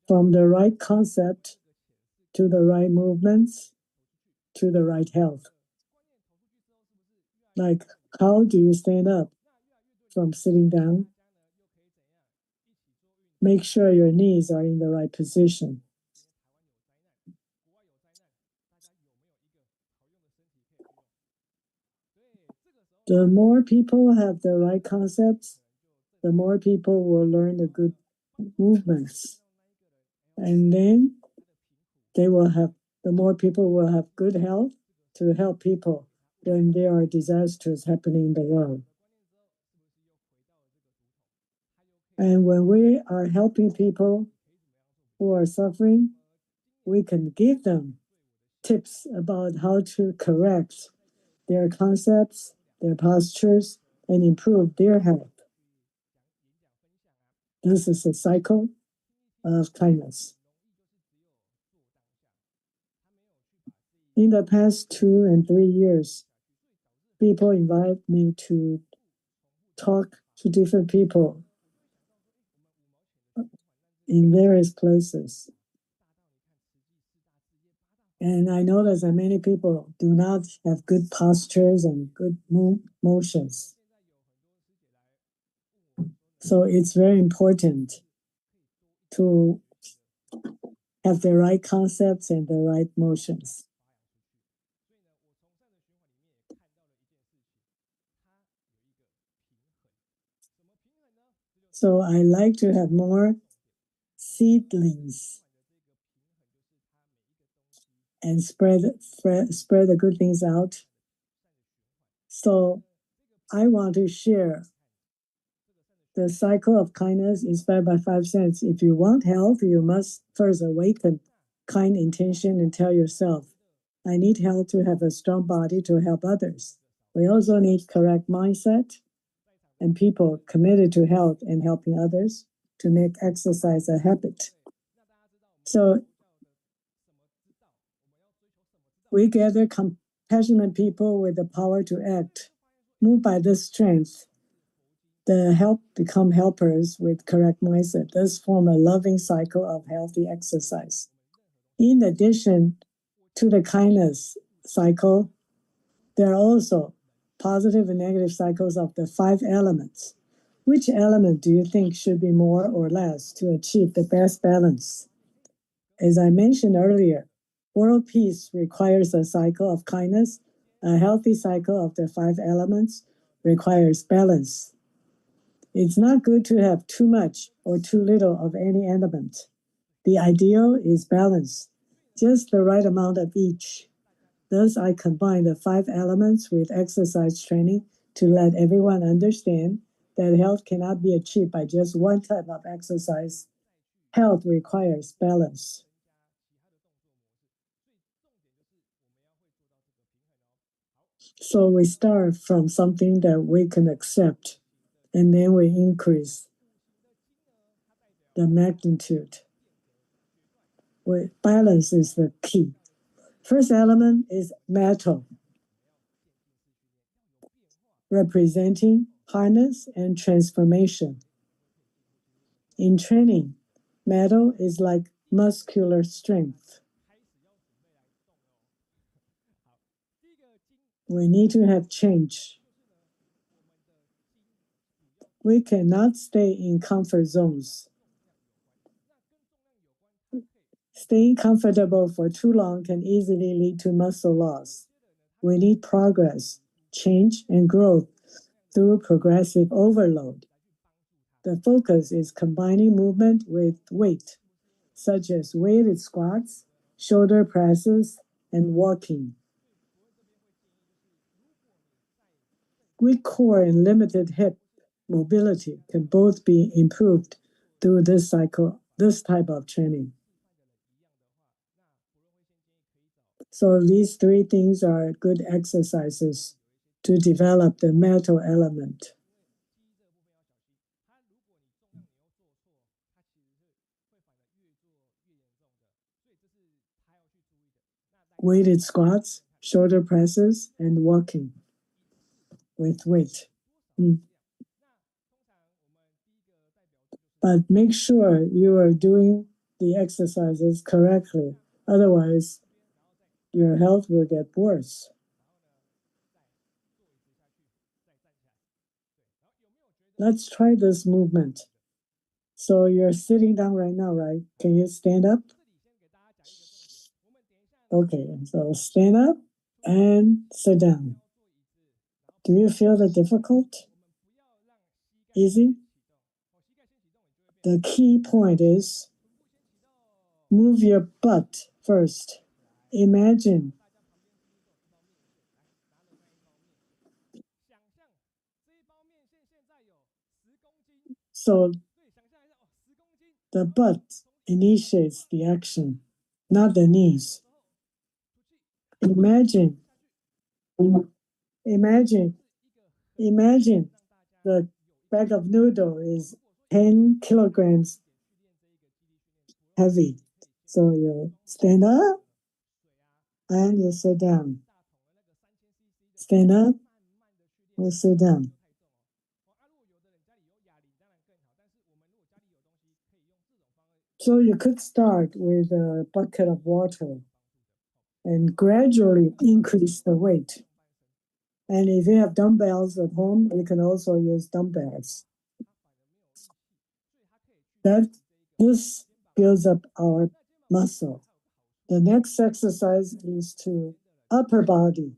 From the right concept to the right movements to the right health. Like, how do you stand up from sitting down? Make sure your knees are in the right position. The more people have the right concepts, the more people will learn the good movements. And then the more people will have good health to help people when there are disasters happening in the world. And when we are helping people who are suffering, we can give them tips about how to correct their concepts, their postures, and improve their health. This is a cycle of kindness. In the past 2 and 3 years, people invite me to talk to different people in various places. And I notice that many people do not have good postures and good motions. So it's very important to have the right concepts and the right motions. So I like to have more seedlings and spread the good things out. So I want to share the cycle of kindness inspired by 5 cents. If you want health, you must first awaken kind intention and tell yourself, I need health to have a strong body to help others. We also need correct mindset and people committed to health and helping others to make exercise a habit. So we gather compassionate people with the power to act, moved by this strength. The help become helpers with correct mindset. Thus form a loving cycle of healthy exercise. In addition to the kindness cycle, there are also positive and negative cycles of the 5 elements. Which element do you think should be more or less to achieve the best balance? As I mentioned earlier, world peace requires a cycle of kindness. A healthy cycle of the 5 elements requires balance. It's not good to have too much or too little of any element. The ideal is balance, just the right amount of each. Thus, I combine the 5 elements with exercise training to let everyone understand that health cannot be achieved by just one type of exercise. Health requires balance. So we start from something that we can accept, and then we increase the magnitude. Balance is the key. First element is metal, representing harness and transformation. In training, metal is like muscular strength. We need to have change. We cannot stay in comfort zones. Staying comfortable for too long can easily lead to muscle loss. We need progress, change, and growth through progressive overload. The focus is combining movement with weight, such as weighted squats, shoulder presses, and walking. Weak core and limited hip mobility can both be improved through this type of training. So these 3 things are good exercises to develop the mental element. Weighted squats, shoulder presses, and walking with weight. But make sure you are doing the exercises correctly. Otherwise, your health will get worse. Let's try this movement. So you're sitting down right now, right? Can you stand up? Okay, so stand up and sit down. Do you feel the difficult? Easy? The key point is move your butt first. Imagine so the butt initiates the action, not the knees. Imagine the bag of noodle is 10 kilograms heavy. So you stand up and you sit down. Stand up and sit down. So you could start with a bucket of water and gradually increase the weight. And if you have dumbbells at home, you can also use dumbbells. This builds up our muscle. The next exercise is to upper body.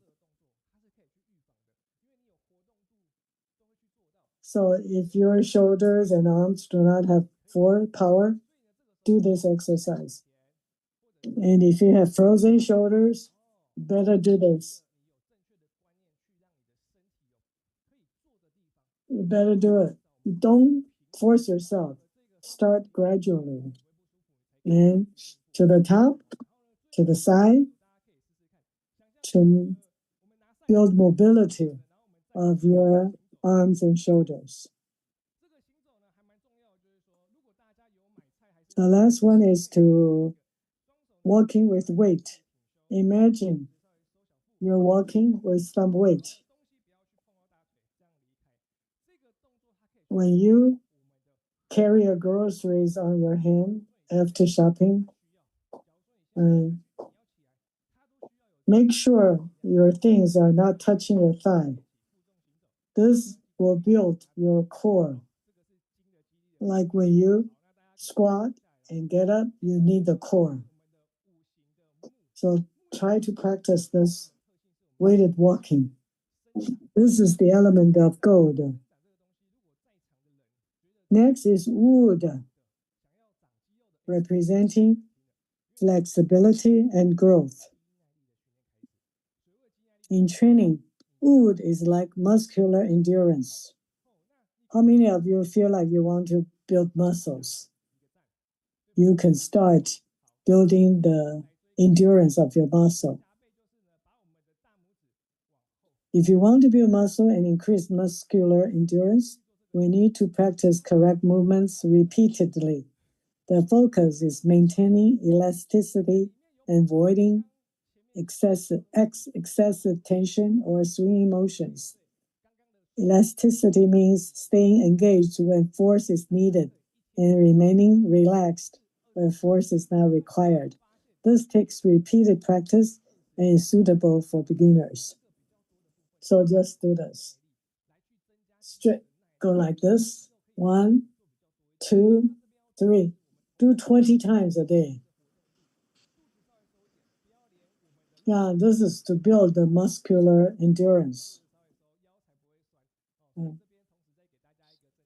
So if your shoulders and arms do not have power, do this exercise. And if you have frozen shoulders, better do this. better do it. Don't force yourself. Start gradually. And to the top, to the side, to build mobility of your arms and shoulders. The last one is to walking with weight. Imagine you're walking with some weight. When you carry your groceries on your hand after shopping, make sure your things are not touching your thigh. This will build your core. Like when you squat and get up, you need the core. So try to practice this weighted walking. This is the element of gold. Next is wood, representing flexibility and growth. In training, wood is like muscular endurance. How many of you feel like you want to build muscles? You can start building the endurance of your muscle. If you want to build muscle and increase muscular endurance, we need to practice correct movements repeatedly. The focus is maintaining elasticity and avoiding excessive tension or swinging motions. Elasticity means staying engaged when force is needed and remaining relaxed when force is not required. This takes repeated practice and is suitable for beginners. So just do this. Straight, go like this. 1, 2, 3. Do 20 times a day. Yeah, this is to build the muscular endurance.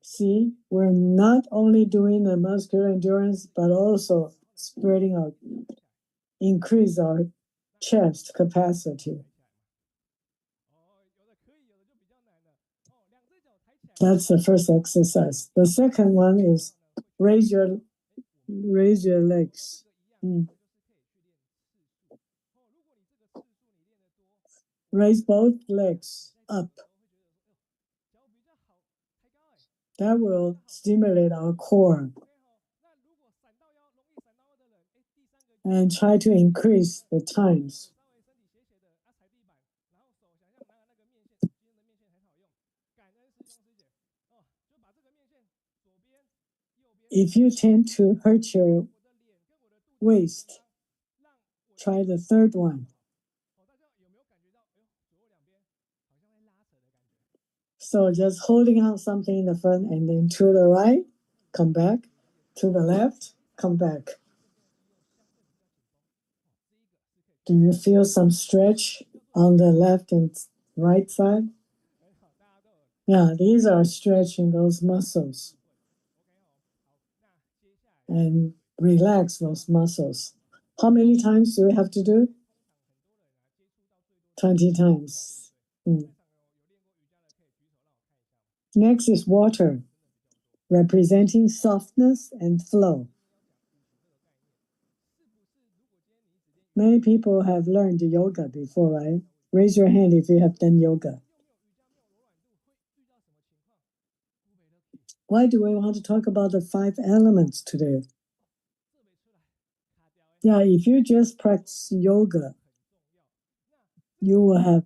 See, we're not only doing the muscular endurance, but also spreading out, increase our chest capacity. That's the first exercise. The second one is raise your legs. Raise both legs up. That will stimulate our core. And try to increase the times. If you tend to hurt your waist, try the third one. So just holding out something in the front and then to the right, come back, to the left, come back. Do you feel some stretch on the left and right side? Yeah, these are stretching those muscles. And relax those muscles. How many times do we have to do? 20 times. Next is water, representing softness and flow. Many people have learned yoga before, right? Raise your hand if you have done yoga. Why do we want to talk about the 5 elements today? Yeah, if you just practice yoga, you will have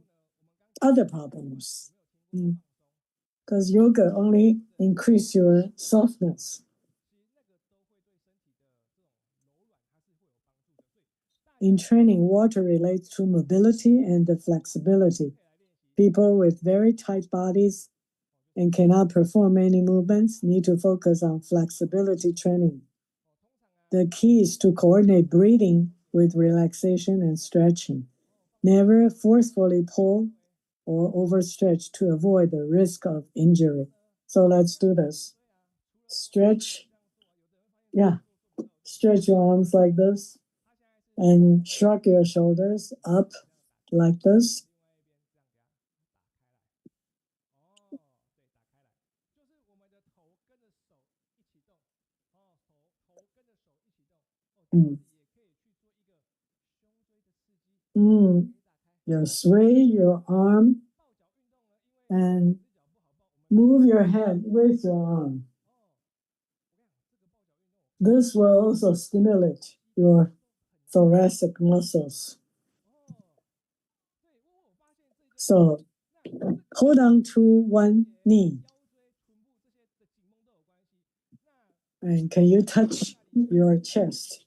other problems. Because yoga only increase your softness. In training, water relates to mobility and the flexibility. People with very tight bodies and cannot perform many movements need to focus on flexibility training. The key is to coordinate breathing with relaxation and stretching. Never forcefully pull or overstretch to avoid the risk of injury. So let's do this. Stretch. Yeah. Stretch your arms like this and shrug your shoulders up like this. You sway your arm and move your head with your arm. This will also stimulate your thoracic muscles. So hold on to one knee. And can you touch your chest?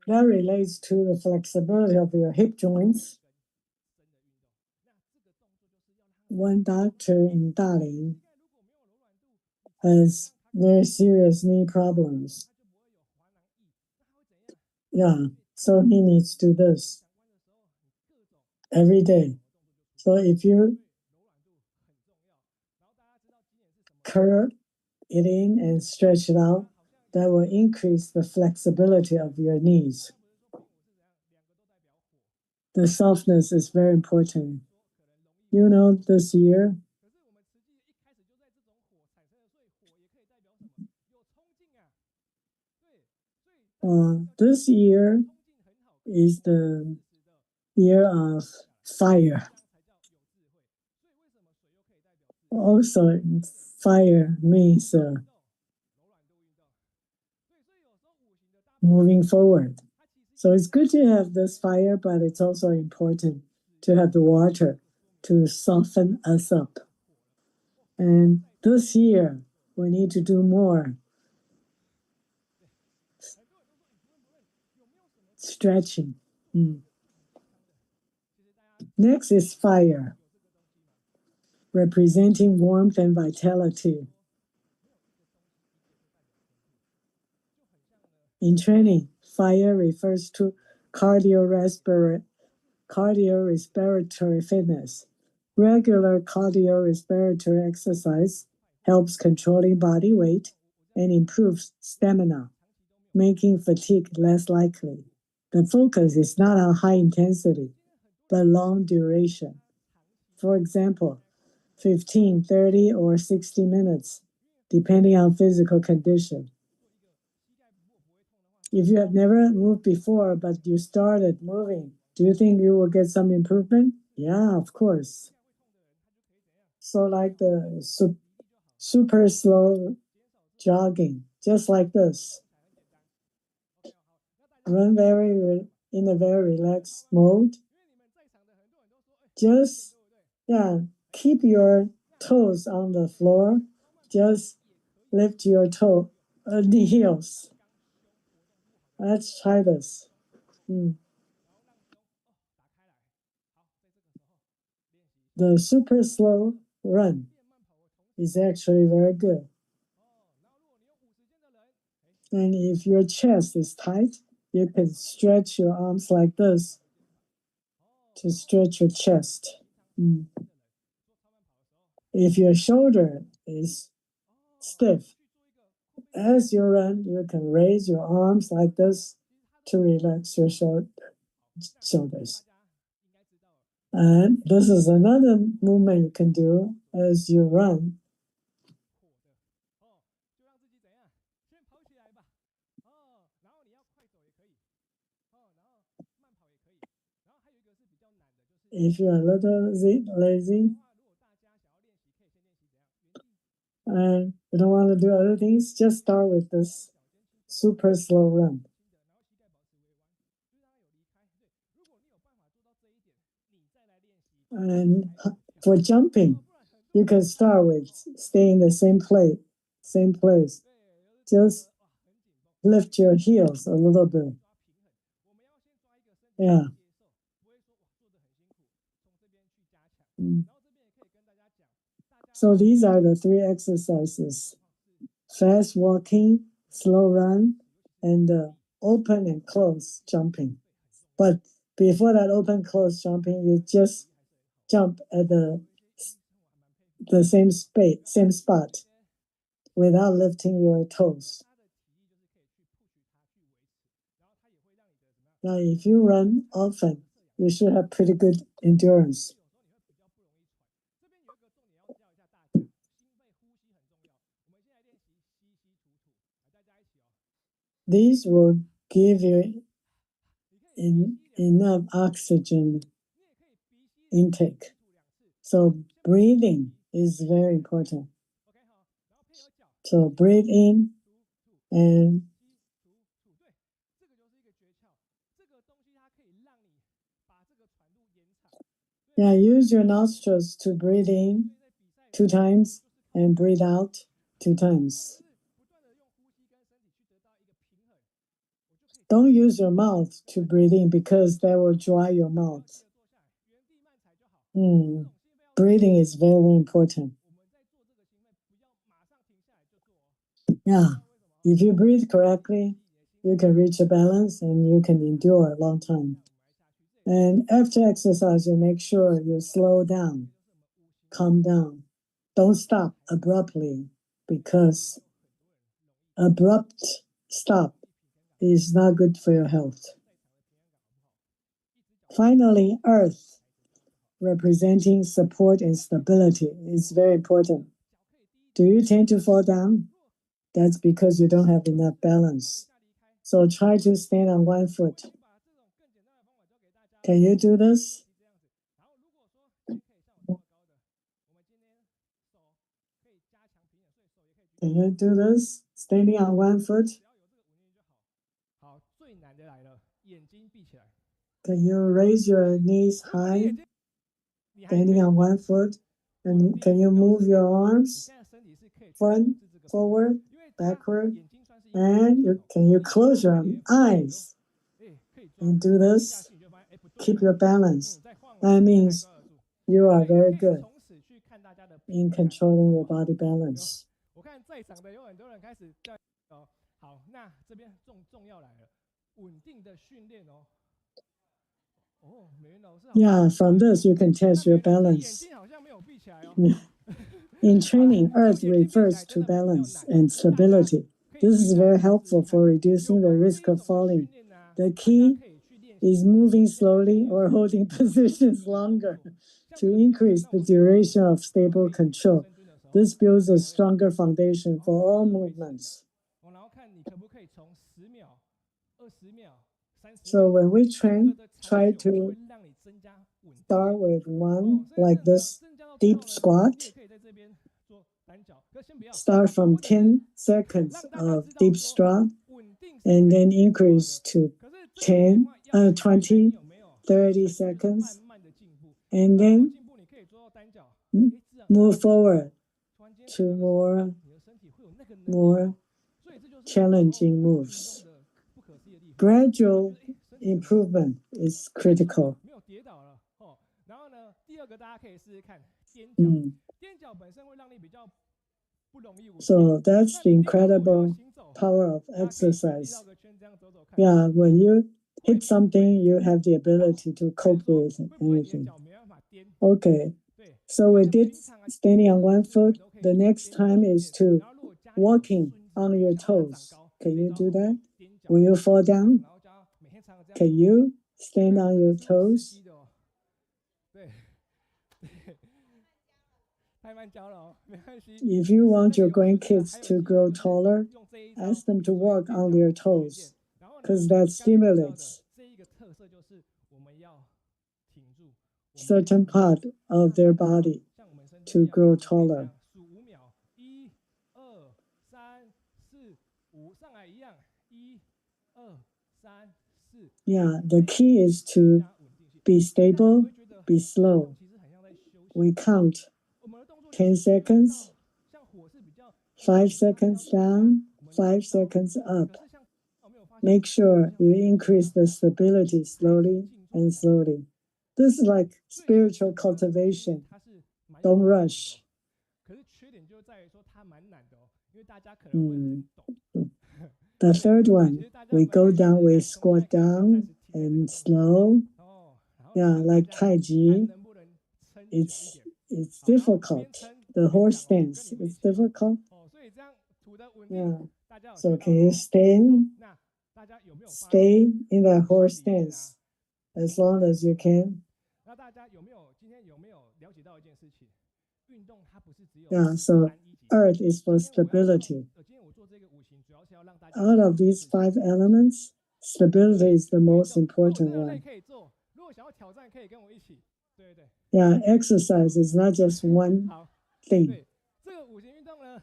That relates to the flexibility of your hip joints. One doctor in Dalian has very serious knee problems. Yeah, so he needs to do this every day. So if you curl it in and stretch it out, that will increase the flexibility of your knees. The softness is very important. You know, this year, this year is the year of fire. Also, fire means moving forward. So it's good to have this fire, but it's also important to have the water to soften us up. And this year, we need to do more stretching. Next is fire, representing warmth and vitality. In training, fire refers to cardiorespiratory fitness. Regular cardiorespiratory exercise helps controlling body weight and improves stamina, making fatigue less likely. The focus is not on high intensity, but long duration. For example, 15, 30, or 60 minutes, depending on physical condition. If you have never moved before, but you started moving, do you think you will get some improvement? Yeah, of course. So like the super slow jogging, just like this. Run in a very relaxed mode. Just, keep your toes on the floor. Just lift your toe on the heels. Let's try this. The super slow run is actually very good. And if your chest is tight, you can stretch your arms like this to stretch your chest. If your shoulder is stiff, as you run, you can raise your arms like this to relax your shoulders. And this is another movement you can do as you run. If you're a little lazy and you don't want to do other things, just start with this super slow run. And for jumping, you can start with staying in the same place. Just lift your heels a little bit. Yeah. So these are the 3 exercises: fast walking, slow run, and open and close jumping. But before that open close jumping, you just jump at the same spot without lifting your toes. Now, if you run often, you should have pretty good endurance. These will give you enough oxygen intake. So breathing is very important. So breathe in and use your nostrils to breathe in 2 times and breathe out 2 times. Don't use your mouth to breathe in because that will dry your mouth. Breathing is very important. If you breathe correctly, you can reach a balance and you can endure a long time. And after exercise, you make sure you slow down, calm down. Don't stop abruptly because abrupt stop is not good for your health. Finally, earth, representing support and stability, is very important. Do you tend to fall down? That's because you don't have enough balance. So try to stand on 1 foot. Can you do this? Can you do this? Standing on 1 foot? Can you raise your knees high? Standing on 1 foot? And can you move your arms front, forward, backward? And can you close your eyes and do this? Keep your balance. That means you are very good in controlling your body balance. From this you can test your balance. In training, earth refers to balance and stability. This is very helpful for reducing the risk of falling. The key is moving slowly or holding positions longer to increase the duration of stable control. This builds a stronger foundation for all movements. So when we train, try to start with 1, like this deep squat. Start from 10 seconds of deep squat and then increase to 10, 20, 30 seconds, and then move forward to more challenging moves. Gradual improvement is critical. So that's the incredible power of exercise. When you hit something, you have the ability to cope with anything. Okay, so we did standing on 1 foot. The next time is to walking on your toes. Can you do that? Will you fall down? Can you stand on your toes? If you want your grandkids to grow taller, ask them to walk on their toes, because that stimulates certain part of their body to grow taller. The key is to be stable, be slow. We count 10 seconds, 5 seconds down, 5 seconds up. Make sure you increase the stability slowly and slowly. This is like spiritual cultivation. Don't rush. The third one, we go down, we squat down and slow. Like Tai Chi. It's difficult. The horse stance, it's difficult. So can you stay in that horse stance as long as you can? Yeah, so earth is for stability. Out of these 5 elements, stability is the most important one. Yeah, exercise is not just one thing. 这个5型运动呢，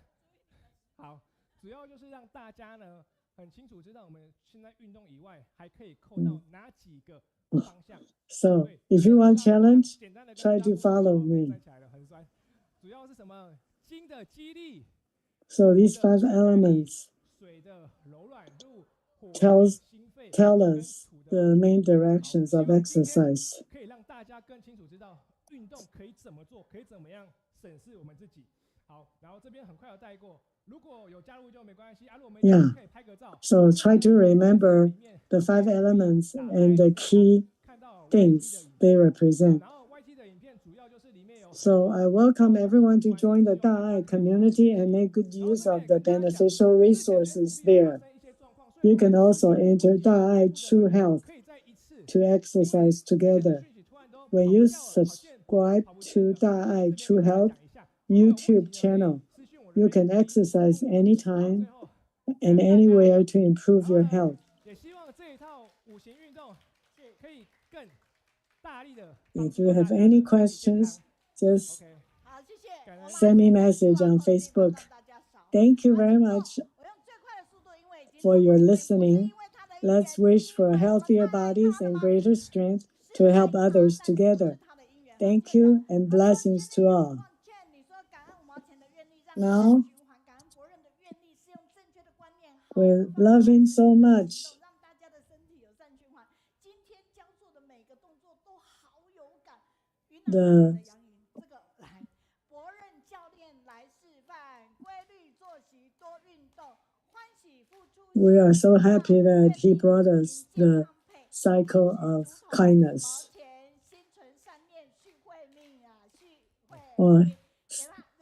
好，主要就是让大家呢很清楚知道我们现在运动以外还可以扣到哪几个方向。So if you want challenge, try to follow me. 主要是什么？筋的肌力。So these 5 elements 水的柔软度 tell us the main directions of exercise. 可以让大家更清楚知道运动可以怎么做，可以怎么样审视我们自己。好，然后这边很快有带过，如果有加入就没关系，如果没加入可以拍个照。So try to remember the 5 elements and the key things they represent. So I welcome everyone to join the Da'ai community and make good use of the beneficial resources there. You can also enter Da'ai True Health to exercise together. When you subscribe to Da'ai True Health YouTube channel, you can exercise anytime and anywhere to improve your health. If you have any questions, just send me a message on Facebook. Thank you very much for your listening. Let's wish for healthier bodies and greater strength to help others together. Thank you and blessings to all. Now, we're loving so much. We are so happy that he brought us the cycle of kindness.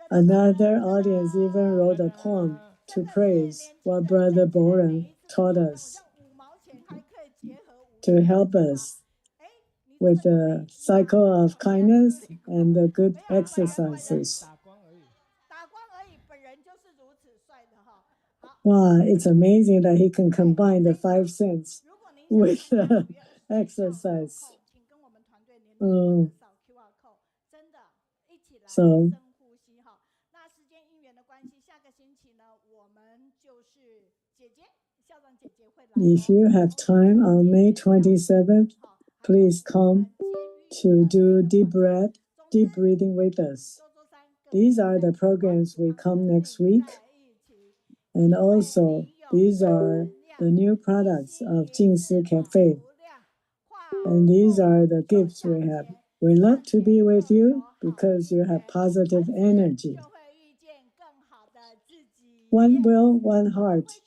Another audience even wrote a poem to praise what Brother Boren taught us to help us with the cycle of kindness and the good exercises. Wow, it's amazing that he can combine the 5 senses with the exercise. So, if you have time on May 27th, please come to do deep breathing with us. These are the programs we come next week. And also, these are the new products of Jingsi Cafe. And these are the gifts we have. We love to be with you because you have positive energy. One will, one heart.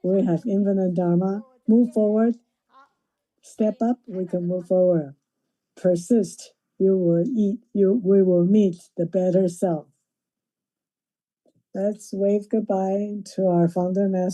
We have infinite Dharma. Move forward. Step up, we can move forward. Persist, we will meet the better self. Let's wave goodbye to our founder master.